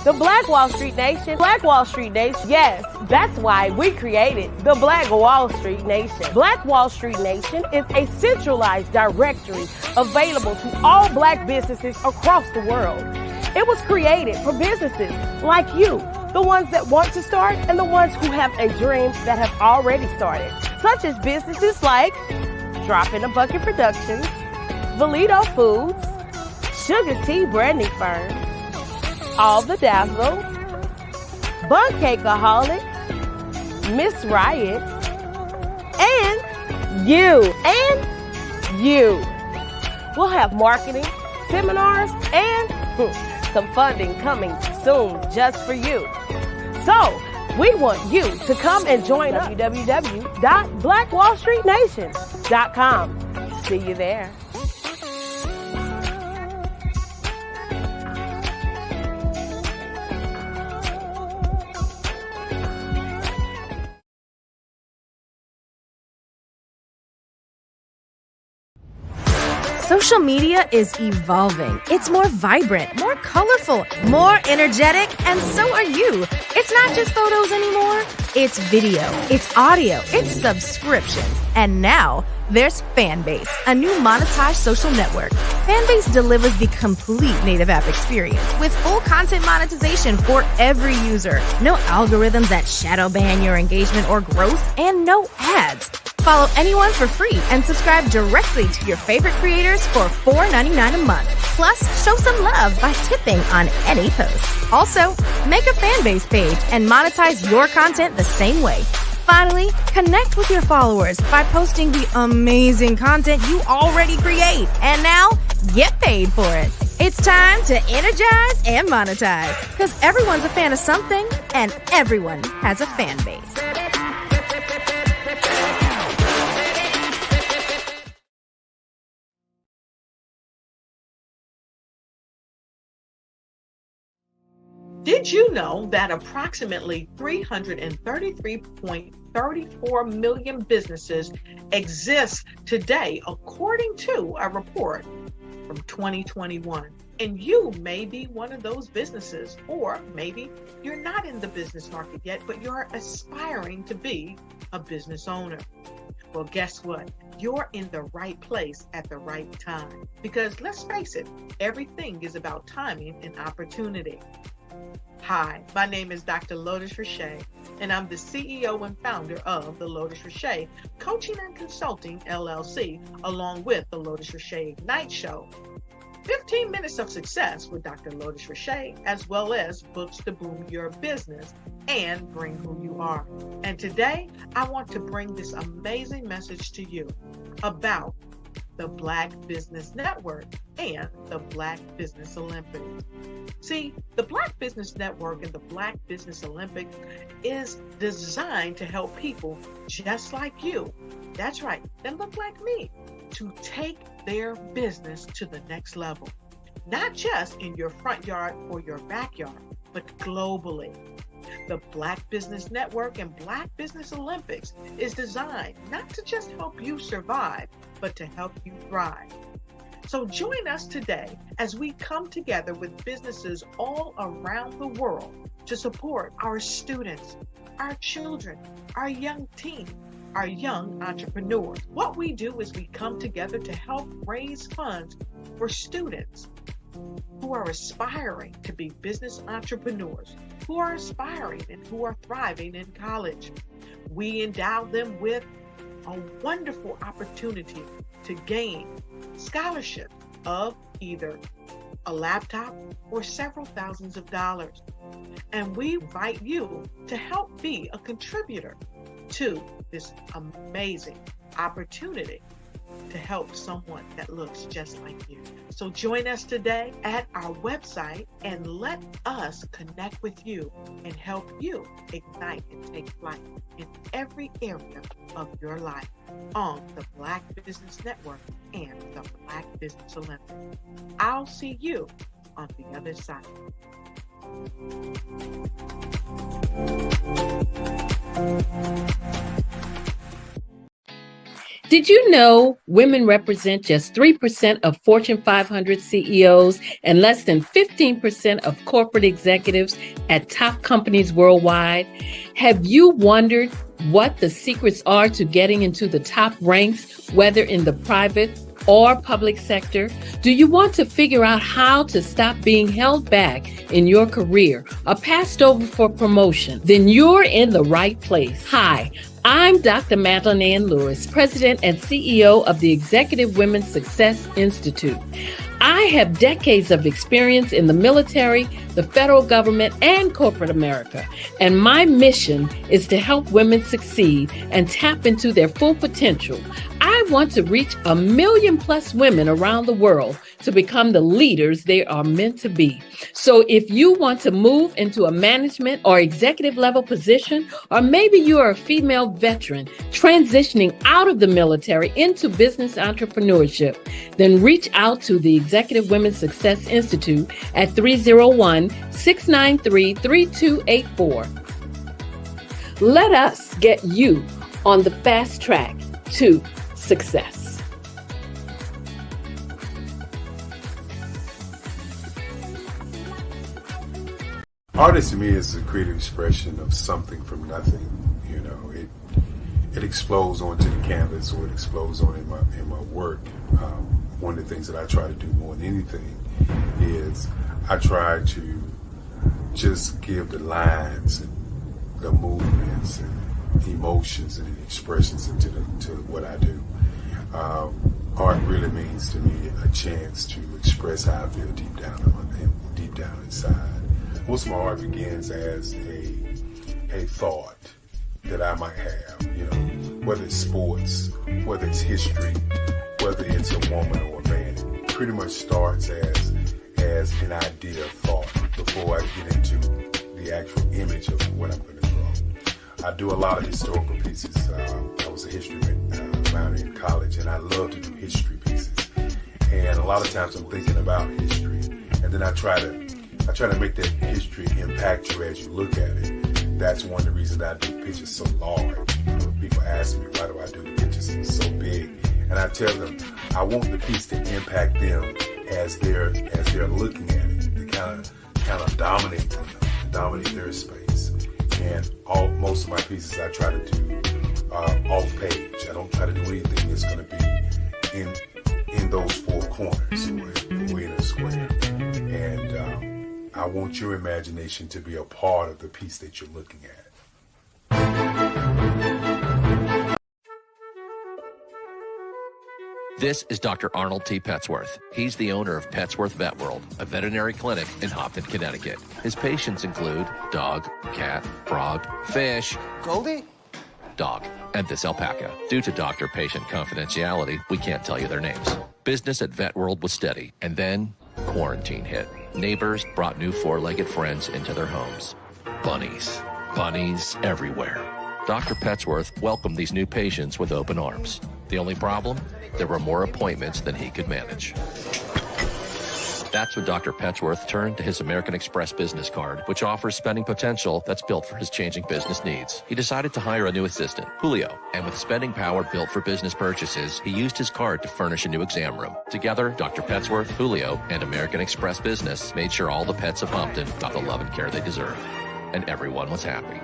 The Black Wall Street Nation. Black Wall Street Nation. Yes, that's why we created the Black Wall Street Nation. Black Wall Street Nation is a centralized directory available to all black businesses across the world. It was created for businesses like you, the ones that want to start and the ones who have a dream that have already started, such as businesses like Drop in a Bucket Productions, Valito Foods, Sugar Tea Branding Firm, All the Dazzle, Bun Cakeaholic, Miss Riot, and you. We'll have marketing, seminars, and some funding coming soon just for you. So, we want you to come and join us. www.blackwallstreetnation.com. See you there. Social media is evolving. It's more vibrant, more colorful, more energetic, and so are you. It's not just photos anymore. It's video, it's audio, it's subscriptions. And now there's Fanbase, a new monetized social network. Fanbase delivers the complete native app experience with full content monetization for every user. No algorithms that shadow ban your engagement or growth, and no ads. Follow anyone for free and subscribe directly to your favorite creators for $4.99 a month. Plus, show some love by tipping on any post. Also, make a Fanbase page and monetize your content the same way. Finally, connect with your followers by posting the amazing content you already create. And now, get paid for it. It's time to energize and monetize. Because everyone's a fan of something, and everyone has a fan base. Did you know that approximately 333.34 million businesses exist today, according to a report from 2021? And you may be one of those businesses, or maybe you're not in the business market yet, but you're aspiring to be a business owner. Well, guess what? You're in the right place at the right time. Because let's face it, everything is about timing and opportunity. Hi, my name is Dr. Lotus Richey, and I'm the CEO and founder of the Lotus Richey Coaching and Consulting LLC, along with the Lotus Richey Ignite Show. 15 minutes of success with Dr. Lotus Richey, as well as books to boom your business and bring who you are. And today, I want to bring this amazing message to you about the Black Business Network and the Black Business Olympics. See, the Black Business Network and the Black Business Olympics is designed to help people just like you, that's right, that look like me, to take their business to the next level. Not just in your front yard or your backyard, but globally. The Black Business Network and Black Business Olympics is designed not to just help you survive, but to help you thrive. So join us today as we come together with businesses all around the world to support our students, our children, our young teens, our young entrepreneurs. What we do is we come together to help raise funds for students who are aspiring to be business entrepreneurs, who are aspiring and who are thriving in college. We endow them with a wonderful opportunity to gain scholarships of either a laptop or several thousands of dollars. And we invite you to help be a contributor to this amazing opportunity. to help someone that looks just like you. So join us today at our website and let us connect with you and help you ignite and take flight in every area of your life on the Black Business Network and the Black Business Olympics. I'll see you on the other side. Did you know women represent just 3% of Fortune 500 CEOs and less than 15% of corporate executives at top companies worldwide? Have you wondered what the secrets are to getting into the top ranks, whether in the private or public sector? Do you want to figure out how to stop being held back in your career or passed over for promotion? Then you're in the right place. Hi, I'm Dr. Madeline Ann Lewis, President and CEO of the Executive Women's Success Institute. I have decades of experience in the military, the federal government, and corporate America. And my mission is to help women succeed and tap into their full potential. I want to reach 1 million plus women around the world to become the leaders they are meant to be. So if you want to move into a management or executive level position, or maybe you are a female veteran transitioning out of the military into business entrepreneurship, then reach out to the Executive Women's Success Institute at 301-693-3284. Let us get you on the fast track to success. Artist to me is a creative expression of something from nothing. You know, it explodes onto the canvas, or it explodes on in my work. One of the things that I try to do more than anything is I try to just give the lines and the movements and emotions and expressions into what I do. Art really means to me a chance to express how I feel deep down inside. Most of my art begins as a thought that I might have, you know, whether it's sports, whether it's history, whether it's a woman or a man. It pretty much starts as an idea of thought before I get into the actual image of what I'm going to draw. I do a lot of historical pieces. I was a history minor in college, and I love to do history pieces. And a lot of times I'm thinking about history, and then I try to make that history impact you as you look at it. That's one of the reasons I do pictures so large. People ask me, why do I do the pictures so big? And I tell them, I want the piece to impact them as they're looking at it, to kind of dominate them, dominate their space. And most of my pieces I try to do off page. I don't try to do anything that's going to be in those four corners or in a square. And I want your imagination to be a part of the piece that you're looking at. This is Dr. Arnold T. Petsworth. He's the owner of Petsworth Vet World, a veterinary clinic in Hopton, Connecticut. His patients include dog, cat, frog, fish, Goldie, dog, and this alpaca. Due to doctor-patient confidentiality, we can't tell you their names. Business at Vet World was steady, and then quarantine hit. Neighbors brought new four-legged friends into their homes. Bunnies. Bunnies everywhere. Dr. Petsworth welcomed these new patients with open arms. The only problem? There were more appointments than he could manage. That's when Dr. Petsworth turned to his American Express business card, which offers spending potential that's built for his changing business needs. He decided to hire a new assistant, Julio, and with spending power built for business purchases, he used his card to furnish a new exam room. Together, Dr. Petsworth, Julio, and American Express Business made sure all the pets of Hopton got the love and care they deserved. And everyone was happy.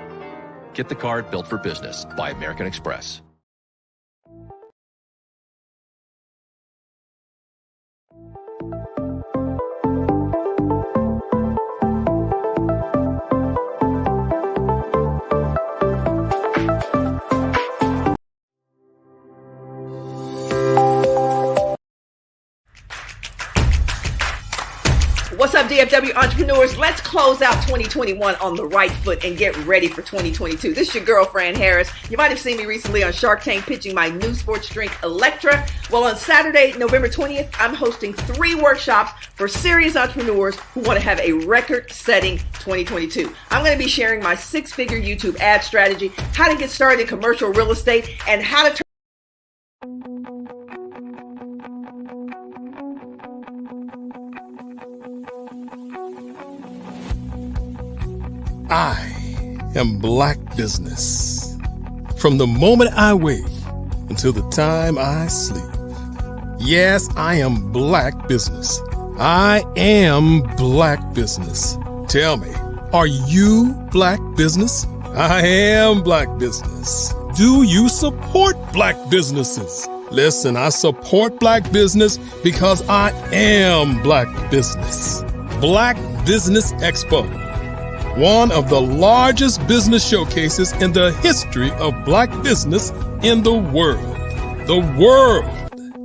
Get the card built for business by American Express. What's up, DFW entrepreneurs? Let's close out 2021 on the right foot and get ready for 2022. This is your girlfriend, Harris. You might have seen me recently on Shark Tank pitching my new sports drink, Electra. Well, on Saturday, November 20th, I'm hosting 3 workshops for serious entrepreneurs who want to have a record-setting 2022. I'm going to be sharing my 6-figure YouTube ad strategy, how to get started in commercial real estate, and how to turn I am Black Business. From the moment I wake until the time I sleep. Yes, I am Black Business. I am Black Business. Tell me, are you Black Business? I am Black Business. Do you support Black businesses? Listen, I support Black business because I am Black Business. Black Business Expo, one of the largest business showcases in the history of Black business in the world. The world!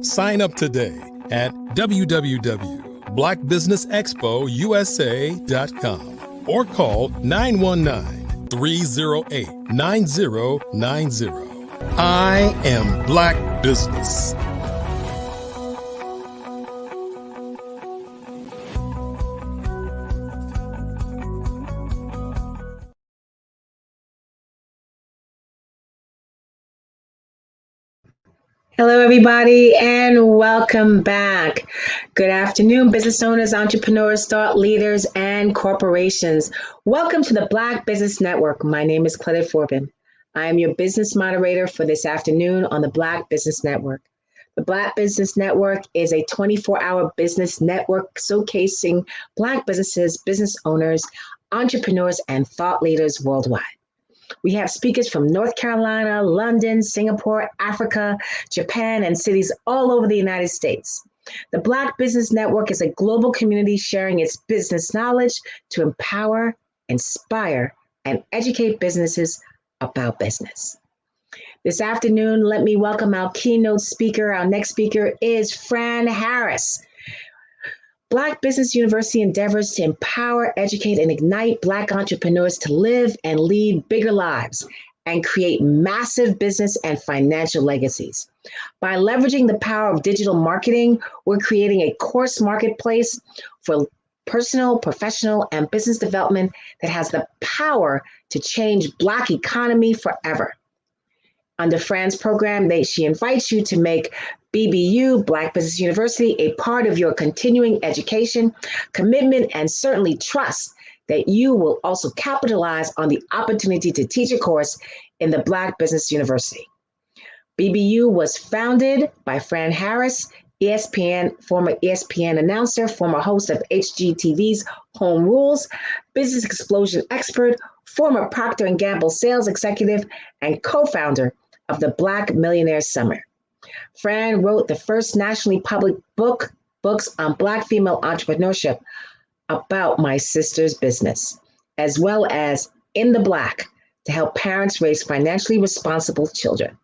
Sign up today at www.blackbusinessexpousa.com or call 919-308-9090. I am Black Business. Hello, everybody, and welcome back. Good afternoon, business owners, entrepreneurs, thought leaders, and corporations. Welcome to the Black Business Network. My name is Claudette Forbin. I am your business moderator for this afternoon on the Black Business Network. The Black Business Network is a 24-hour business network showcasing Black businesses, business owners, entrepreneurs, and thought leaders worldwide. We have speakers from North Carolina, London, Singapore, Africa, Japan, and cities all over the United States. The Black Business Network is a global community sharing its business knowledge to empower, inspire, and educate businesses about business. This afternoon, let me welcome our keynote speaker. Our next speaker is Fran Harris. Black Business University endeavors to empower, educate, and ignite Black entrepreneurs to live and lead bigger lives and create massive business and financial legacies. By leveraging the power of digital marketing, we're creating a course marketplace for personal, professional, and business development that has the power to change Black economy forever. Under Fran's program, she invites you to make BBU, Black Business University, a part of your continuing education, commitment, and certainly trust that you will also capitalize on the opportunity to teach a course in the Black Business University. BBU was founded by Fran Harris, former ESPN announcer, former host of HGTV's Home Rules, business explosion expert, former Procter & Gamble sales executive, and co-founder of the Black Millionaire Summer. Fran wrote the first nationally published books on Black female entrepreneurship, About My Sister's Business, as well as In the Black, to help parents raise financially responsible children.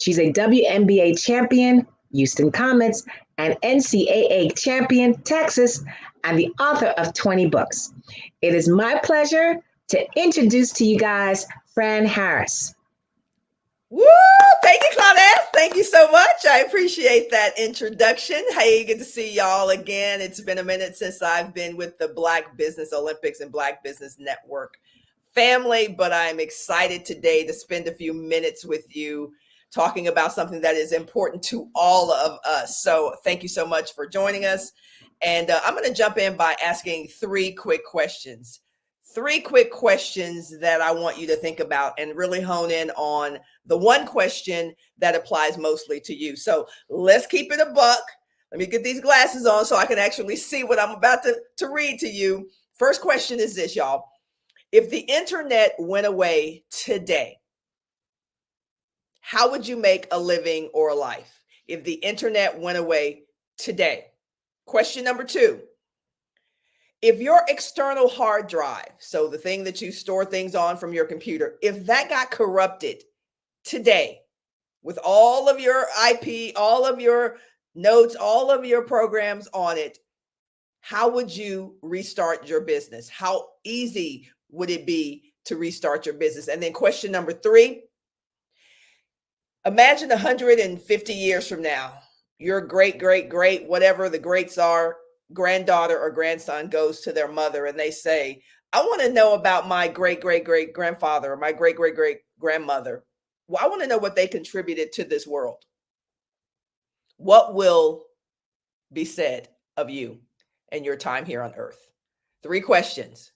She's a WNBA champion, Houston Comets, and NCAA champion, Texas, and the author of 20 books. It is my pleasure to introduce to you guys Fran Harris. Woo! Thank you, Claudette. Thank you so much. I appreciate that introduction. Hey, good to see y'all again. It's been a minute since I've been with the Black Business Olympics and Black Business Network family, but I'm excited today to spend a few minutes with you talking about something that is important to all of us. So thank you so much for joining us. And I'm going to jump in by asking 3 quick questions. 3 quick questions that I want you to think about and really hone in on the one question that applies mostly to you. So let's keep it a buck. Let me get these glasses on so I can actually see what I'm about to read to you. First question is this, y'all. If the internet went away today, how would you make a living or a life? If the internet went away today. Question number 2. If your external hard drive, so the thing that you store things on from your computer, if that got corrupted today with all of your IP, all of your notes, all of your programs on it, how would you restart your business? How easy would it be to restart your business? And then question number 3, imagine 150 years from now, your great, great, great, whatever the greats are, granddaughter or grandson goes to their mother and they say, I want to know about my great, great, great grandfather or my great, great, great grandmother. Well, I want to know what they contributed to this world. What will be said of you and your time here on earth? 3 questions.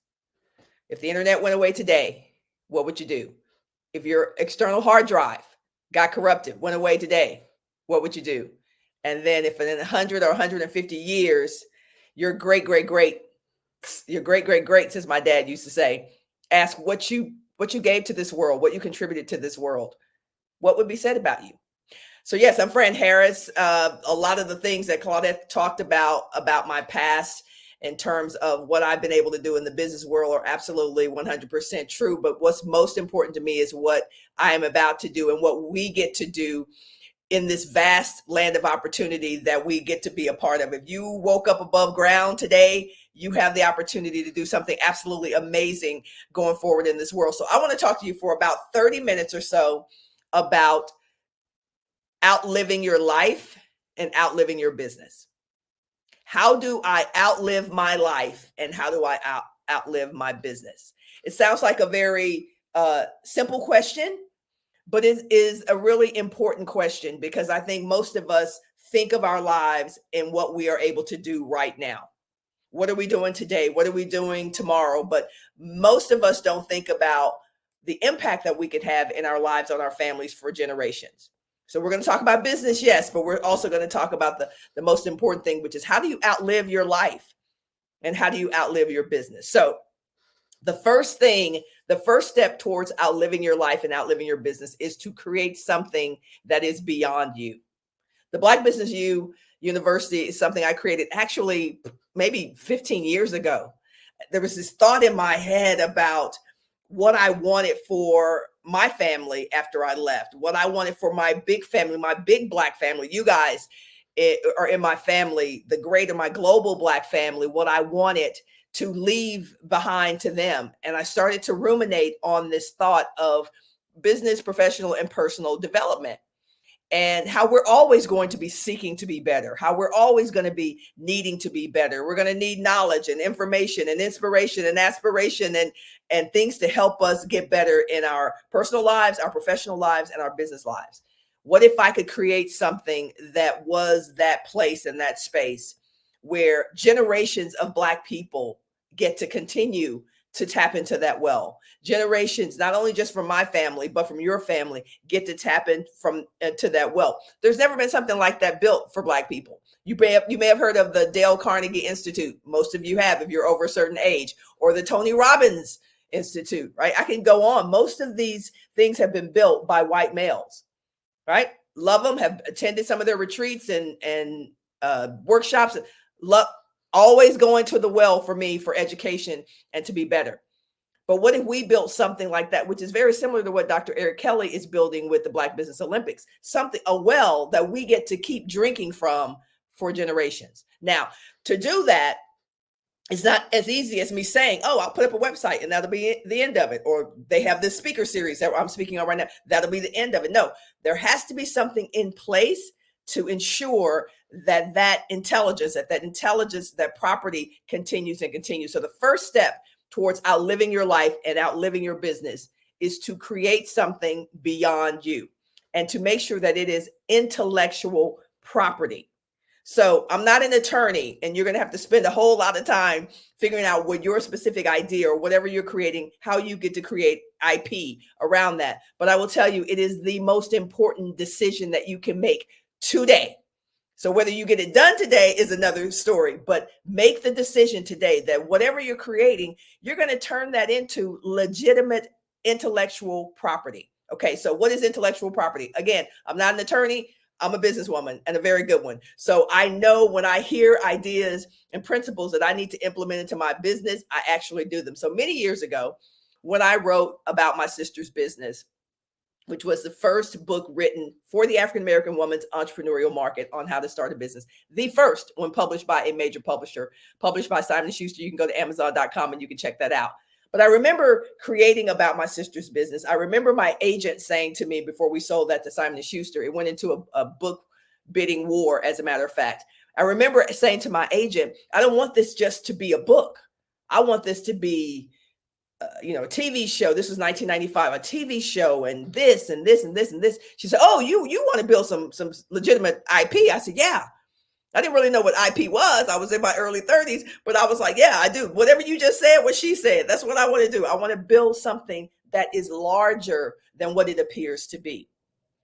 If the internet went away today, what would you do? If your external hard drive got corrupted, went away today, what would you do? And then if in 100 or 150 years, your great, great, great, as my dad used to say, ask what you gave to this world, what you contributed to this world, what would be said about you? So yes, I'm Fran Harris. A lot of the things that Claudette talked about my past in terms of what I've been able to do in the business world are absolutely 100% true. But what's most important to me is what I am about to do and what we get to do in this vast land of opportunity that we get to be a part of. If you woke up above ground today, you have the opportunity to do something absolutely amazing going forward in this world. So I want to talk to you for about 30 minutes or so about outliving your life and outliving your business. How do I outlive my life and how do I outlive my business? It sounds like a very simple question, but it is a really important question because I think most of us think of our lives and what we are able to do right now. What are we doing today? What are we doing tomorrow? But most of us don't think about the impact that we could have in our lives on our families for generations. So we're going to talk about business, yes, but we're also going to talk about the most important thing, which is how do you outlive your life and how do you outlive your business? So the first step towards outliving your life and outliving your business is to create something that is beyond you. The Black Business University is something I created actually maybe 15 years ago. There was this thought in my head about what I wanted for my family after I left, what I wanted for my big family, my big Black family. You guys are in my family, the greater, my global Black family, what I wanted to leave behind to them. And I started to ruminate on this thought of business, professional, and personal development. And how we're always going to be seeking to be better, how we're always going to be needing to be better. We're going to need knowledge and information and inspiration and aspiration and things to help us get better in our personal lives, our professional lives, and our business lives. What if I could create something that was that place and that space where generations of Black people get to continue to tap into that well? Generations, not only just from my family, but from your family, get to tap into that well. There's never been something like that built for Black people. You may have heard of the Dale Carnegie Institute. Most of you have, if you're over a certain age, or the Tony Robbins Institute, right? I can go on. Most of these things have been built by white males, right? Love them, have attended some of their retreats and workshops. Love, always going to the well for me for education and to be better. But what if we built something like that, which is very similar to what Dr. Eric Kelly is building with the Black Business Olympics, a well that we get to keep drinking from for generations. Now, to do that, it's not as easy as me saying, oh, I'll put up a website and that'll be the end of it. Or they have this speaker series that I'm speaking on right now. That'll be the end of it. No, there has to be something in place to ensure that intelligence, that property continues and continues. So the first step towards outliving your life and outliving your business is to create something beyond you and to make sure that it is intellectual property. So I'm not an attorney, and you're going to have to spend a whole lot of time figuring out what your specific idea or whatever you're creating, how you get to create IP around that. But I will tell you, it is the most important decision that you can make today. So whether you get it done today is another story, but make the decision today that whatever you're creating, you're going to turn that into legitimate intellectual property. Okay, so what is intellectual property? Again, I'm not an attorney. I'm a businesswoman, and a very good one. So I know when I hear ideas and principles that I need to implement into my business, I actually do them. So many years ago, when I wrote about my sister's business, which was the first book written for the African-American woman's entrepreneurial market on how to start a business. The first one published by a major publisher, published by Simon & Schuster. You can go to Amazon.com and you can check that out. But I remember creating About My Sister's Business. I remember my agent saying to me before we sold that to Simon & Schuster, it went into a book bidding war, as a matter of fact. I remember saying to my agent, I don't want this just to be a book. I want this to be a TV show. This was 1995, a TV show, and this and this and this and this. She said, "Oh, you want to build some legitimate IP?" I said, "Yeah." I didn't really know what IP was. I was in my early 30s, but I was like, "Yeah, I do." Whatever you just said, what she said, that's what I want to do. I want to build something that is larger than what it appears to be.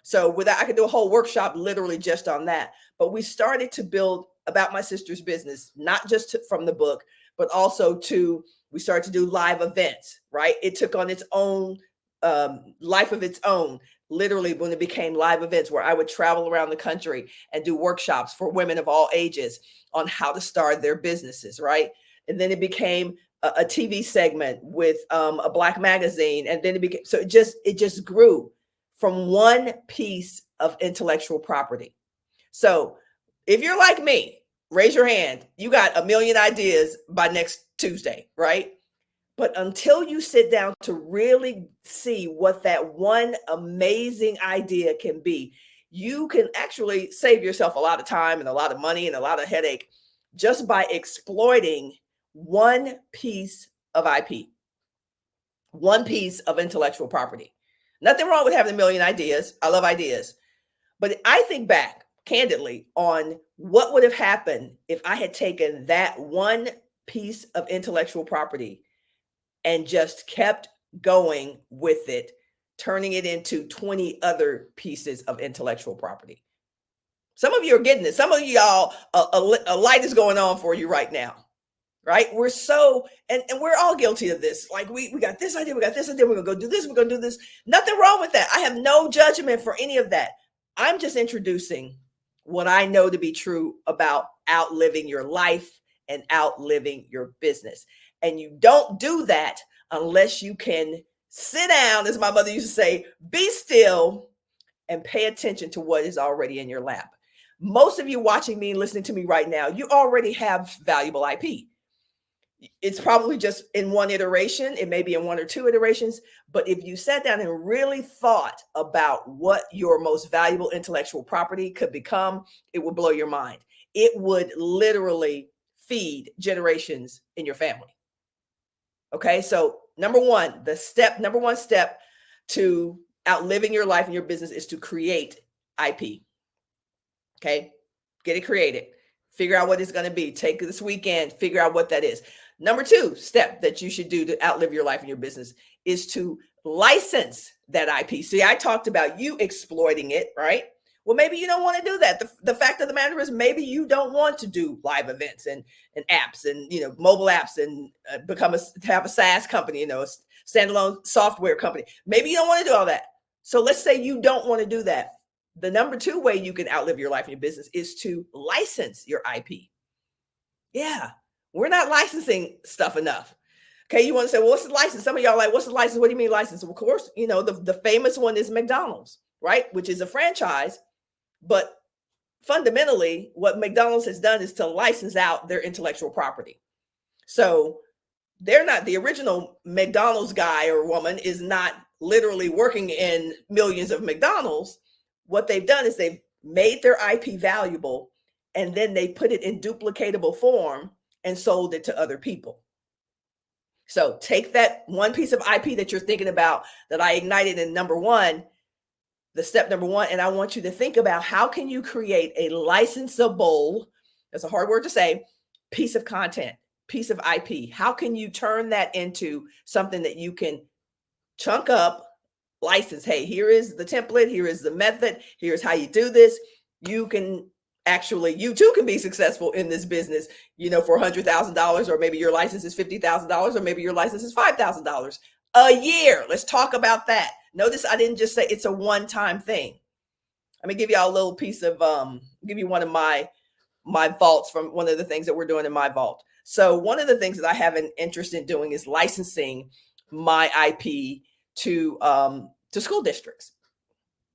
So with that, I could do a whole workshop literally just on that. But we started to build About My Sister's Business, not just from the book, but also we started to do live events, right? It took on its own life of its own, literally, when it became live events where I would travel around the country and do workshops for women of all ages on how to start their businesses, right? And then it became a TV segment with a Black magazine. And then it became, so it just grew from one piece of intellectual property. So if you're like me, raise your hand. You got a million ideas by next Tuesday, right? But until you sit down to really see what that one amazing idea can be, you can actually save yourself a lot of time and a lot of money and a lot of headache just by exploiting one piece of IP, one piece of intellectual property. Nothing wrong with having a million ideas. I love ideas. But I think back candidly on what would have happened if I had taken that one piece of intellectual property and just kept going with it, turning it into 20 other pieces of intellectual property. Some of you are getting it. Some of y'all, a light is going on for you right now, right? We're so, and we're all guilty of this. Like we got this idea, we're going to go do this, we're going to do this. Nothing wrong with that. I have no judgment for any of that. I'm just introducing what I know to be true about outliving your life and outliving your business. And you don't do that unless you can sit down, as my mother used to say, be still and pay attention to what is already in your lap. Most of you watching me, listening to me right now, you already have valuable IP. It's probably just in one iteration. It may be in one or two iterations. But if you sat down and really thought about what your most valuable intellectual property could become, it would blow your mind. It would literally feed generations in your family. Okay, so number one step to outliving your life and your business is to create IP. Okay, get it created. Figure out what it's going to be. Take this weekend, figure out what that is. Number two step that you should do to outlive your life and your business is to license that IP. See, I talked about you exploiting it, right? Well, maybe you don't want to do that. The fact of the matter is maybe you don't want to do live events and apps and, mobile apps and have a SaaS company, a standalone software company. Maybe you don't want to do all that. So let's say you don't want to do that. The number two way you can outlive your life and your business is to license your IP. Yeah, we're not licensing stuff enough. Okay, you want to say, well, what's the license? Some of y'all are like, what's the license? What do you mean license? Of course, the famous one is McDonald's, right? Which is a franchise. But fundamentally, what McDonald's has done is to license out their intellectual property. So they're not, the original McDonald's guy or woman is not literally working in millions of McDonald's. What they've done is they've made their IP valuable, and then they put it in duplicatable form and sold it to other people. So take that one piece of IP that you're thinking about that I ignited in the step number one, and I want you to think about how can you create a licensable, that's a hard word to say, piece of content, piece of IP. How can you turn that into something that you can chunk up, license? Hey, here is the template. Here is the method. Here's how you do this. You too can be successful in this business, for $100,000, or maybe your license is $50,000, or maybe your license is $5,000 a year. Let's talk about that. Notice I didn't just say it's a one-time thing. Let me give y'all a little piece of, give you one of my vaults from one of the things that we're doing in my vault. So one of the things that I have an interest in doing is licensing my IP to school districts.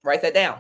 Write that down.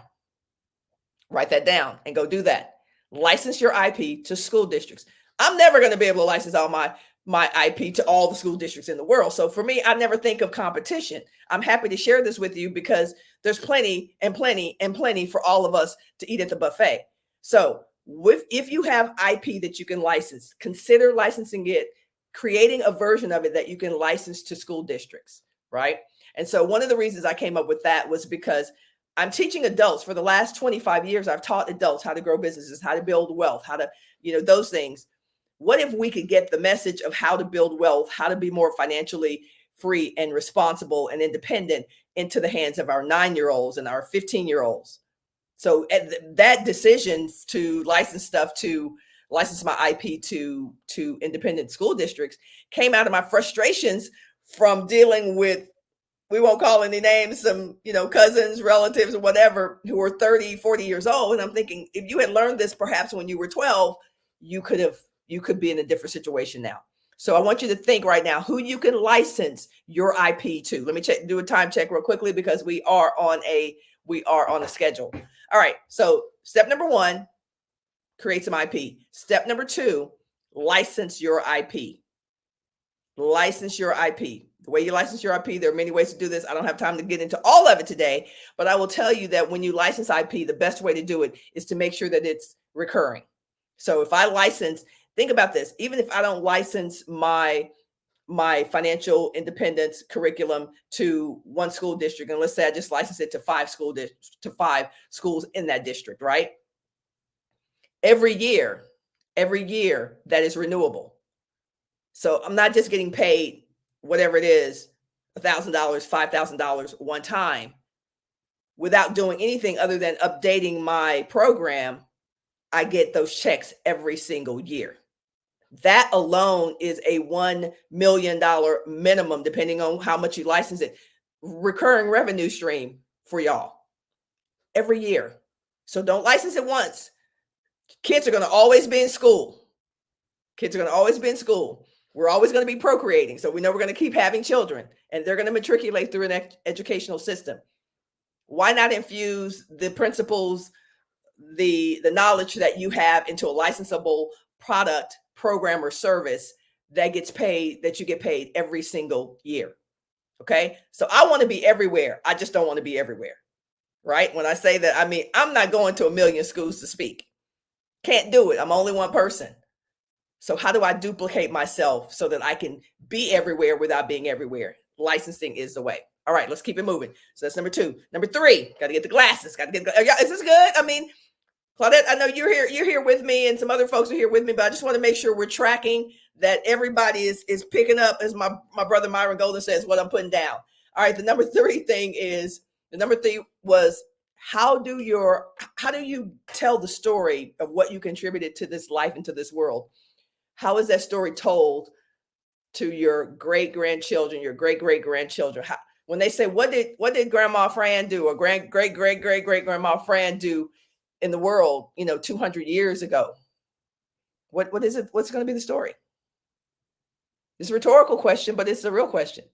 Write that down and go do that. License your IP to school districts. I'm never going to be able to license all my IP to all the school districts in the world. So for me, I never think of competition. I'm happy to share this with you because there's plenty and plenty and plenty for all of us to eat at the buffet. So if you have IP that you can license, consider licensing it, creating a version of it that you can license to school districts, right? And so one of the reasons I came up with that was because I'm teaching adults. For the last 25 years, I've taught adults how to grow businesses, how to build wealth, how to, those things. What if we could get the message of how to build wealth, how to be more financially free and responsible and independent into the hands of our 9-year-olds and our 15-year-olds? So that decision to license my IP to independent school districts came out of my frustrations from dealing with, we won't call any names, some, cousins, relatives, or whatever, who are 30, 40 years old. And I'm thinking, if you had learned this perhaps when you were 12, you could be in a different situation now. So I want you to think right now who you can license your IP to. Let me do a time check real quickly because we are on a schedule. All right. So step number 1, create some IP. Step number 2, license your IP. License your IP. The way you license your IP, there are many ways to do this. I don't have time to get into all of it today, but I will tell you that when you license IP, the best way to do it is to make sure that it's recurring. So if I license, think about this, even if I don't license my financial independence curriculum to one school district, and let's say I just license it to 5 schools in that district, right? Every year that is renewable. So I'm not just getting paid whatever it is, $1,000, $5,000 one time without doing anything other than updating my program. I get those checks every single year. That alone is a $1 million minimum, depending on how much you license it, recurring revenue stream for y'all every year. So don't license it once. Kids are going to always be in school. We're always going to be procreating. So we know we're going to keep having children, and they're going to matriculate through an educational system. Why not infuse the principles, the knowledge that you have into a licensable product, program, or service that you get paid every single year? Okay. So I want to be everywhere. I just don't want to be everywhere. Right. When I say that, I mean, I'm not going to 1 million schools to speak. Can't do it. I'm only one person. So how do I duplicate myself so that I can be everywhere without being everywhere? Licensing is the way. All right, let's keep it moving. So that's number 2. Number 3, got to get the glasses. Is this good? I mean, Claudette, I know you're here with me, and some other folks are here with me, but I just want to make sure we're tracking that everybody is picking up, as my brother Myron Golden says, what I'm putting down. All right, the number 3 was how do you tell the story of what you contributed to this life and to this world? How is that story told to your great-grandchildren, your great-great-grandchildren? When they say, what did Grandma Fran do, or great-great-great-great-grandma Fran do in the world, 200 years ago? What is it? What's going to be the story? It's a rhetorical question, but it's a real question.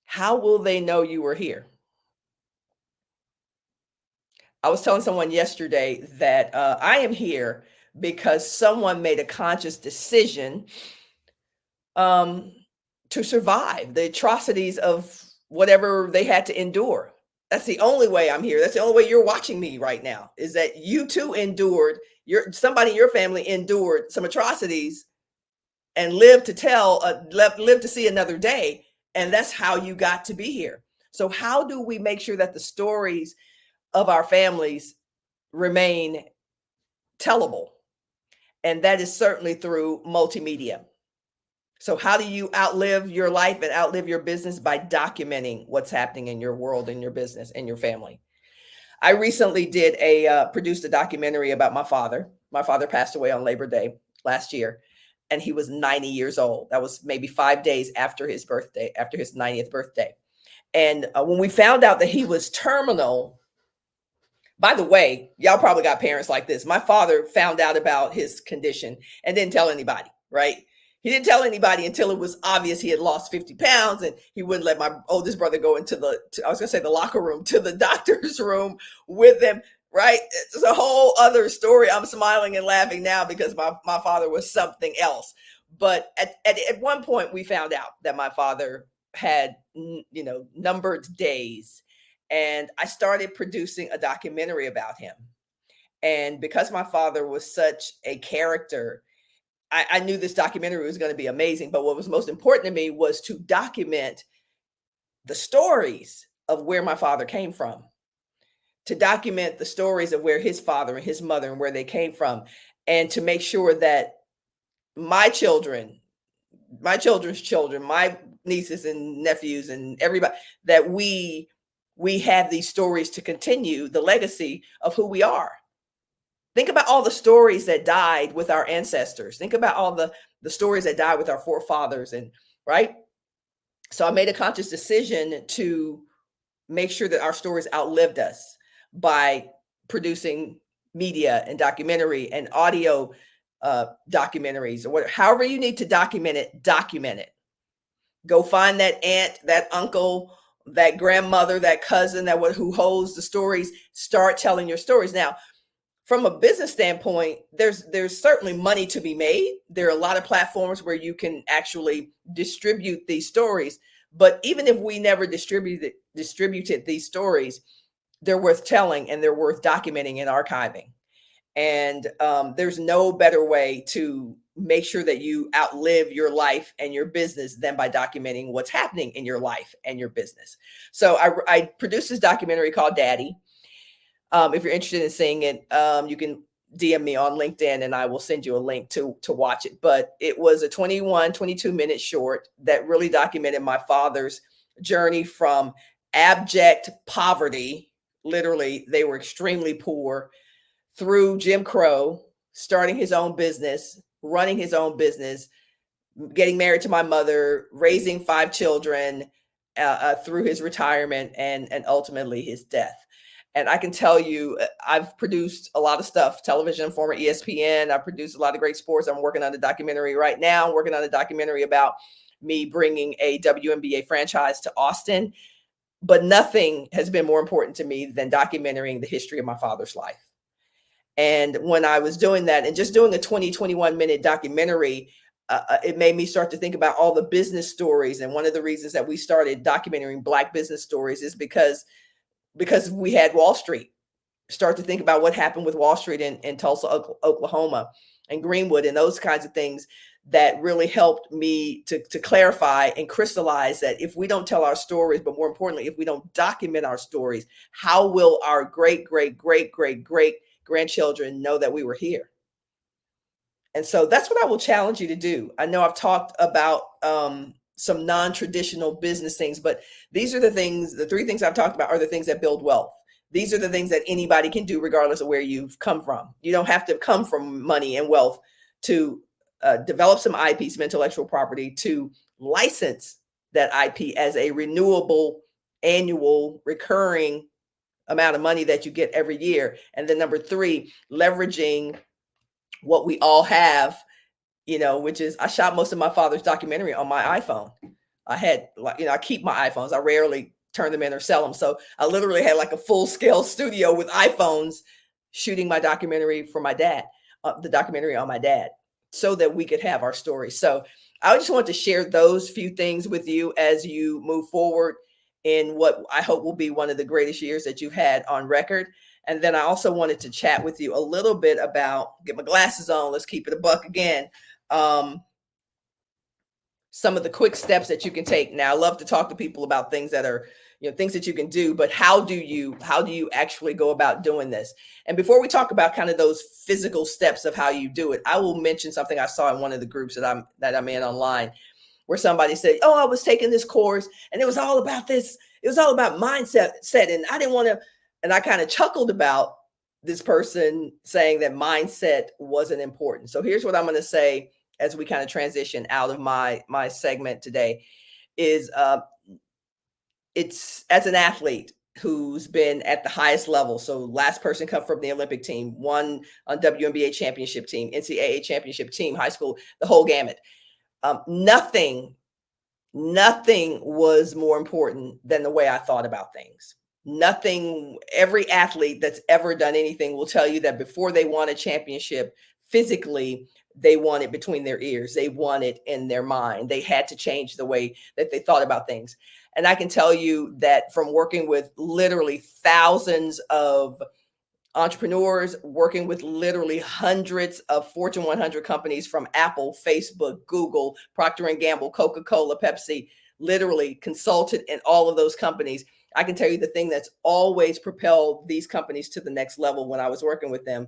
How will they know you were here? I was telling someone yesterday that I am here because someone made a conscious decision to survive the atrocities of whatever they had to endure. That's the only way I'm here. That's the only way you're watching me right now, is that you too endured, somebody in your family endured some atrocities and lived to see another day. And that's how you got to be here. So how do we make sure that the stories of our families remain tellable? And that is certainly through multimedia. So how do you outlive your life and outlive your business? By documenting what's happening in your world, in your business, and your family. I recently produced a documentary about my father. My father passed away on Labor Day last year, and he was 90 years old. That was maybe 5 days after his birthday, after his 90th birthday. And when we found out that he was terminal, by the way, y'all probably got parents like this. My father found out about his condition and didn't tell anybody, right? He didn't tell anybody until it was obvious he had lost 50 pounds, and he wouldn't let my oldest brother go into the locker room, to the doctor's room with him, right? It's a whole other story. I'm smiling and laughing now because my father was something else. But at one point we found out that my father had, numbered days, and I started producing a documentary about him. And because my father was such a character, I knew this documentary was going to be amazing, but what was most important to me was to document the stories of where my father came from, to document the stories of where his father and his mother and where they came from, and to make sure that my children, my children's children, my nieces and nephews and everybody, that we have these stories to continue the legacy of who we are. Think about all the stories that died with our ancestors. Think about all the stories that died with our forefathers, and right. So I made a conscious decision to make sure that our stories outlived us by producing media and documentary and audio documentaries, or whatever. However you need to document it, document it. Go find that aunt, that uncle, that grandmother, that cousin, who holds the stories. Start telling your stories. Now, from a business standpoint, there's certainly money to be made. There are a lot of platforms where you can actually distribute these stories. But even if we never distributed these stories, they're worth telling, and they're worth documenting and archiving. And there's no better way to make sure that you outlive your life and your business than by documenting what's happening in your life and your business. So I produced this documentary called Daddy. If you're interested in seeing it, you can DM me on LinkedIn and I will send you a link to watch it. But it was a 22-minute short that really documented my father's journey from abject poverty. Literally, they were extremely poor, through Jim Crow, starting his own business, running his own business, getting married to my mother, raising 5 children, through his retirement and ultimately his death. And I can tell you, I've produced a lot of stuff, television, former ESPN. I produced a lot of great sports. I'm working on a documentary right now. I'm working on a documentary about me bringing a WNBA franchise to Austin. But nothing has been more important to me than documenting the history of my father's life. And when I was doing that and just doing a 21-minute documentary, it made me start to think about all the business stories. And one of the reasons that we started documenting Black business stories is because we had Wall Street. Start to think about what happened with Wall Street in Tulsa, Oklahoma, and Greenwood, and those kinds of things that really helped me to clarify and crystallize that if we don't tell our stories, but more importantly, if we don't document our stories, how will our great, great, great, great, great grandchildren know that we were here? And so that's what I will challenge you to do. I know I've talked about some non-traditional business things, but these are the 3 things I've talked about are the things that build wealth. These are the things that anybody can do regardless of where you've come from. You don't have to come from money and wealth to develop some IP, some intellectual property, to license that IP as a renewable, annual, recurring amount of money that you get every year. And then number 3, leveraging what we all have, which is I shot most of my father's documentary on my iPhone. I keep my iPhones. I rarely turn them in or sell them. So I literally had like a full scale studio with iPhones shooting my documentary for my dad, the documentary on my dad, so that we could have our story. So I just want to share those few things with you as you move forward in what I hope will be one of the greatest years that you've had on record. And then I also wanted to chat with you a little bit about, get my glasses on, let's keep it a buck again, some of the quick steps that you can take. Now, I love to talk to people about things that are, things that you can do, but how do you actually go about doing this? And before we talk about kind of those physical steps of how you do it, I will mention something I saw in one of the groups that I'm in online, where somebody said, "Oh, I was taking this course and it was all about this. It was all about mindset, and I didn't want to." And I kind of chuckled about this person saying that mindset wasn't important. So here's what I'm going to say as we kind of transition out of my segment today is it's as an athlete who's been at the highest level. So last person come from the Olympic team, won on WNBA championship team, NCAA championship team, high school, the whole gamut. Nothing was more important than the way I thought about things. Nothing, every athlete that's ever done anything will tell you that before they won a championship, physically, they won it between their ears. They won it in their mind. They had to change the way that they thought about things. And I can tell you that from working with literally thousands of entrepreneurs, working with literally hundreds of Fortune 100 companies from Apple, Facebook, Google, Procter & Gamble, Coca-Cola, Pepsi, literally consulted in all of those companies. I can tell you the thing that's always propelled these companies to the next level when I was working with them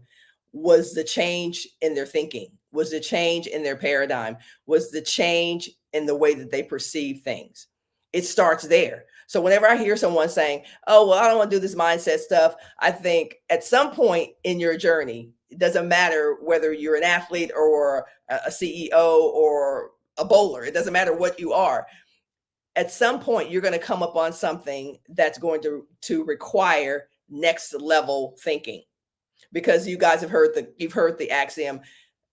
was the change in their thinking, was the change in their paradigm, was the change in the way that they perceive things. It starts there. So whenever I hear someone saying, oh, well, I don't want to do this mindset stuff, I think at some point in your journey, it doesn't matter whether you're an athlete or a CEO or a bowler, it doesn't matter what you are. At some point, you're going to come upon something that's going to require next level thinking, because you guys have heard the axiom,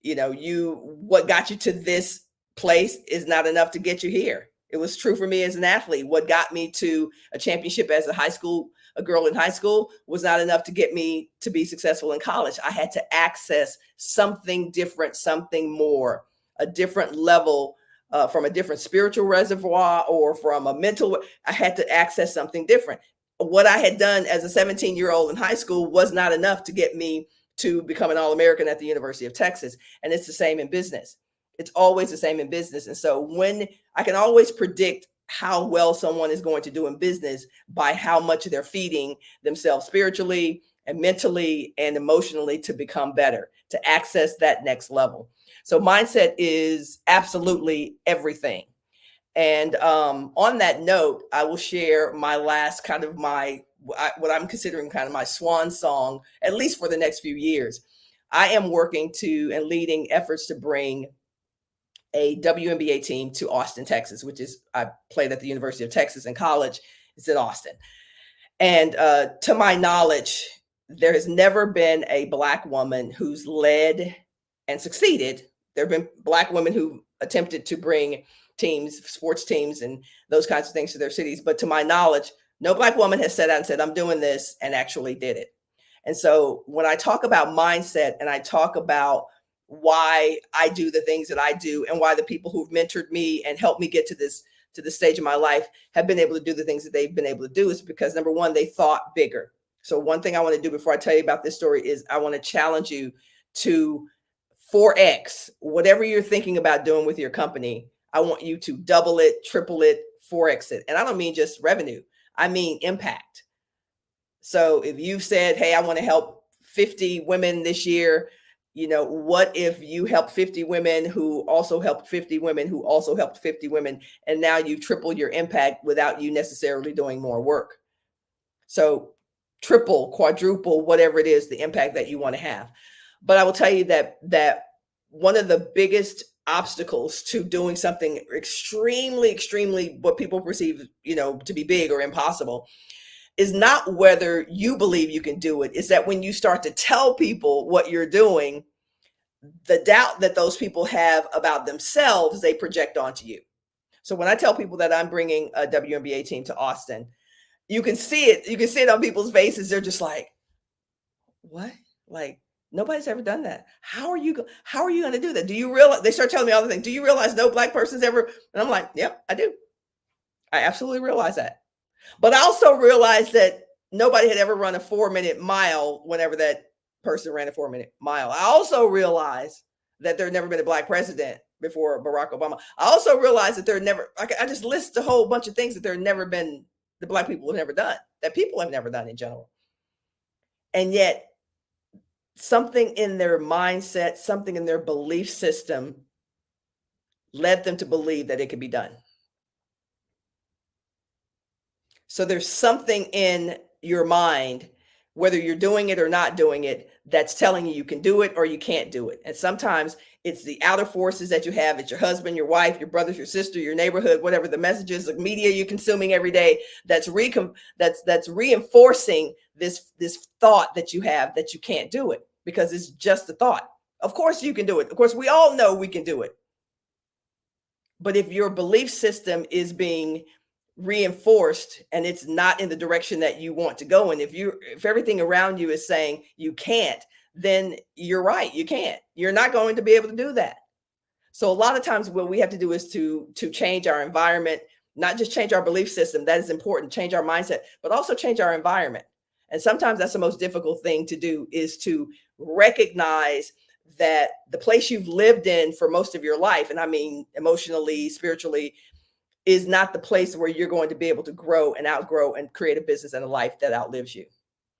what got you to this place is not enough to get you here. It was true for me as an athlete. What got me to a championship as a girl in high school was not enough to get me to be successful in college. I had to access something different, something more, a different level, from a different spiritual reservoir or from a mental. I had to access something different. What I had done as a 17-year-old in high school was not enough to get me to become an All-American at the University of Texas. And it's the same in business. It's always the same in business. And so when I can always predict how well someone is going to do in business by how much they're feeding themselves spiritually and mentally and emotionally to become better, to access that next level. So mindset is absolutely everything. And on that note, I will share my last what I'm considering kind of my swan song, at least for the next few years. I am working and leading efforts to bring a WNBA team to Austin, Texas, I played at the University of Texas in college. It's in Austin. And to my knowledge, there has never been a Black woman who's led and succeeded. There have been Black women who attempted to bring teams, sports teams, and those kinds of things to their cities. But to my knowledge, no Black woman has sat out and said, I'm doing this, and actually did it. And so when I talk about mindset and I talk about why I do the things that I do and why the people who've mentored me and helped me get to this stage of my life have been able to do the things that they've been able to do, is because, number one, they thought bigger. So one thing I want to do before I tell you about this story is I want to challenge you to 4X whatever you're thinking about doing with your company. I want you to double it, triple it, 4X it. And I don't mean just revenue. I mean impact. So if you've said, hey, I want to help 50 women this year, what if you help 50 women who also helped 50 women who also helped 50 women, and now you triple your impact without you necessarily doing more work? So triple, quadruple, whatever it is, the impact that you want to have. But I will tell you that one of the biggest obstacles to doing something extremely what people perceive, to be big or impossible, is not whether you believe you can do it. It's that when you start to tell people what you're doing, the doubt that those people have about themselves, they project onto you. So when I tell people that I'm bringing a WNBA team to Austin, you can see it. You can see it on people's faces. They're just like, what? Like, nobody's ever done that. How are you going to do that? Do you realize? They start telling me all the things. Do you realize no Black person's ever? And I'm like, yep, I do. I absolutely realize that. But I also realized that nobody had ever run a 4-minute mile whenever that person ran a 4-minute mile. I also realized that there had never been a Black president before Barack Obama. I also realized that I just list a whole bunch of things that there had never been, the Black people have never done, that people have never done in general. And yet something in their mindset, something in their belief system led them to believe that it could be done. So there's something in your mind, whether you're doing it or not doing it, that's telling you can do it or you can't do it. And sometimes it's the outer forces that you have. It's your husband, your wife, your brothers, your sister, your neighborhood, whatever the messages, the media you're consuming every day, that's reinforcing this thought that you have that you can't do it, because it's just a thought. Of course you can do it. Of course, we all know we can do it. But if your belief system is being reinforced and it's not in the direction that you want to go, and if everything around you is saying you can't, then you're right, you can't. You're not going to be able to do that. So a lot of times what we have to do is to change our environment, not just change our belief system, that is important, change our mindset, but also change our environment. And sometimes that's the most difficult thing to do, is to recognize that the place you've lived in for most of your life, and I mean emotionally, spiritually, is not the place where you're going to be able to grow and outgrow and create a business and a life that outlives you.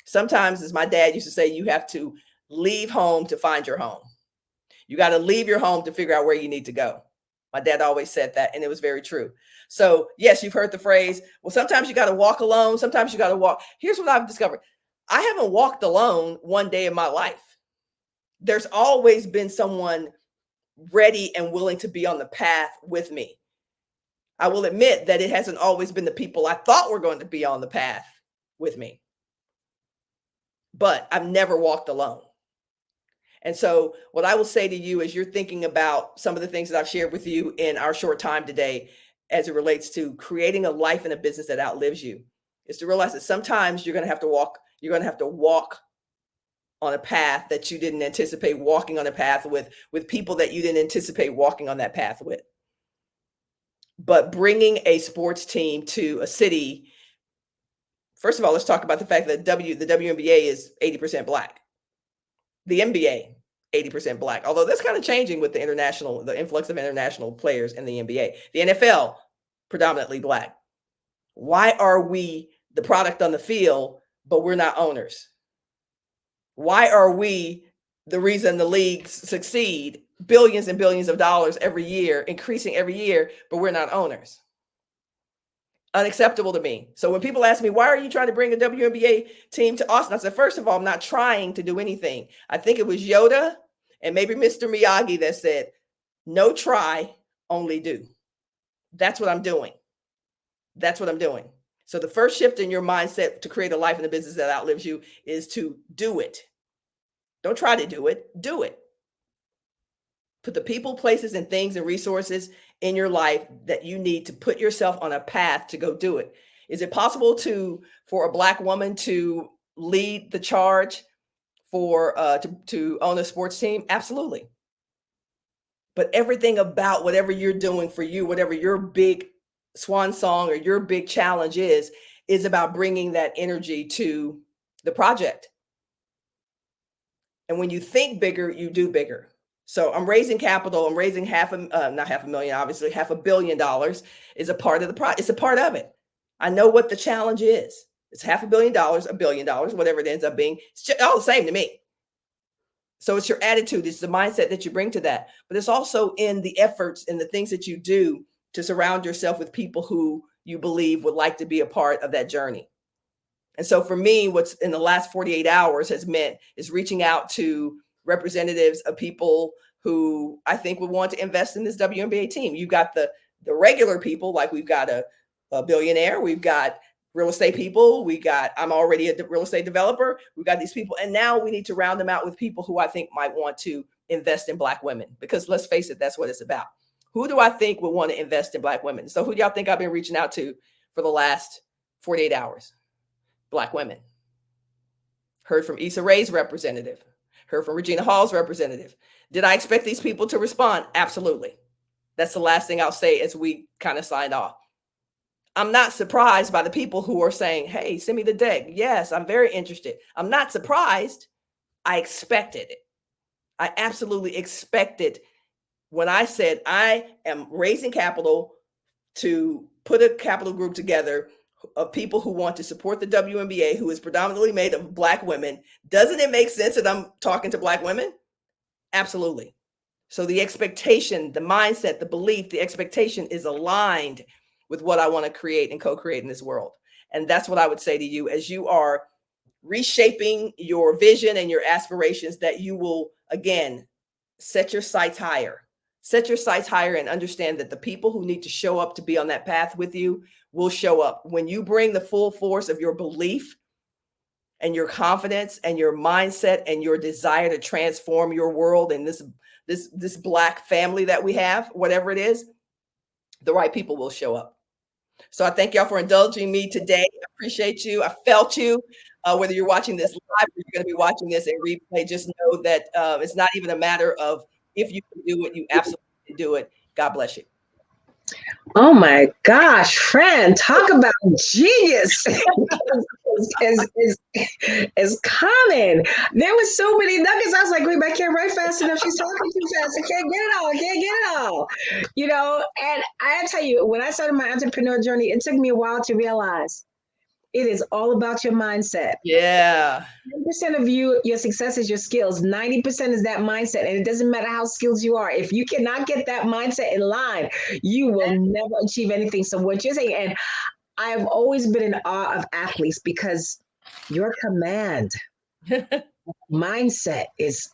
Sometimes, as my dad used to say, you have to leave home to find your home. You got to leave your home to figure out where you need to go. My dad always said that, and it was very true. So yes, you've heard the phrase, well, sometimes you got to walk alone. Sometimes you got to walk. Here's what I've discovered. I haven't walked alone one day in my life. There's always been someone ready and willing to be on the path with me. I will admit that it hasn't always been the people I thought were going to be on the path with me, but I've never walked alone. And so what I will say to you as you're thinking about some of the things that I've shared with you in our short time today, as it relates to creating a life and a business that outlives you, is to realize that sometimes you're going to have to walk on a path that you didn't anticipate walking on a path with people that you didn't anticipate walking on that path with. But bringing a sports team to a city, first of all, let's talk about the fact that the WNBA is 80% Black. The NBA, 80% Black, although that's kind of changing with the influx of international players in the NBA. The NFL, predominantly Black. Why are we the product on the field, but we're not owners? Why are we the reason the leagues succeed, billions and billions of dollars every year, increasing every year, but we're not owners? Unacceptable to me. So when people ask me, why are you trying to bring a WNBA team to Austin? I said, first of all, I'm not trying to do anything. I think it was Yoda and maybe Mr. Miyagi that said, no try, only do. That's what I'm doing. That's what I'm doing. So the first shift in your mindset to create a life and a business that outlives you is to do it. Don't try to do it. Do it. Put the people, places, and things and resources in your life that you need to put yourself on a path to go do it. Is it possible for a Black woman to lead the charge to own a sports team? Absolutely. But everything about whatever you're doing for you, whatever your big swan song or your big challenge is about bringing that energy to the project. And when you think bigger, you do bigger. So I'm raising capital. I'm raising not $500,000, obviously $500 million is a part of the it's a part of it. I know what the challenge is. It's $500 million, $1 billion, whatever it ends up being. It's all the same to me. So it's your attitude. It's the mindset that you bring to that. But it's also in the efforts and the things that you do to surround yourself with people who you believe would like to be a part of that journey. And so for me, what's in the last 48 hours has meant is reaching out to representatives of people who I think would want to invest in this WNBA team. You've got the regular people, like we've got a billionaire, we've got real estate people, I'm already a real estate developer, we've got these people, and now we need to round them out with people who I think might want to invest in Black women, because let's face it, that's what it's about. Who do I think would want to invest in Black women? So who do y'all think I've been reaching out to for the last 48 hours? Black women. Heard from Issa Rae's representative. Heard from Regina Hall's representative. Did I expect these people to respond? Absolutely. That's the last thing I'll say as we kind of sign off. I'm not surprised by the people who are saying, hey, send me the deck. Yes, I'm very interested. I'm not surprised. I expected it. I absolutely expected when I said I am raising capital to put a capital group together of people who want to support the WNBA, who is predominantly made of Black women. Doesn't it make sense that I'm talking to Black women? Absolutely. So the expectation, the mindset, the belief, the expectation is aligned with what I want to create and co-create in this world. And that's what I would say to you as you are reshaping your vision and your aspirations, that you will, again, set your sights higher. Set your sights higher and understand that the people who need to show up to be on that path with you will show up. When you bring the full force of your belief and your confidence and your mindset and your desire to transform your world and this Black family that we have, whatever it is, the right people will show up. So I thank y'all for indulging me today. I appreciate you. I felt you. Whether you're watching this live or you're going to be watching this in replay, just know that it's not even a matter of if you can do it, you absolutely can do it. God bless you. Oh my gosh, Fran, talk about genius is common. There was so many nuggets. I was like, wait, I can't write fast enough. She's talking too fast. I can't get it all. I can't get it all. You know, and I tell you, when I started my entrepreneur journey, it took me a while to realize it is all about your mindset. Yeah. 10% of your success is your skills. 90% is that mindset. And it doesn't matter how skilled you are. If you cannot get that mindset in line, you will never achieve anything. So what you're saying, and I've always been in awe of athletes because your command mindset is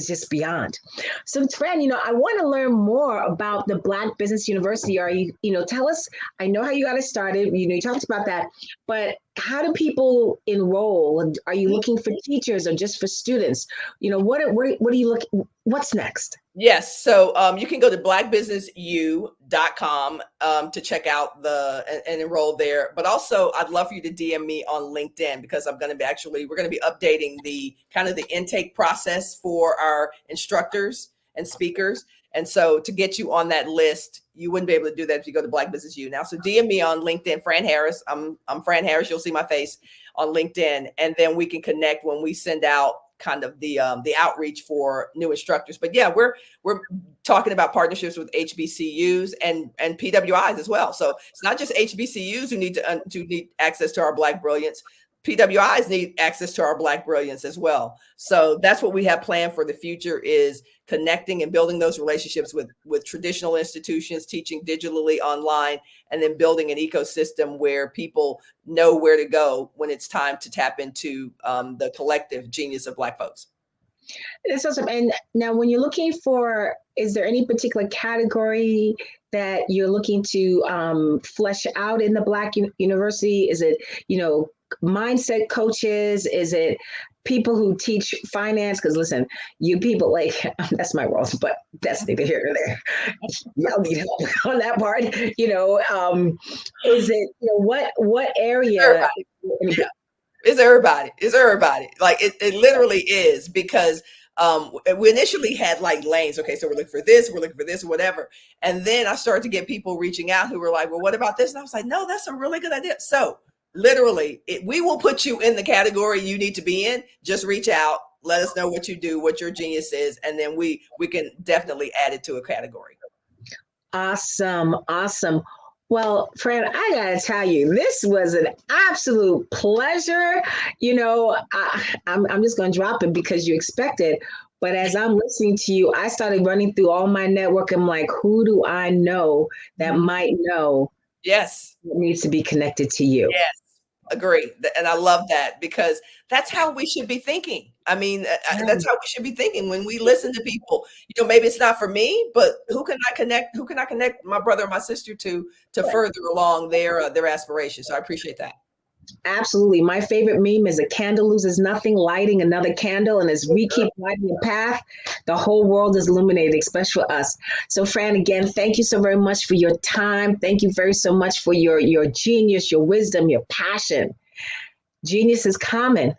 just beyond. So Fran, you know, I want to learn more about the Black Business University. Are you know, tell us, I know how you got it started, you know, you talked about that, but how do people enroll? Are you looking for teachers or just for students? You know, what are you looking, what's next? Yes. So you can go to blackbusinessu.com to check out and enroll there. But also I'd love for you to DM me on LinkedIn because we're going to be updating the kind of the intake process for our instructors and speakers. And so to get you on that list, you wouldn't be able to do that if you go to Black Business U. Now, so DM me on LinkedIn, Fran Harris. I'm Fran Harris. You'll see my face on LinkedIn, and then we can connect when we send out kind of the outreach for new instructors. But yeah, we're talking about partnerships with HBCUs and PWIs as well. So it's not just HBCUs who need access to our Black Brilliance. PWIs need access to our Black Brilliance as well. So that's what we have planned for the future, is connecting and building those relationships with traditional institutions, teaching digitally online, and then building an ecosystem where people know where to go when it's time to tap into the collective genius of Black folks. That's awesome. And now when you're looking for, is there any particular category that you're looking to flesh out in the Black University? Is it, you know, mindset coaches? Is it people who teach finance? Because listen, you people, like, that's my role, but that's neither here nor there. Y'all need help on that part. You know, is it, you know, what area? It's everybody. Like it literally is, because we initially had like lanes. Okay, so we're looking for this, whatever. And then I started to get people reaching out who were like, well, what about this? And I was like, no, that's a really good idea. So literally, we will put you in the category you need to be in. Just reach out, let us know what you do, what your genius is, and then we can definitely add it to a category. Awesome. Well, Fran, I gotta tell you, this was an absolute pleasure. You know, I'm just gonna drop it because you expect it. But as I'm listening to you, I started running through all my network. I'm like, who do I know that might know? Yes. What needs to be connected to you? Yes. Agree. And I love that, because that's how we should be thinking. I mean, that's how we should be thinking when we listen to people. You know, maybe it's not for me, but who can I connect my brother or my sister to further along their aspirations? So I appreciate that. Absolutely. My favorite meme is a candle loses nothing, lighting another candle. And as we keep lighting a path, the whole world is illuminated, especially for us. So Fran, again, thank you so very much for your time. Thank you so much for your genius, your wisdom, your passion. Genius is common.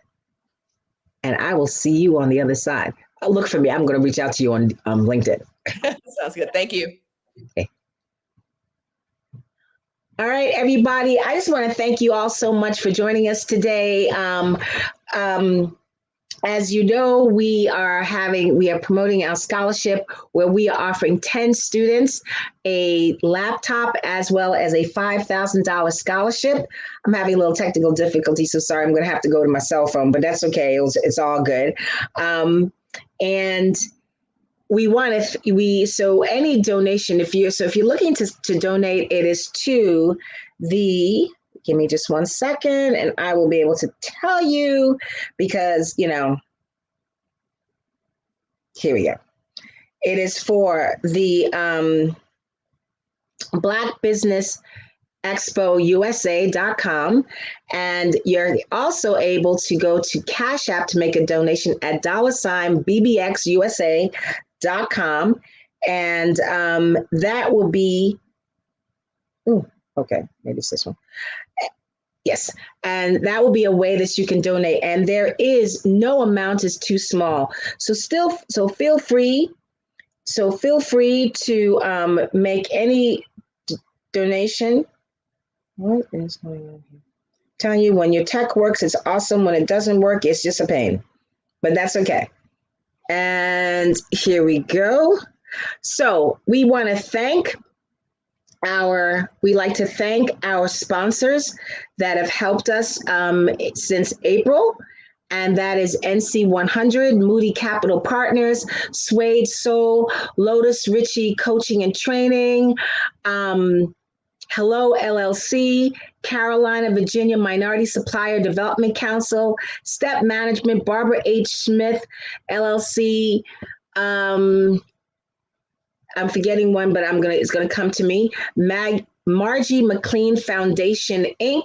And I will see you on the other side. Look for me. I'm going to reach out to you on LinkedIn. Sounds good. Thank you. Okay. All right, everybody. I just want to thank you all so much for joining us today. As you know, we are promoting our scholarship where we are offering 10 students a laptop as well as a $5,000 scholarship. I'm having a little technical difficulty, so sorry, I'm going to have to go to my cell phone, but that's okay. It's all good. And we want so any donation, if you're looking to donate, it is to give me just 1 second and I will be able to tell you, because, you know, here we go. It is for the Black Business Expo USA.com. And you're also able to go to Cash App to make a donation at $BBXUSA.com. And that will be Ooh, okay, maybe it's this one. Yes, and that will be a way that you can donate. And there is no amount is too small. So feel free. So feel free to make any donation. What is going on here? Telling you, when your tech works, it's awesome. When it doesn't work, it's just a pain. But that's okay. And here we go. So we want to thank we like to thank our sponsors that have helped us since April. And that is NC 100, Moody Capital Partners, Suede Soul, Lotus Ritchie Coaching and Training, Hello LLC, Carolina, Virginia Minority Supplier Development Council, Step Management, Barbara H. Smith LLC. I'm forgetting one, but it's gonna come to me. Margie McLean Foundation, Inc.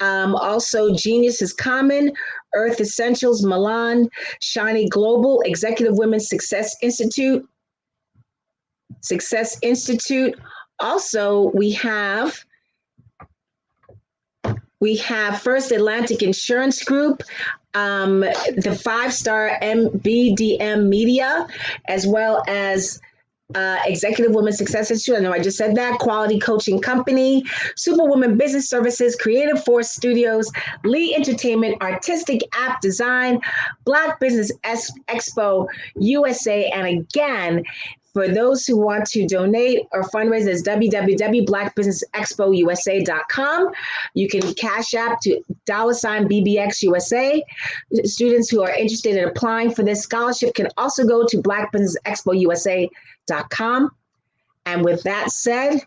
Also, Genius is Common, Earth Essentials, Milan, Shiny Global, Executive Women's Success Institute. Also, we have First Atlantic Insurance Group, the 5-star MBDM Media, as well as Executive Women's Success Institute. I know I just said that. Quality Coaching Company, Superwoman Business Services, Creative Force Studios, Lee Entertainment, Artistic App Design, Black Business Expo USA. And again, for those who want to donate or fundraise, it's www.blackbusinessexpousa.com. You can cash app to $BBXUSA. Students who are interested in applying for this scholarship can also go to blackbusinessexpousa.com. And with that said,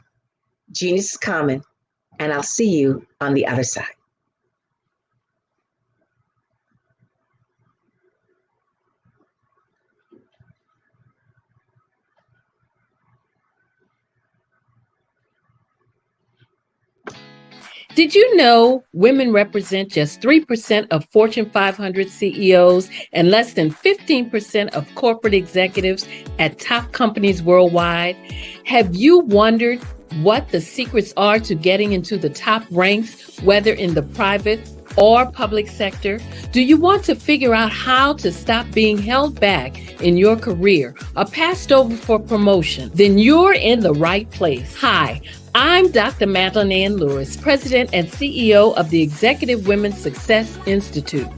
Genius is Common, and I'll see you on the other side. Did you know women represent just 3% of Fortune 500 CEOs and less than 15% of corporate executives at top companies worldwide? Have you wondered what the secrets are to getting into the top ranks, whether in the private or public sector? Do you want to figure out how to stop being held back in your career or passed over for promotion? Then you're in the right place. Hi, I'm Dr. Madeline Ann Lewis, President and CEO of the Executive Women's Success Institute.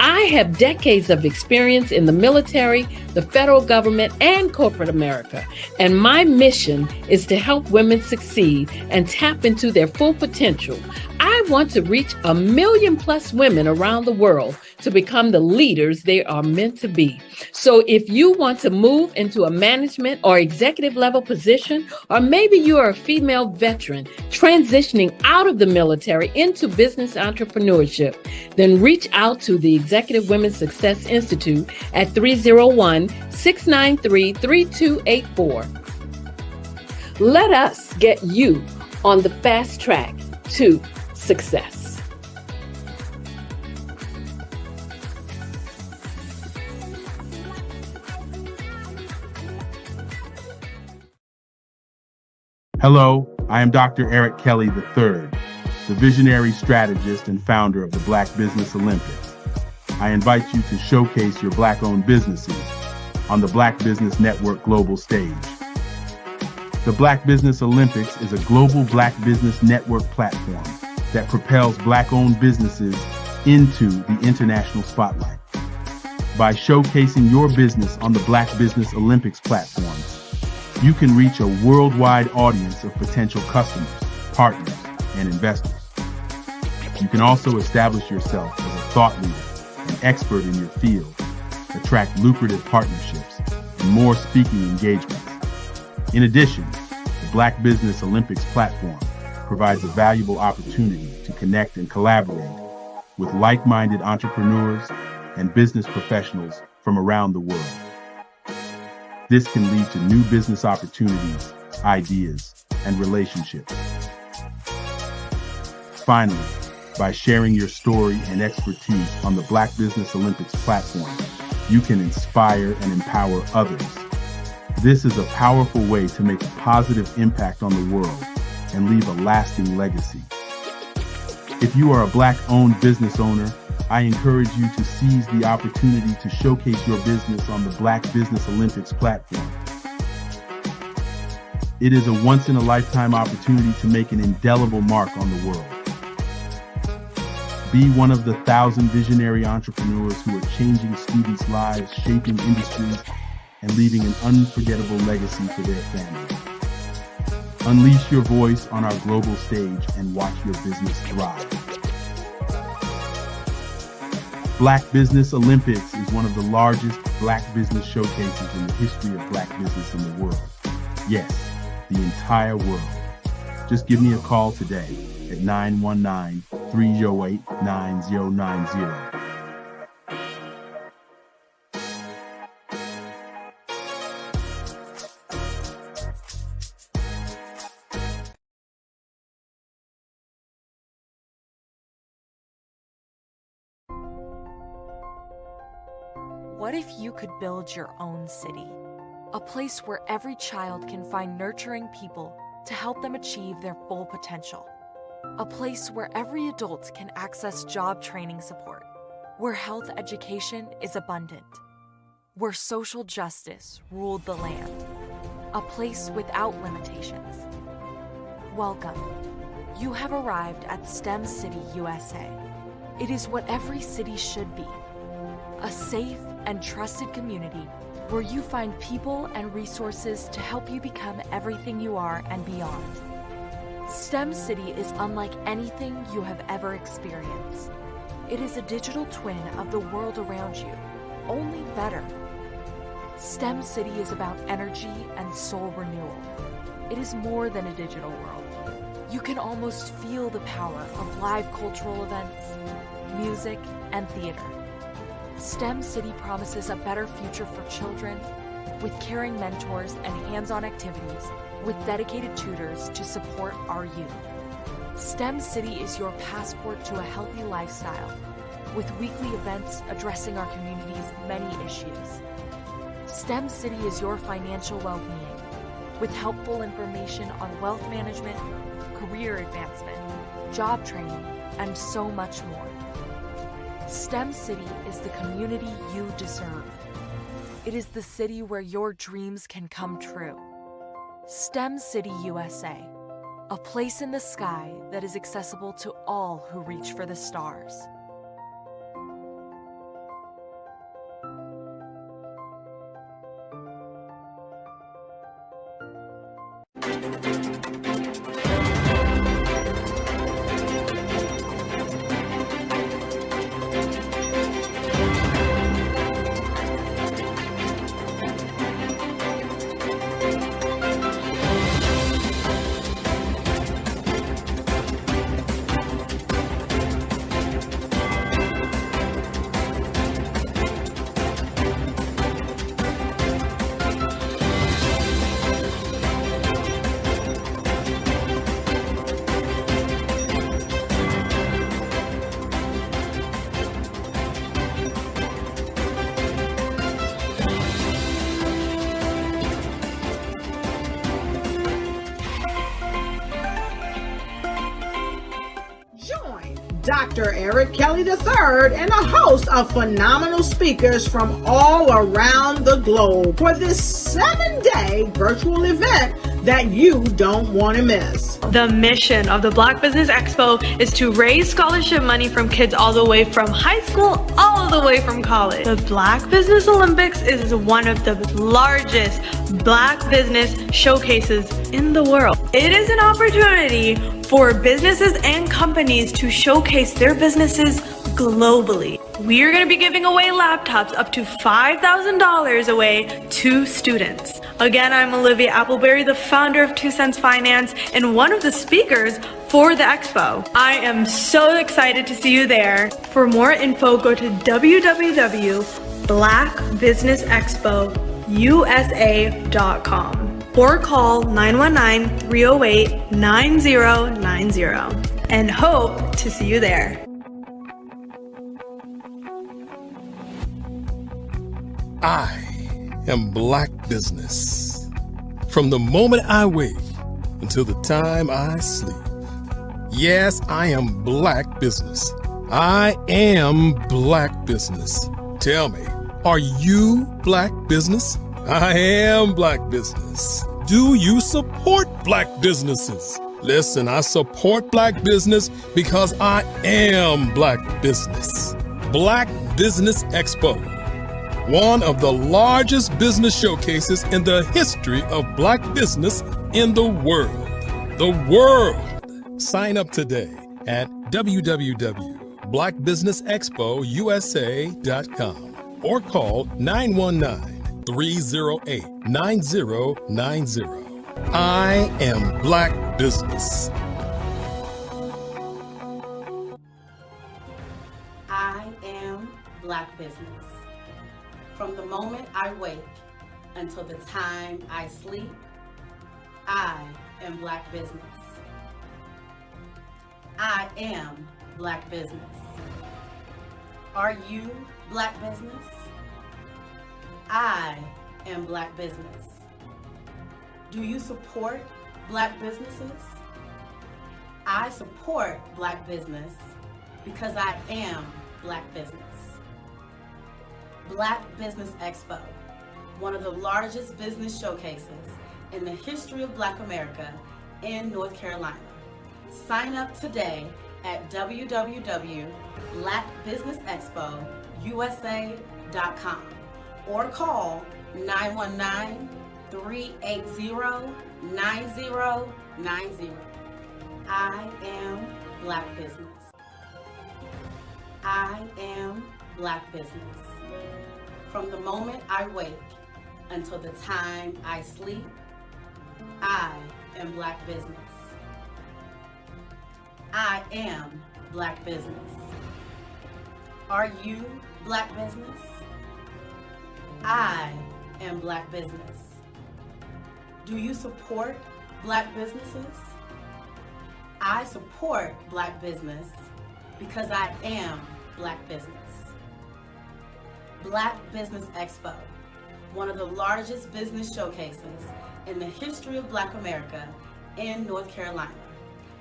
I have decades of experience in the military, the federal government, and corporate America. And my mission is to help women succeed and tap into their full potential. I want to reach 1 million+ women around the world to become the leaders they are meant to be. So if you want to move into a management or executive level position, or maybe you are a female veteran transitioning out of the military into business entrepreneurship, then reach out to the Executive Women's Success Institute at 301-693-3284. Let us get you on the fast track to success. Hello, I am Dr. Eric Kelly III, the visionary strategist and founder of the Black Business Olympics. I invite you to showcase your Black-owned businesses on the Black Business Network global stage. The Black Business Olympics is a global Black Business Network platform that propels Black-owned businesses into the international spotlight. By showcasing your business on the Black Business Olympics platform, you can reach a worldwide audience of potential customers, partners, and investors. You can also establish yourself as a thought leader, an expert in your field, attract lucrative partnerships, and more speaking engagements. In addition, the Black Business Olympics platform provides a valuable opportunity to connect and collaborate with like-minded entrepreneurs and business professionals from around the world. This can lead to new business opportunities, ideas, and relationships. Finally, by sharing your story and expertise on the Black Business Olympics platform, you can inspire and empower others. This is a powerful way to make a positive impact on the world and leave a lasting legacy. If you are a Black-owned business owner, I encourage you to seize the opportunity to showcase your business on the Black Business Olympics platform. It is a once-in-a-lifetime opportunity to make an indelible mark on the world. Be one of the 1,000 visionary entrepreneurs who are changing students' lives, shaping industries, and leaving an unforgettable legacy for their families. Unleash your voice on our global stage and watch your business thrive. Black Business Olympics is one of the largest Black business showcases in the history of Black business in the world. Yes, the entire world. Just give me a call today at 919-308-9090. What if you could build your own city? A place where every child can find nurturing people to help them achieve their full potential. A place where every adult can access job training support. Where health education is abundant. Where social justice ruled the land. A place without limitations. Welcome. You have arrived at STEM City USA. It is what every city should be. A safe and trusted community where you find people and resources to help you become everything you are and beyond. STEM City is unlike anything you have ever experienced. It is a digital twin of the world around you, only better. STEM City is about energy and soul renewal. It is more than a digital world. You can almost feel the power of live cultural events, music, and theater. STEM City promises a better future for children with caring mentors and hands-on activities with dedicated tutors to support our youth. STEM City is your passport to a healthy lifestyle with weekly events addressing our community's many issues. STEM City is your financial well-being with helpful information on wealth management, career advancement, job training, and so much more. STEM City is the community you deserve. It is the city where your dreams can come true. STEM City USA, a place in the sky that is accessible to all who reach for the stars. Dr. Eric Kelly III and a host of phenomenal speakers from all around the globe for this 7-day virtual event that you don't want to miss. The mission of the Black Business Expo is to raise scholarship money from kids all the way from high school all the way from college. The Black Business Olympics is one of the largest Black business showcases in the world. It is an opportunity for businesses and companies to showcase their businesses globally. We are going to be giving away laptops up to $5,000 away to students. Again, I'm Olivia Appleberry, the founder of 2 Cents Finance and one of the speakers for the expo. I am so excited to see you there. For more info, go to www.blackbusinessexpousa.com or call 919-308-9090 and hope to see you there. I am Black business. From the moment I wake until the time I sleep. Yes, I am Black business. I am Black business. Tell me, are you Black business? I am Black business. Do you support Black businesses? Listen, I support Black business because I am Black business. Black Business Expo, one of the largest business showcases in the history of Black business in the world. The world. Sign up today at www.blackbusinessexpousa.com or call 919-308-9090. I am Black business. I am Black business. From the moment I wake until the time I sleep, I am Black business. I am Black business. Are you Black business? I am Black business. Do you support Black businesses? I support Black business because I am Black business. Black Business Expo, one of the largest business showcases in the history of Black America in North Carolina. Sign up today at www.blackbusinessexpousa.com or call 919-380-9090. I am Black business. I am Black business. From the moment I wake until the time I sleep, I am Black business. I am Black business. Are you Black business? I am Black business. Do you support Black businesses? I support Black business because I am Black business. Black Business Expo, one of the largest business showcases in the history of Black America in North Carolina.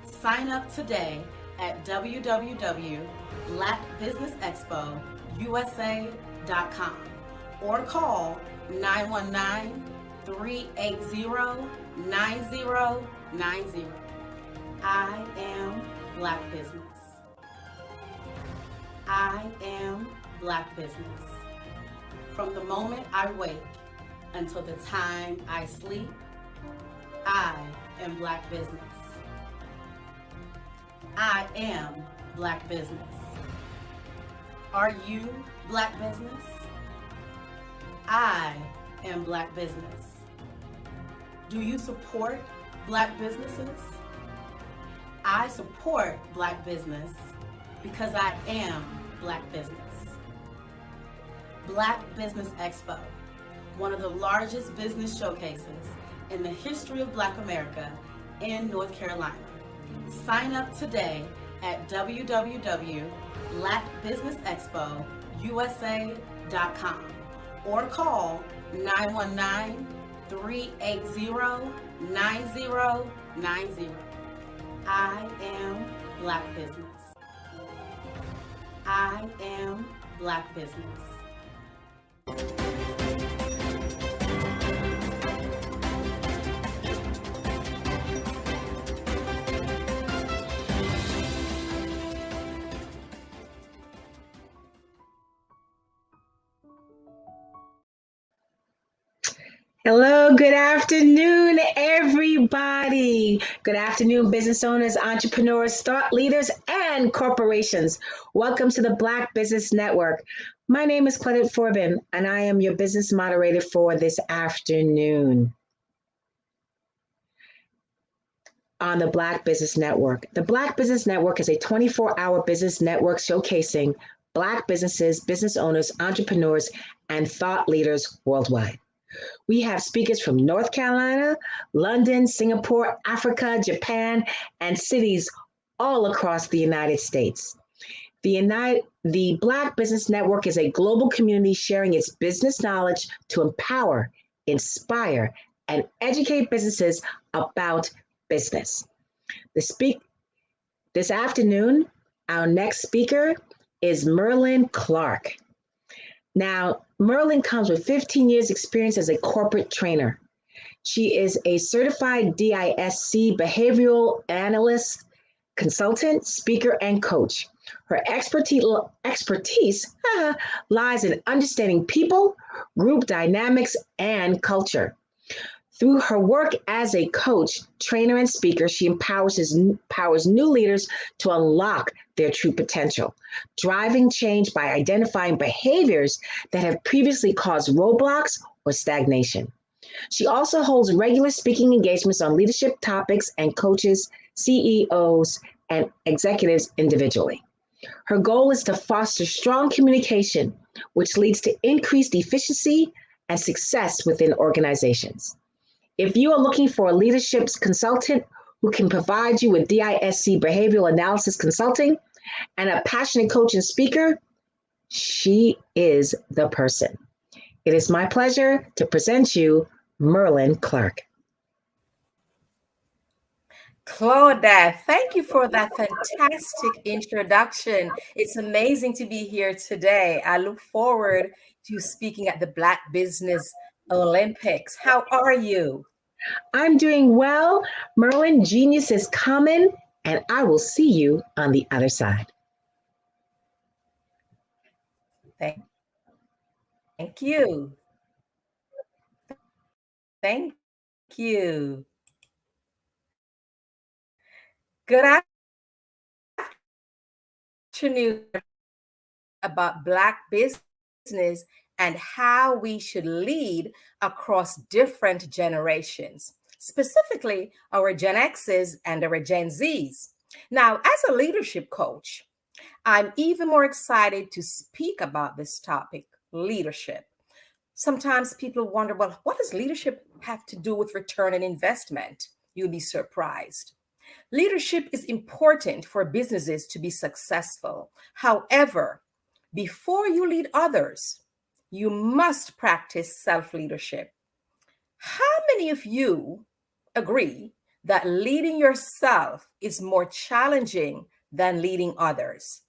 Sign up today at www.blackbusinessexpousa.com or call 919-380-9090. I am Black business. I am Black business. From the moment I wake until the time I sleep, I am Black business. I am Black business. Are you Black business? I am Black business. Do you support Black businesses? I support Black business because I am Black business. Black Business Expo, one of the largest business showcases in the history of Black America in North Carolina. Sign up today at www.blackbusinessexpousa.com or call 919-380-9090. I am Black business. I am Black business. Hello, good afternoon, everybody. Good afternoon, business owners, entrepreneurs, thought leaders, and corporations. Welcome to the Black Business Network. My name is Claudette Forbin, and I am your business moderator for this afternoon on the Black Business Network. The Black Business Network is a 24-hour business network showcasing Black businesses, business owners, entrepreneurs, and thought leaders worldwide. We have speakers from North Carolina, London, Singapore, Africa, Japan, and cities all across the United States. The Black Business Network is a global community sharing its business knowledge to empower, inspire, and educate businesses about business. This afternoon, our next speaker is Merlin Clark. Now, Merlin comes with 15 years experience as a corporate trainer. She is a certified DISC behavioral analyst, consultant, speaker, and coach. Her expertise lies in understanding people, group dynamics, and culture. Through her work as a coach, trainer, and speaker, she empowers new leaders to unlock their true potential, driving change by identifying behaviors that have previously caused roadblocks or stagnation. She also holds regular speaking engagements on leadership topics and coaches CEOs and executives individually. Her goal is to foster strong communication, which leads to increased efficiency and success within organizations. If you are looking for a leadership consultant who can provide you with DISC behavioral analysis consulting and a passionate coach and speaker, she is the person. It is my pleasure to present you Merlin Clark. Claudia, thank you for that fantastic introduction. It's amazing to be here today. I look forward to speaking at the Black Business Olympics. How are you? I'm doing well. Merlin, genius is coming, and I will see you on the other side. Thank you. Thank you. Good afternoon about Black business and how we should lead across different generations, specifically our Gen X's and our Gen Z's. Now, as a leadership coach, I'm even more excited to speak about this topic, leadership. Sometimes people wonder, well, what does leadership have to do with return on investment? You'll be surprised. Leadership is important for businesses to be successful. However, before you lead others, you must practice self-leadership. How many of you agree that leading yourself is more challenging than leading others?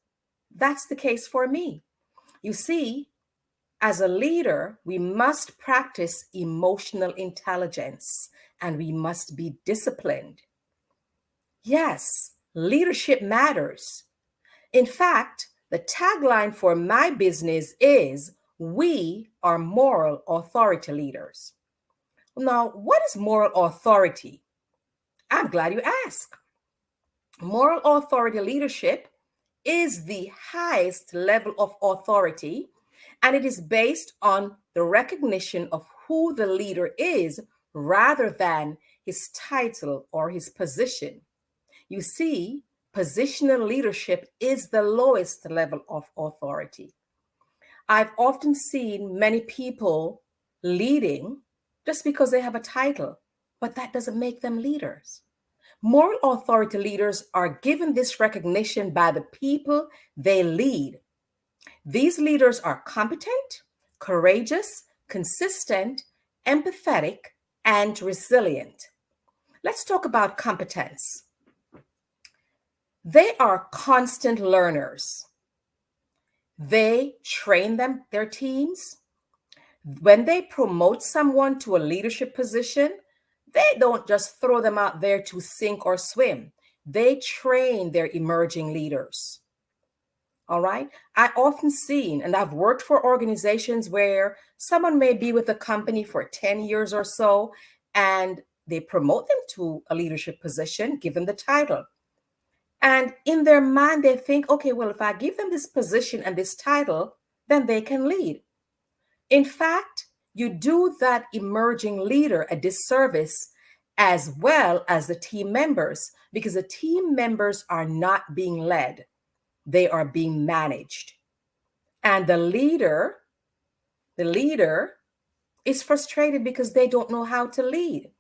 That's the case for me. You see, as a leader, we must practice emotional intelligence and we must be disciplined. Yes, leadership matters. In fact, the tagline for my business is, "We are moral authority leaders." Now, what is moral authority? I'm glad you asked. Moral authority leadership is the highest level of authority, and it is based on the recognition of who the leader is rather than his title or his position. You see, positional leadership is the lowest level of authority. I've often seen many people leading just because they have a title, but that doesn't make them leaders. Moral authority leaders are given this recognition by the people they lead. These leaders are competent, courageous, consistent, empathetic, and resilient. Let's talk about competence. They are constant learners. They train their teams. When they promote someone to a leadership position, they don't just throw them out there to sink or swim. They train their emerging leaders. All right. I often seen, and I've worked for organizations where someone may be with a company for 10 years or so, and they promote them to a leadership position, give them the title. And in their mind, they think, okay, well, if I give them this position and this title, then they can lead. In fact, you do that emerging leader a disservice as well as the team members, because the team members are not being led. They are being managed. And the leader is frustrated because they don't know how to lead.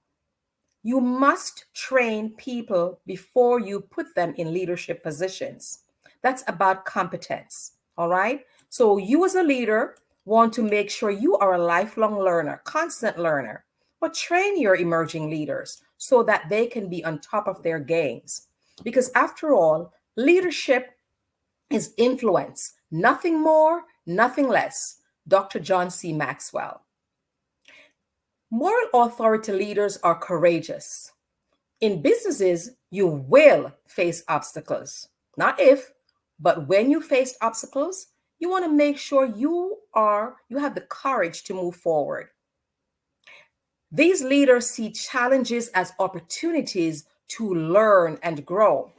You must train people before you put them in leadership positions. That's about competence, all right? So you as a leader want to make sure you are a lifelong learner, constant learner. but train your emerging leaders so that they can be on top of their games. Because after all, leadership is influence, nothing more, nothing less. Dr. John C. Maxwell. Moral authority leaders are courageous. In businesses, you will face obstacles. Not if, but when you face obstacles, you want to make sure you have the courage to move forward. These leaders see challenges as opportunities to learn and grow.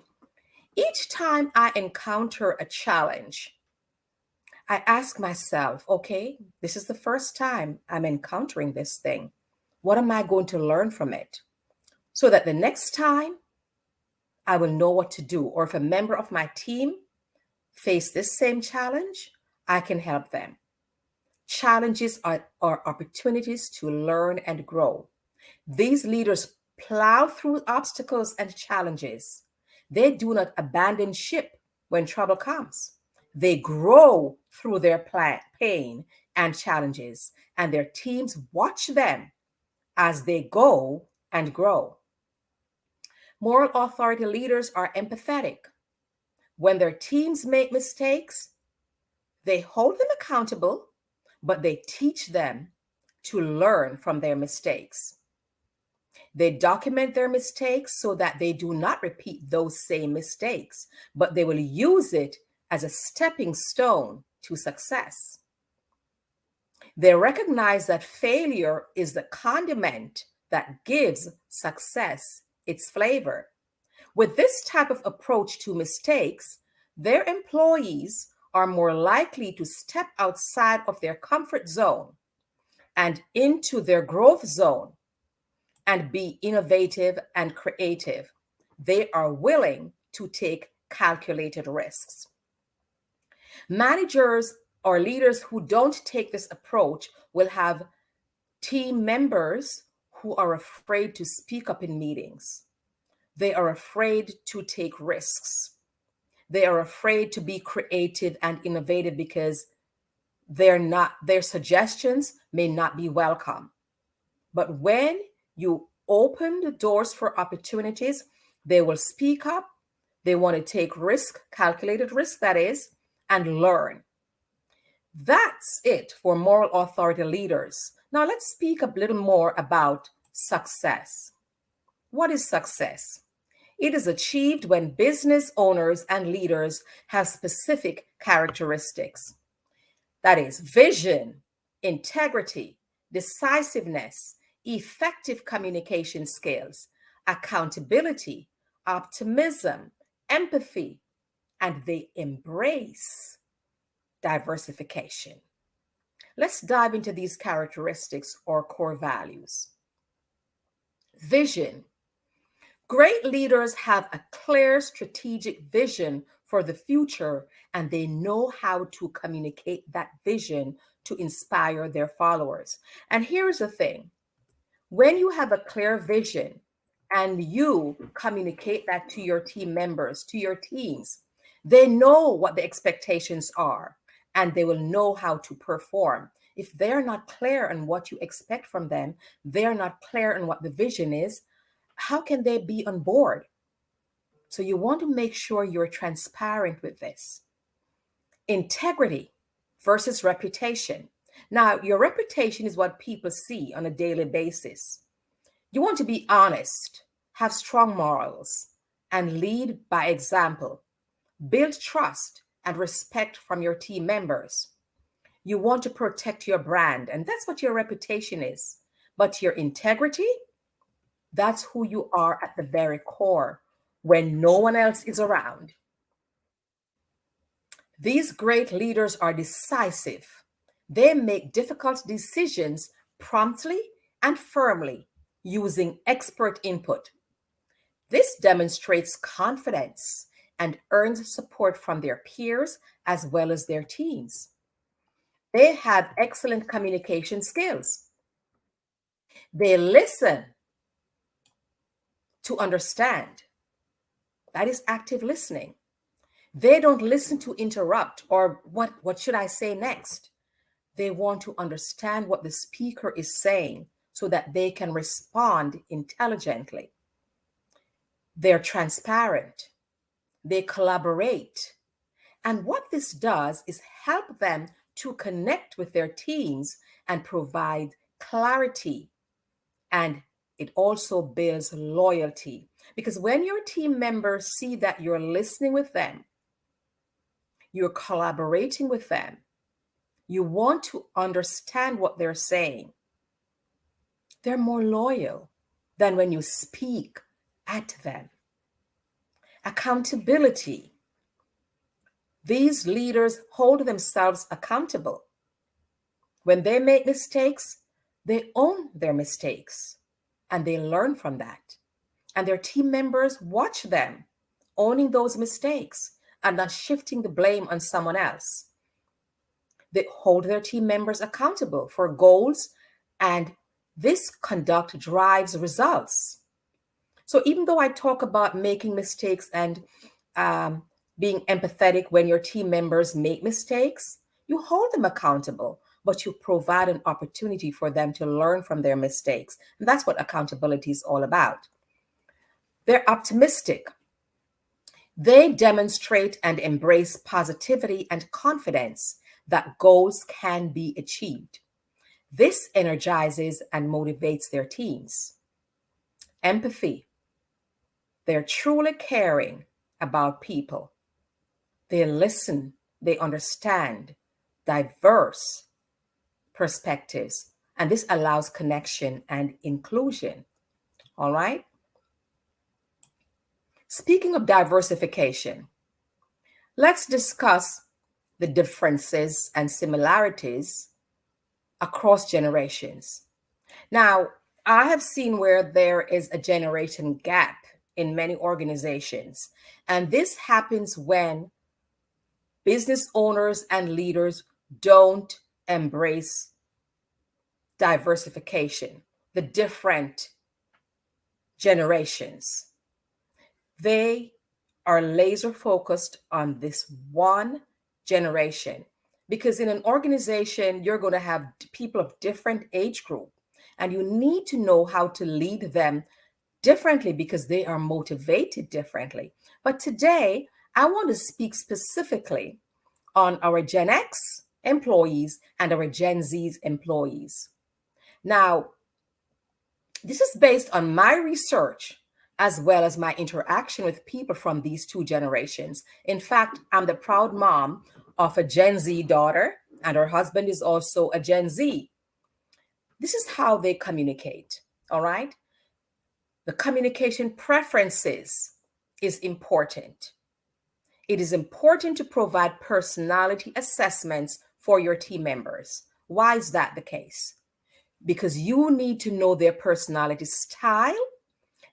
Each time I encounter a challenge, I ask myself, okay, this is the first time I'm encountering this thing. What am I going to learn from it? So that the next time I will know what to do. Or if a member of my team face this same challenge, I can help them. Challenges are opportunities to learn and grow. These leaders plow through obstacles and challenges. They do not abandon ship when trouble comes. They grow through their pain and challenges, and their teams watch them as they go and grow. Moral authority leaders are empathetic. When their teams make mistakes, they hold them accountable, but they teach them to learn from their mistakes. They document their mistakes so that they do not repeat those same mistakes, but they will use it as a stepping stone to success. They recognize that failure is the condiment that gives success its flavor. With this type of approach to mistakes, their employees are more likely to step outside of their comfort zone and into their growth zone and be innovative and creative. They are willing to take calculated risks. Managers or leaders who don't take this approach will have team members who are afraid to speak up in meetings. They are afraid to take risks. They are afraid to be creative and innovative because their suggestions may not be welcome. But when you open the doors for opportunities, they will speak up. They want to take risk, calculated risk, that is, and learn. That's it for moral authority leaders. Now let's speak a little more about success. What is success? It is achieved when business owners and leaders have specific characteristics. That is vision, integrity, decisiveness, effective communication skills, accountability, optimism, empathy, and they embrace diversification. Let's dive into these characteristics or core values. Vision. Great leaders have a clear strategic vision for the future, and they know how to communicate that vision to inspire their followers. And here's the thing. When you have a clear vision and you communicate that to your team members, to your teams, they know what the expectations are and they will know how to perform. If they're not clear on what you expect from them, they're not clear on what the vision is, how can they be on board? So you want to make sure you're transparent with this. Integrity versus reputation. Now, your reputation is what people see on a daily basis. You want to be honest, have strong morals, and lead by example. Build trust and respect from your team members. You want to protect your brand, and that's what your reputation is. But your integrity, that's who you are at the very core when no one else is around. These great leaders are decisive. They make difficult decisions promptly and firmly using expert input. This demonstrates confidence and earns support from their peers as well as their teams. They have excellent communication skills. They listen to understand. That is active listening. They don't listen to interrupt or what should I say next? They want to understand what the speaker is saying so that they can respond intelligently. They're transparent. They collaborate. And what this does is help them to connect with their teams and provide clarity. And it also builds loyalty. Because when your team members see that you're listening with them, you're collaborating with them, you want to understand what they're saying, they're more loyal than when you speak at them. Accountability. These leaders hold themselves accountable. When they make mistakes, they own their mistakes and they learn from that. And their team members watch them owning those mistakes and not shifting the blame on someone else. They hold their team members accountable for goals, and this conduct drives results. So even though I talk about making mistakes and being empathetic when your team members make mistakes, you hold them accountable, but you provide an opportunity for them to learn from their mistakes. And that's what accountability is all about. They're optimistic. They demonstrate and embrace positivity and confidence that goals can be achieved. This energizes and motivates their teams. Empathy. They're truly caring about people. They listen, they understand diverse perspectives, and this allows connection and inclusion. All right? Speaking of diversification, let's discuss the differences and similarities across generations. Now, I have seen where there is a generation gap in many organizations, and this happens when business owners and leaders don't embrace diversification, the different generations. They are laser focused on this one generation, because in an organization, you're going to have people of different age group, and you need to know how to lead them differently because they are motivated differently. But today, I want to speak specifically on our Gen X employees and our Gen Z employees. Now, this is based on my research as well as my interaction with people from these two generations. In fact, I'm the proud mom of a Gen Z daughter, and her husband is also a Gen Z. This is how they communicate, all right? The communication preferences is important. It is important to provide personality assessments for your team members. Why is that the case? Because you need to know their personality style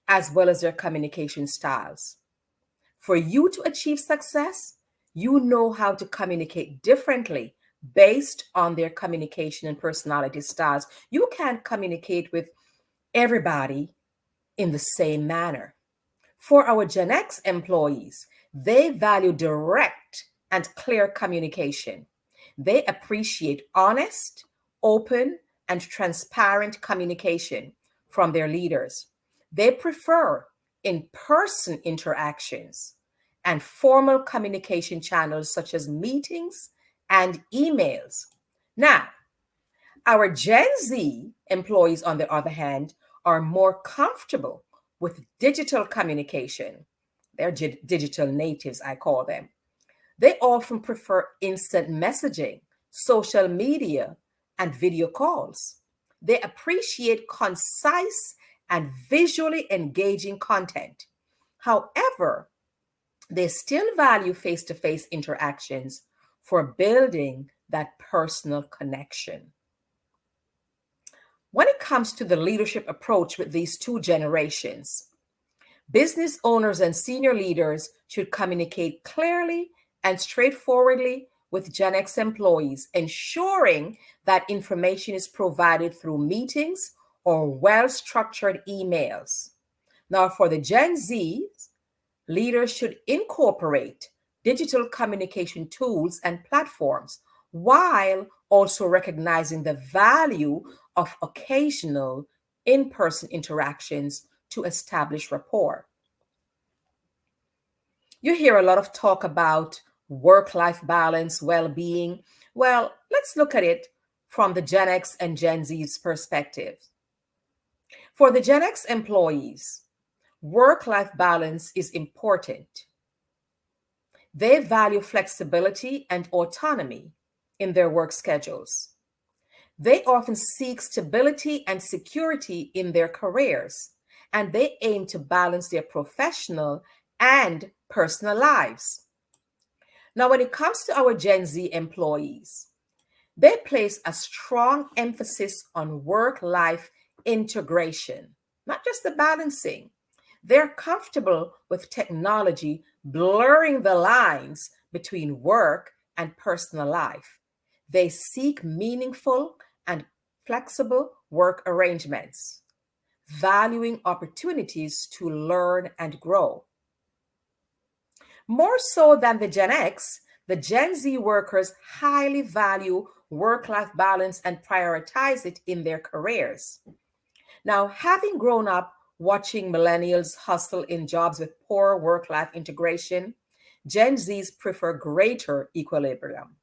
as well as their communication styles. For you to achieve success, you know how to communicate differently based on their communication and personality styles. You can't communicate with everybody in the same manner. For our Gen X employees, they value direct and clear communication. They appreciate honest, open, and transparent communication from their leaders. They prefer in-person interactions and formal communication channels such as meetings and emails. Now, our Gen Z employees, on the other hand, are more comfortable with digital communication. They're digital natives, I call them. They often prefer instant messaging, social media, and video calls. They appreciate concise and visually engaging content. However, they still value face-to-face interactions for building that personal connection. When it comes to the leadership approach with these two generations, business owners and senior leaders should communicate clearly and straightforwardly with Gen X employees, ensuring that information is provided through meetings or well-structured emails. Now, for the Gen Z, leaders should incorporate digital communication tools and platforms while also recognizing the value of occasional in-person interactions to establish rapport. You hear a lot of talk about work-life balance, well-being. Well, let's look at it from the Gen X and Gen Z's perspective. For the Gen X employees, work-life balance is important. They value flexibility and autonomy in their work schedules. They often seek stability and security in their careers, and they aim to balance their professional and personal lives. Now, when it comes to our Gen Z employees, they place a strong emphasis on work-life integration, not just the balancing. They're comfortable with technology blurring the lines between work and personal life. They seek meaningful and flexible work arrangements, valuing opportunities to learn and grow. More so than the Gen X, the Gen Z workers highly value work-life balance and prioritize it in their careers. Now, having grown up watching millennials hustle in jobs with poor work-life integration, Gen Zs prefer greater equilibrium.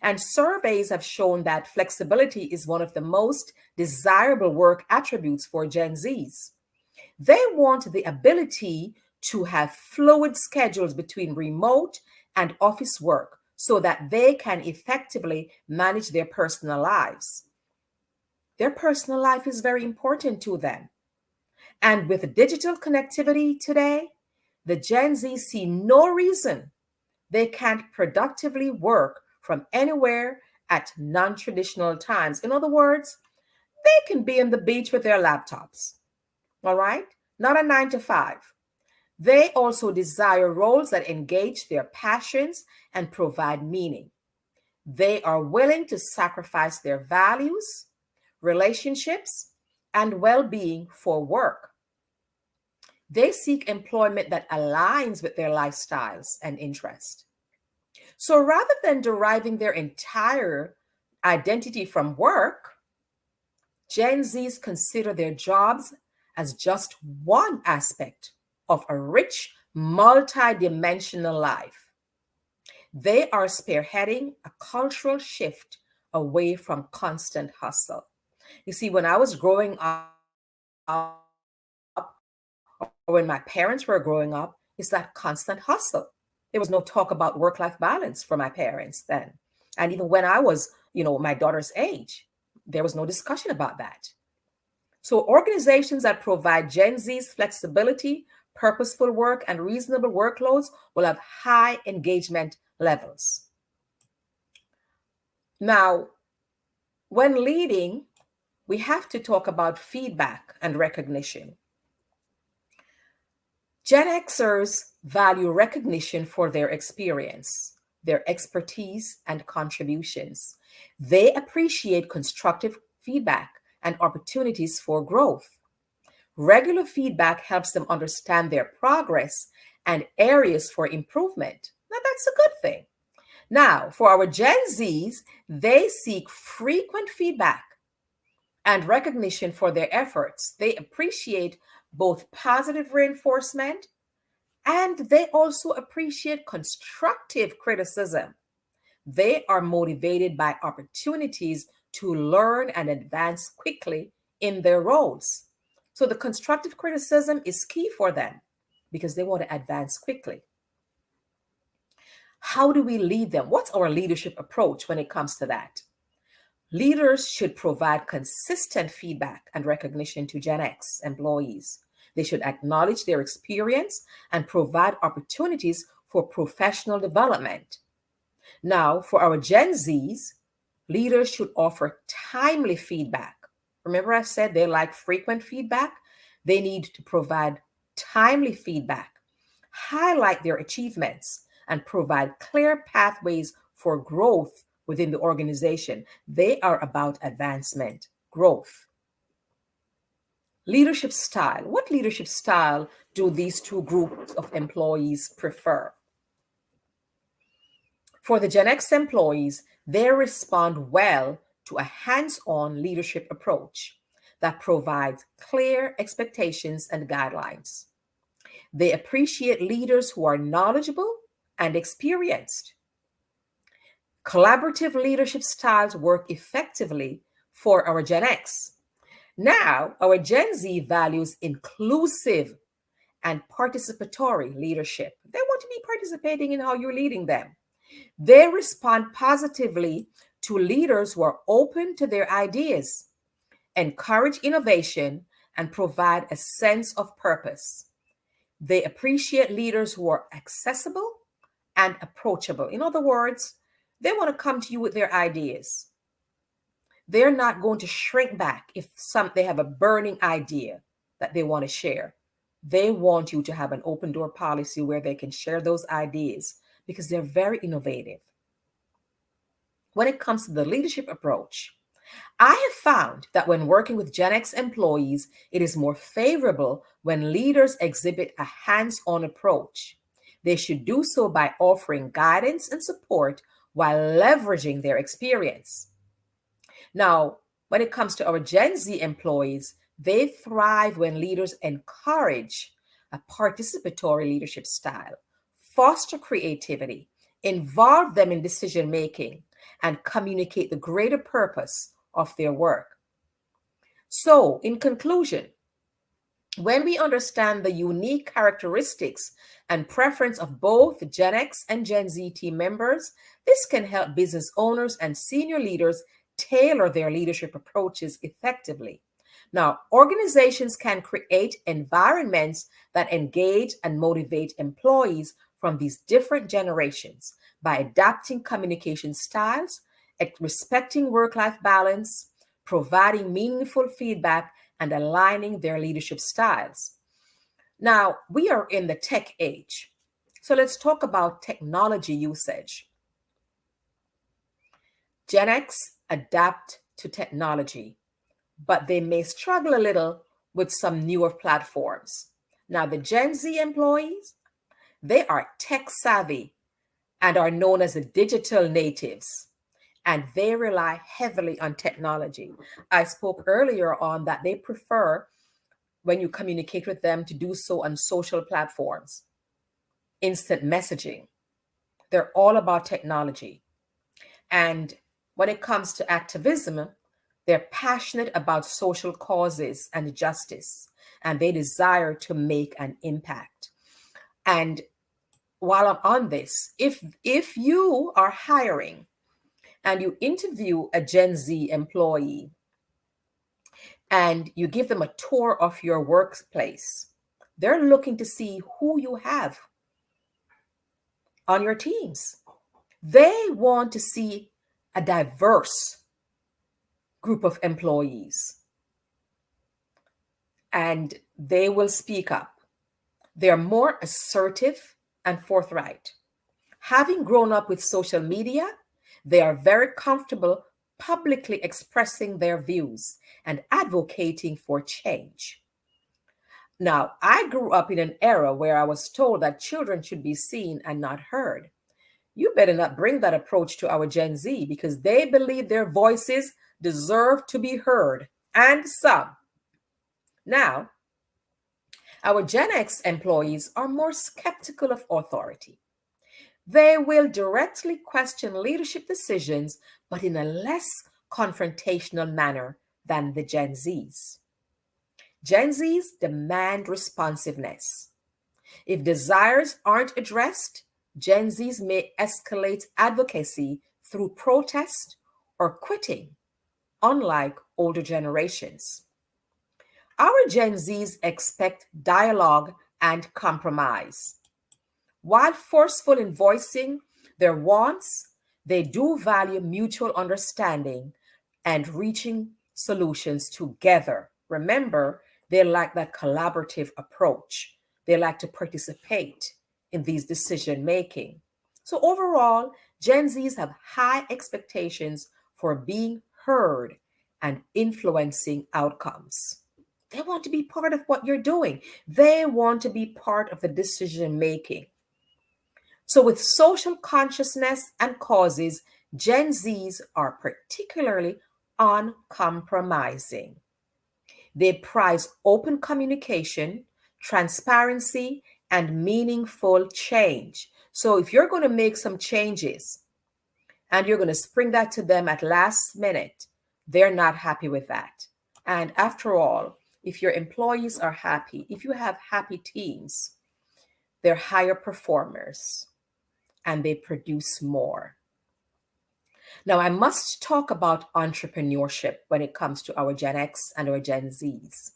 And surveys have shown that flexibility is one of the most desirable work attributes for Gen Zs. They want the ability to have fluid schedules between remote and office work so that they can effectively manage their personal lives. Their personal life is very important to them. And with digital connectivity today, the Gen Z see no reason they can't productively work from anywhere at non-traditional times. In other words, they can be on the beach with their laptops, all right? Not a 9 to 5. They also desire roles that engage their passions and provide meaning. They are willing to sacrifice their values, relationships, and well-being for work. They seek employment that aligns with their lifestyles and interests. So rather than deriving their entire identity from work, Gen Zs consider their jobs as just one aspect of a rich, multi-dimensional life. They are spearheading a cultural shift away from constant hustle. You see, when I was growing up, or when my parents were growing up, it's that constant hustle. There was no talk about work-life balance for my parents then. And even when I was, my daughter's age, there was no discussion about that. So organizations that provide Gen Z's flexibility, purposeful work, and reasonable workloads will have high engagement levels. Now, when leading, we have to talk about feedback and recognition. Gen Xers value recognition for their experience, their expertise, and contributions. They appreciate constructive feedback and opportunities for growth. Regular feedback helps them understand their progress and areas for improvement. Now, that's a good thing. Now, for our Gen Zs, they seek frequent feedback and recognition for their efforts. They appreciate both positive reinforcement and they also appreciate constructive criticism. They are motivated by opportunities to learn and advance quickly in their roles. So the constructive criticism is key for them because they want to advance quickly. How do we lead them? What's our leadership approach when it comes to that? Leaders should provide consistent feedback and recognition to Gen X employees. They should acknowledge their experience and provide opportunities for professional development. Now, for our Gen Zs, leaders should offer timely feedback. Remember I said they like frequent feedback? They need to provide timely feedback, highlight their achievements, and provide clear pathways for growth within the organization. They are about advancement, growth. Leadership style. What leadership style do these two groups of employees prefer? For the Gen X employees, they respond well to a hands-on leadership approach that provides clear expectations and guidelines. They appreciate leaders who are knowledgeable and experienced. Collaborative leadership styles work effectively for our Gen X. Now, our Gen Z values inclusive and participatory leadership. They want to be participating in how you're leading them. They respond positively to leaders who are open to their ideas, encourage innovation, and provide a sense of purpose. They appreciate leaders who are accessible and approachable. In other words, they want to come to you with their ideas. They're not going to shrink back if they have a burning idea that they want to share. They want you to have an open door policy where they can share those ideas because they're very innovative. When it comes to the leadership approach, I have found that when working with Gen X employees, it is more favorable when leaders exhibit a hands-on approach. They should do so by offering guidance and support while leveraging their experience. Now, when it comes to our Gen Z employees, they thrive when leaders encourage a participatory leadership style, foster creativity, involve them in decision making, and communicate the greater purpose of their work. So, in conclusion, when we understand the unique characteristics and preference of both Gen X and Gen Z team members, this can help business owners and senior leaders tailor their leadership approaches effectively. Now, organizations can create environments that engage and motivate employees from these different generations by adapting communication styles, respecting work-life balance, providing meaningful feedback, and aligning their leadership styles. Now, we are in the tech age. So let's talk about technology usage. Gen X adapt to technology, but they may struggle a little with some newer platforms. Now, the Gen Z employees, they are tech savvy and are known as the digital natives, and they rely heavily on technology. I spoke earlier on that they prefer, when you communicate with them, to do so on social platforms, instant messaging. They're all about technology. And when it comes to activism, they're passionate about social causes and justice, and they desire to make an impact. And while I'm on this, if you are hiring and you interview a Gen Z employee and you give them a tour of your workplace, they're looking to see who you have on your teams. They want to see a diverse group of employees, and they will speak up. They're more assertive and forthright. Having grown up with social media, they are very comfortable publicly expressing their views and advocating for change. Now, I grew up in an era where I was told that children should be seen and not heard. You better not bring that approach to our Gen Z, because they believe their voices deserve to be heard, and some. Now, our Gen X employees are more skeptical of authority. They will directly question leadership decisions, but in a less confrontational manner than the Gen Zs. Gen Zs demand responsiveness. If desires aren't addressed, Gen Zs may escalate advocacy through protest or quitting, unlike older generations. Our Gen Zs expect dialogue and compromise. While forceful in voicing their wants, they do value mutual understanding and reaching solutions together. Remember, they like that collaborative approach. They like to participate in these decision making. So overall, Gen Zs have high expectations for being heard and influencing outcomes. They want to be part of what you're doing. They want to be part of the decision making. So with social consciousness and causes, Gen Zs are particularly uncompromising. They prize open communication, transparency, and meaningful change. So if you're going to make some changes and you're going to spring that to them at last minute, they're not happy with that. And after all, if your employees are happy, if you have happy teams, they're higher performers and they produce more. Now, I must talk about entrepreneurship when it comes to our Gen X and our Gen Zs.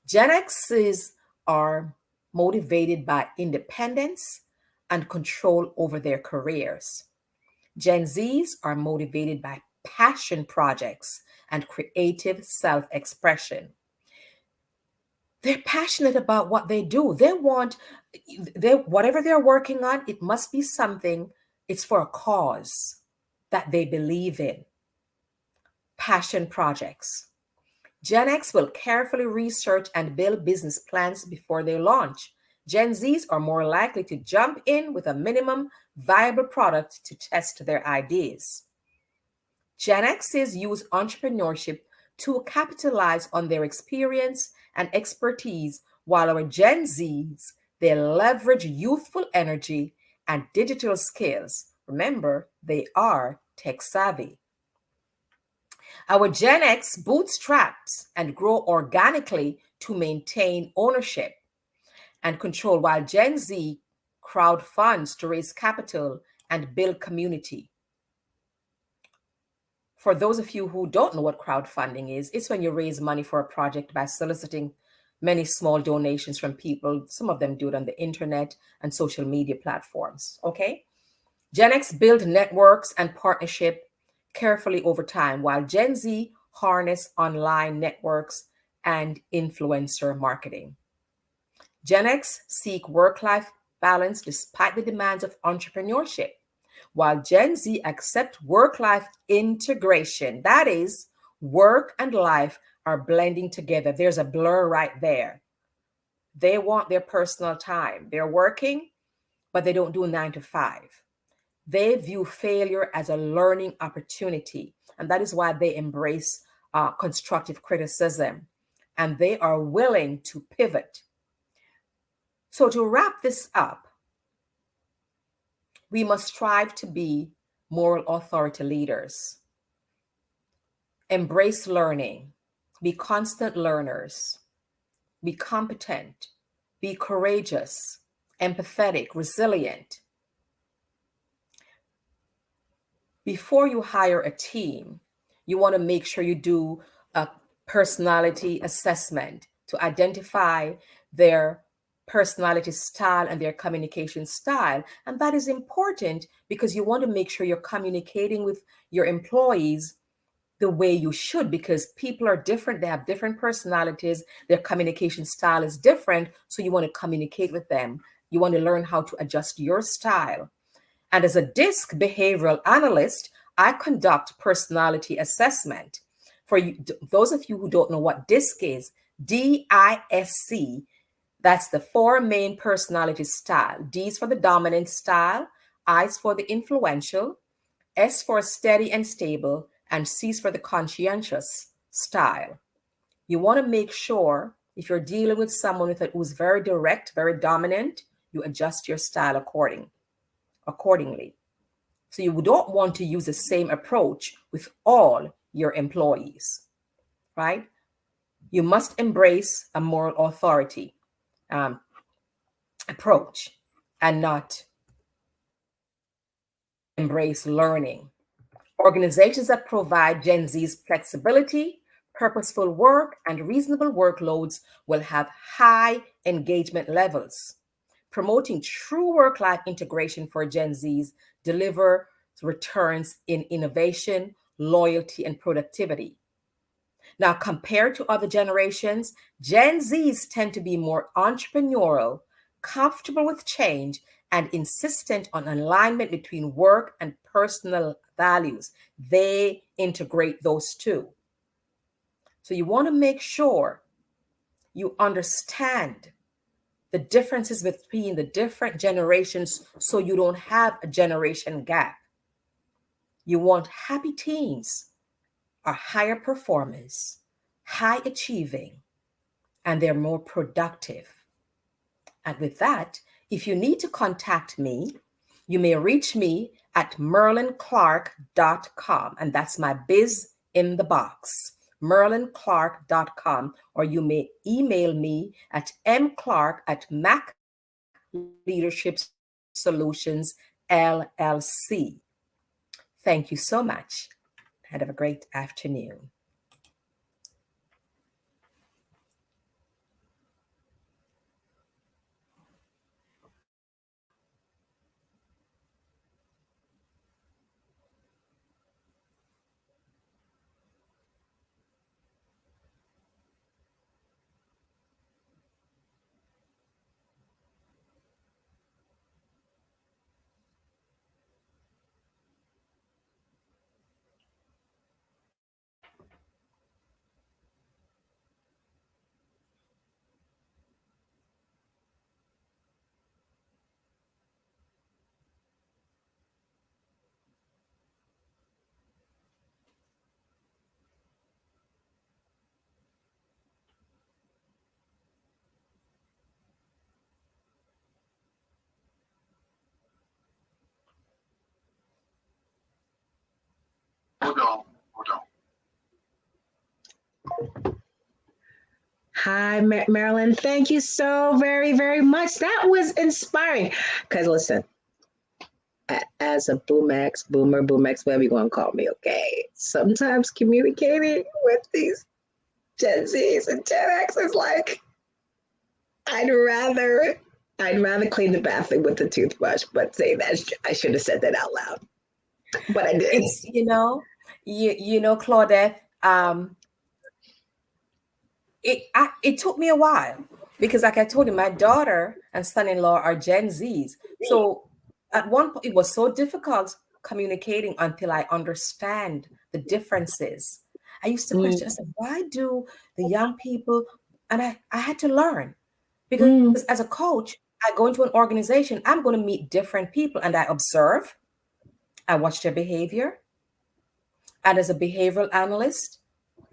Gen Xs are motivated by independence and control over their careers. Gen Zs are motivated by passion projects and creative self-expression. They're passionate about what they do. Whatever they're working on, it must be something, it's for a cause that they believe in. Passion projects. Gen X will carefully research and build business plans before they launch. Gen Zs are more likely to jump in with a minimum viable product to test their ideas. Gen Xs use entrepreneurship to capitalize on their experience and expertise, while our Gen Zs, they leverage youthful energy and digital skills. Remember, they are tech savvy. Our Gen X bootstraps and grow organically to maintain ownership and control, while Gen Z crowdfunds to raise capital and build community. For those of you who don't know what crowdfunding is, it's when you raise money for a project by soliciting many small donations from people. Some of them do it on the internet and social media platforms, okay? Gen X build networks and partnership carefully over time, while Gen Z harness online networks and influencer marketing. Gen X seek work-life balance despite the demands of entrepreneurship, while Gen Z accept work-life integration. That is, work and life are blending together. There's a blur right there. They want their personal time. They're working, but they don't do 9 to 5. They view failure as a learning opportunity, and that is why they embrace constructive criticism, and they are willing to pivot. So to wrap this up, we must strive to be moral authority leaders. Embrace learning, be constant learners, be competent, be courageous, empathetic, resilient. Before you hire a team, you want to make sure you do a personality assessment to identify their personality style and their communication style. And that is important because you want to make sure you're communicating with your employees the way you should, because people are different. They have different personalities. Their communication style is different. So you want to communicate with them. You want to learn how to adjust your style. And as a DISC behavioral analyst, I conduct personality assessment. For you, those of you who don't know what DISC is, DISC, that's the 4 main personality style. D is for the dominant style, I is for the influential, S for steady and stable, and C is for the conscientious style. You want to make sure if you're dealing with someone who's very direct, very dominant, you adjust your style accordingly. So you don't want to use the same approach with all your employees, right? You must embrace a moral authority approach and not embrace learning. Organizations that provide Gen Z's flexibility, purposeful work, and reasonable workloads will have high engagement levels. Promoting true work-life integration for Gen Zs deliver returns in innovation, loyalty, and productivity. Now, compared to other generations, Gen Zs tend to be more entrepreneurial, comfortable with change, and insistent on alignment between work and personal values. They integrate those two. So you want to make sure you understand the differences between the different generations so you don't have a generation gap. You want happy teens are higher performers, high achieving, and they're more productive. And with that, if you need to contact me, you may reach me at merlinclark.com, and that's my biz in the box, merlinclark.com, or you may email me at mclark@Mac Leadership Solutions LLC. Thank you so much. Have a great afternoon. Hi, Marilyn. Thank you so very, very much. That was inspiring. Because listen, as a boomer, whatever you want to call me, okay? Sometimes communicating with these Gen Zs and Gen X is like, I'd rather clean the bathroom with the toothbrush, but say that I should have said that out loud. But I did. It's, you know, Claudette, it took me a while because, like I told you, my daughter and son-in-law are Gen Zs. So at one point, it was so difficult communicating until I understand the differences. I used to question, I said, why do the young people, and I had to learn because as a coach, I go into an organization, I'm going to meet different people and I observe, I watch their behavior. And as a behavioral analyst,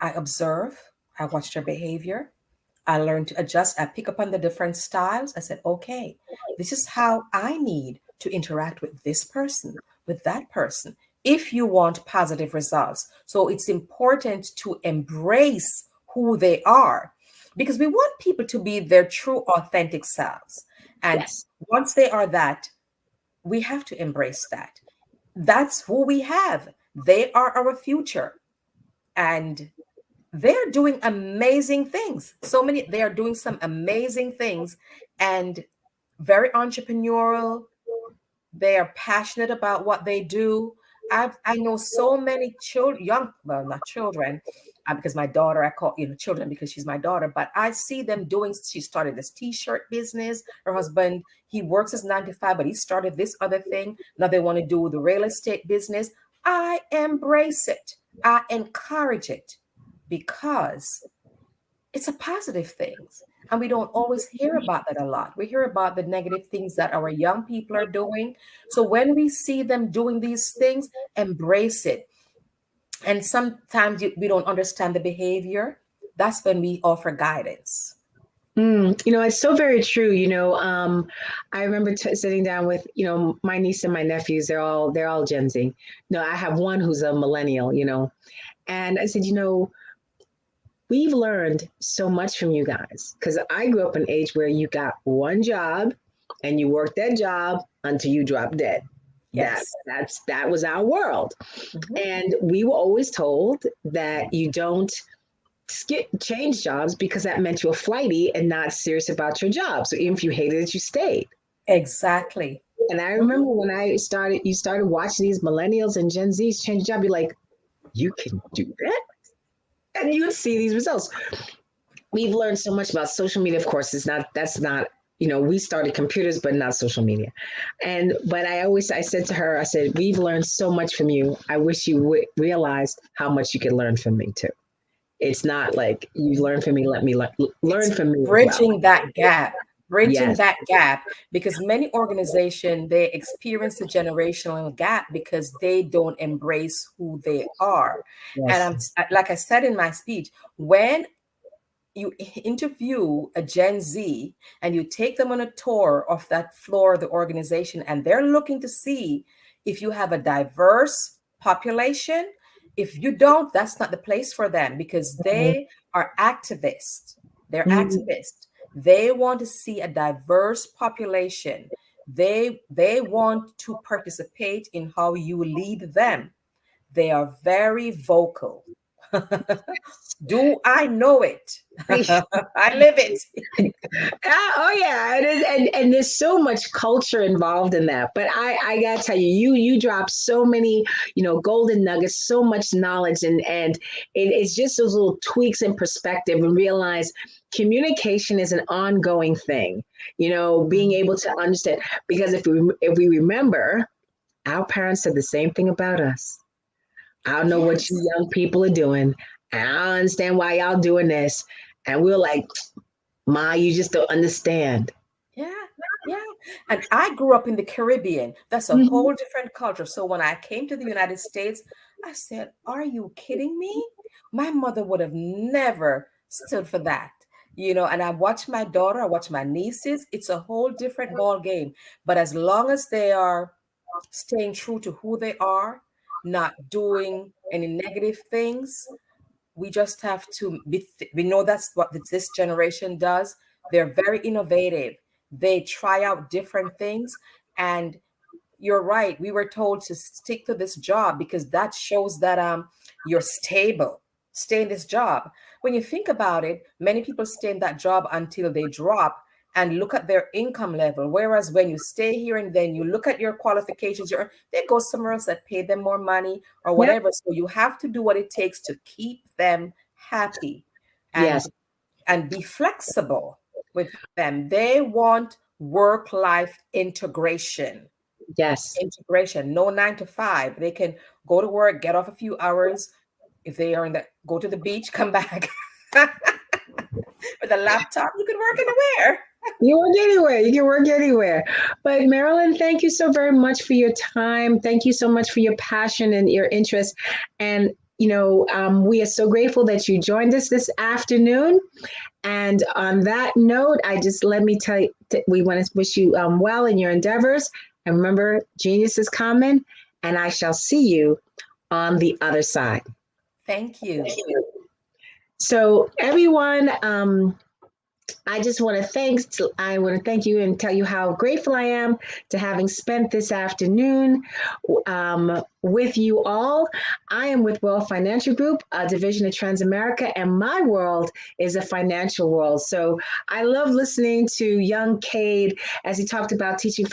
I observe, I watch their behavior. I learn to adjust. I pick up on the different styles. I said, okay, this is how I need to interact with this person, with that person, if you want positive results. So it's important to embrace who they are because we want people to be their true, authentic selves. And once they are that, we have to embrace that. That's who we have. They are our future. And they're doing amazing things. They are doing some amazing things and very entrepreneurial. They are passionate about what they do. I know so many children, not children, because my daughter, I call children because she's my daughter, but I see them she started this t-shirt business. Her husband, he works as 9 to 5, but he started this other thing. Now they want to do the real estate business. I embrace it. I encourage it because it's a positive thing. And we don't always hear about that a lot. We hear about the negative things that our young people are doing. So when we see them doing these things, embrace it. And sometimes we don't understand the behavior. That's when we offer guidance. It's so very true. I remember sitting down with, my niece and my nephews. They're all Gen Z. I have one who's a millennial, and I said, we've learned so much from you guys because I grew up in an age where you got one job and you worked that job until you dropped dead. Yes. That was our world. Mm-hmm. And we were always told that you don't change jobs because that meant you were flighty and not serious about your job. So even if you hated it, you stayed. Exactly. And I remember when you started watching these millennials and Gen Zs change job, you're like, you can do that? And you see these results. We've learned so much about social media. Of course, that's not, we started computers, but not social media. But I said to her, I said, we've learned so much from you. I wish you realized how much you could learn from me too. It's not like you learn from me, let me learn from me. Bridging that gap. bridging Yes. that gap, because many organizations, they experience the generational gap because they don't embrace who they are. And like I said in my speech, when you interview a Gen Z and you take them on a tour of that floor of the organization, and they're looking to see if you have a diverse population. If you don't, that's not the place for them, because they are activists. They're activists. They want to see a diverse population. They want to participate in how you lead them. They are very vocal. Do I know it? I live it. Oh yeah, it is, and there's so much culture involved in that. But I gotta tell you, you drop so many, golden nuggets, so much knowledge, and it's just those little tweaks in perspective, and realize communication is an ongoing thing. Being able to understand, because if we remember, our parents said the same thing about us. I don't know what you young people are doing. I don't understand why y'all doing this. And we're like, Ma, you just don't understand. Yeah. And I grew up in the Caribbean. That's a whole different culture. So when I came to the United States, I said, are you kidding me? My mother would have never stood for that. And I watch my daughter, I watch my nieces. It's a whole different ball game. But as long as they are staying true to who they are, not doing any negative things, we just have to we know that's what this generation does. They're very innovative. They try out different things. And you're right, we were told to stick to this job because that shows that you're stable. Stay in this job. When you think about it, many people stay in that job until they drop and look at their income level. Whereas when you stay here and then you look at your qualifications, they go somewhere else that pay them more money or whatever. So you have to do what it takes to keep them happy and be flexible with them. They want work-life integration. Yes. Integration, no 9 to 5. They can go to work, get off a few hours. If they are go to the beach, come back with a laptop. You can work anywhere. You work anywhere. You can work anywhere. But Marilyn, thank you so very much for your time. Thank you so much for your passion and your interest. And we are so grateful that you joined us this afternoon. And on that note, let me tell you, we want to wish you well in your endeavors. And remember, genius is common, and I shall see you on the other side. Thank you. So everyone, I just want to thank you and tell you how grateful I am to having spent this afternoon with you all. I am with World Financial Group, a division of Transamerica, and my world is a financial world. So I love listening to young Cade as he talked about teaching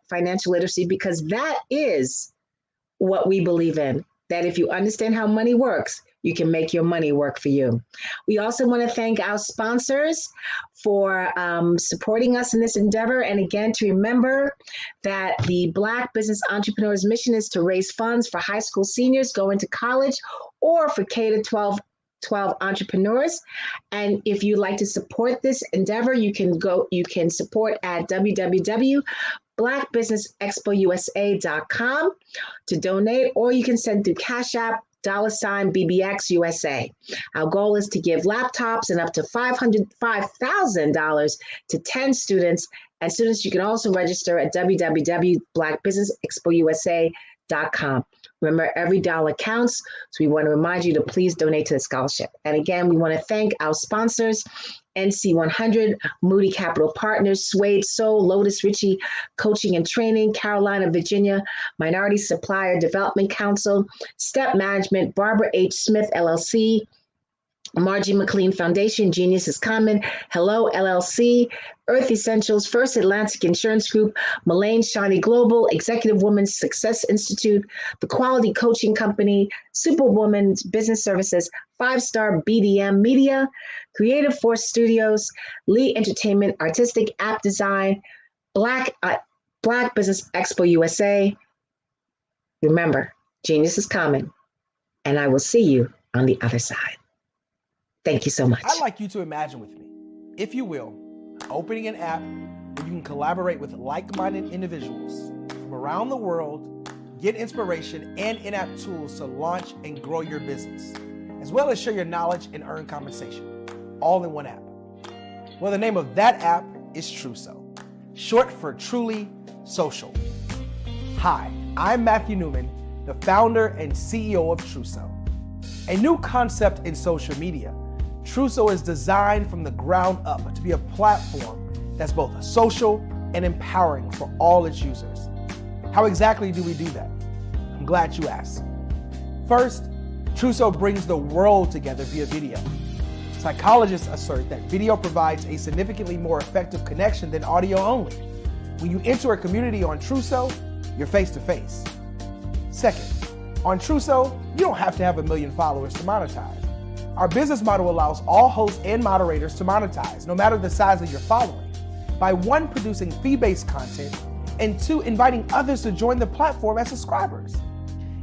financial literacy, because that is what we believe in, that if you understand how money works, you can make your money work for you. We also want to thank our sponsors for supporting us in this endeavor. And again, to remember that the Black Business Entrepreneurs mission is to raise funds for high school seniors going to college or for K-12 entrepreneurs. And if you'd like to support this endeavor, you can support at www.blackbusinessexpousa.com to donate, or you can send through Cash App $BBX USA. Our goal is to give laptops and up to $5,000 to 10 students. And students, you can also register at www.blackbusinessexpousa.com. Remember, every dollar counts, so we want to remind you to please donate to the scholarship. And again, we want to thank our sponsors, NC100, Moody Capital Partners, Suede Soul, Lotus Ritchie Coaching and Training, Carolina, Virginia, Minority Supplier Development Council, Step Management, Barbara H. Smith, LLC, Margie McLean Foundation, Genius is Common, Hello LLC, Earth Essentials, First Atlantic Insurance Group, Mullane Shawnee Global, Executive Women's Success Institute, The Quality Coaching Company, Superwoman's Business Services, 5-Star BDM Media, Creative Force Studios, Lee Entertainment, Artistic App Design, Black Business Expo USA. Remember, genius is common, and I will see you on the other side. Thank you so much. I'd like you to imagine with me, if you will, opening an app where you can collaborate with like-minded individuals from around the world, get inspiration and in-app tools to launch and grow your business, as well as share your knowledge and earn compensation, all in one app. Well, the name of that app is Truso, short for Truly Social. Hi, I'm Matthew Newman, the founder and CEO of Truso. A new concept in social media, Truso is designed from the ground up to be a platform that's both social and empowering for all its users. How exactly do we do that? I'm glad you asked. First, Truso brings the world together via video. Psychologists assert that video provides a significantly more effective connection than audio only. When you enter a community on Truso, you're face to face. Second, on Truso, you don't have to have 1 million followers to monetize. Our business model allows all hosts and moderators to monetize, no matter the size of your following, by 1, producing fee-based content, and 2, inviting others to join the platform as subscribers.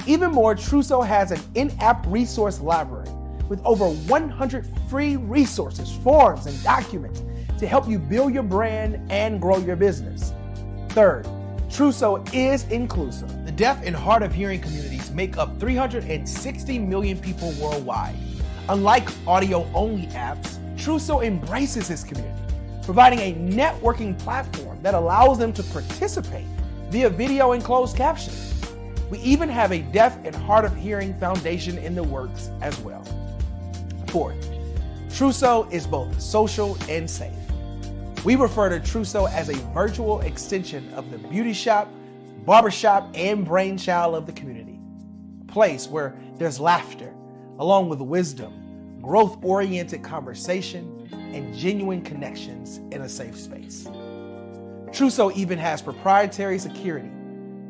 Even more, Truso has an in-app resource library with over 100 free resources, forms, and documents to help you build your brand and grow your business. Third, Truso is inclusive. The deaf and hard of hearing communities make up 360 million people worldwide. Unlike audio-only apps, Truso embraces this community, providing a networking platform that allows them to participate via video and closed captioning. We even have a deaf and hard of hearing foundation in the works as well. Fourth, Truso is both social and safe. We refer to Truso as a virtual extension of the beauty shop, barbershop, and brainchild of the community. A place where there's laughter, along with wisdom, growth-oriented conversation, and genuine connections in a safe space. Truso even has proprietary security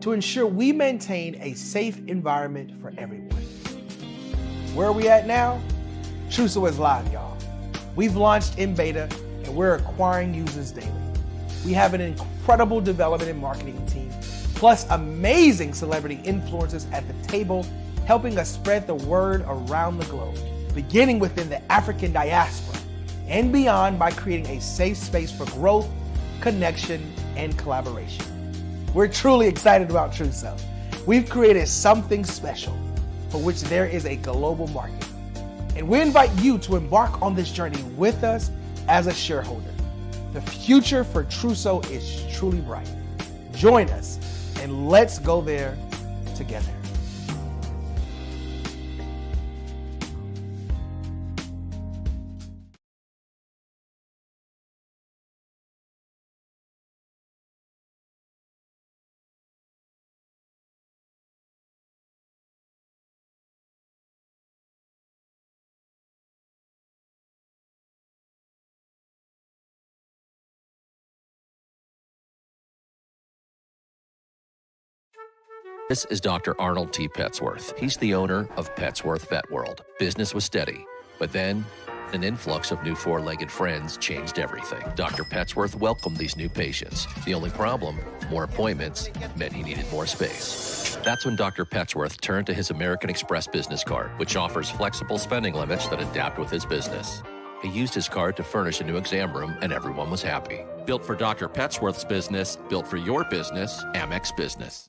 to ensure we maintain a safe environment for everyone. Where are we at now? Truso is live, y'all. We've launched in beta and we're acquiring users daily. We have an incredible development and marketing team, plus amazing celebrity influencers at the table, helping us spread the word around the globe, beginning within the African diaspora and beyond by creating a safe space for growth, connection, and collaboration. We're truly excited about Truso. We've created something special for which there is a global market. And we invite you to embark on this journey with us as a shareholder. The future for Truso is truly bright. Join us and let's go there together. This is Dr. Arnold T. Petsworth. He's the owner of Petsworth Vet World. Business was steady, but then an influx of new four-legged friends changed everything. Dr. Petsworth welcomed these new patients. The only problem, more appointments, meant he needed more space. That's when Dr. Petsworth turned to his American Express business card, which offers flexible spending limits that adapt with his business. He used his card to furnish a new exam room, and everyone was happy. Built for Dr. Petsworth's business, built for your business, Amex Business.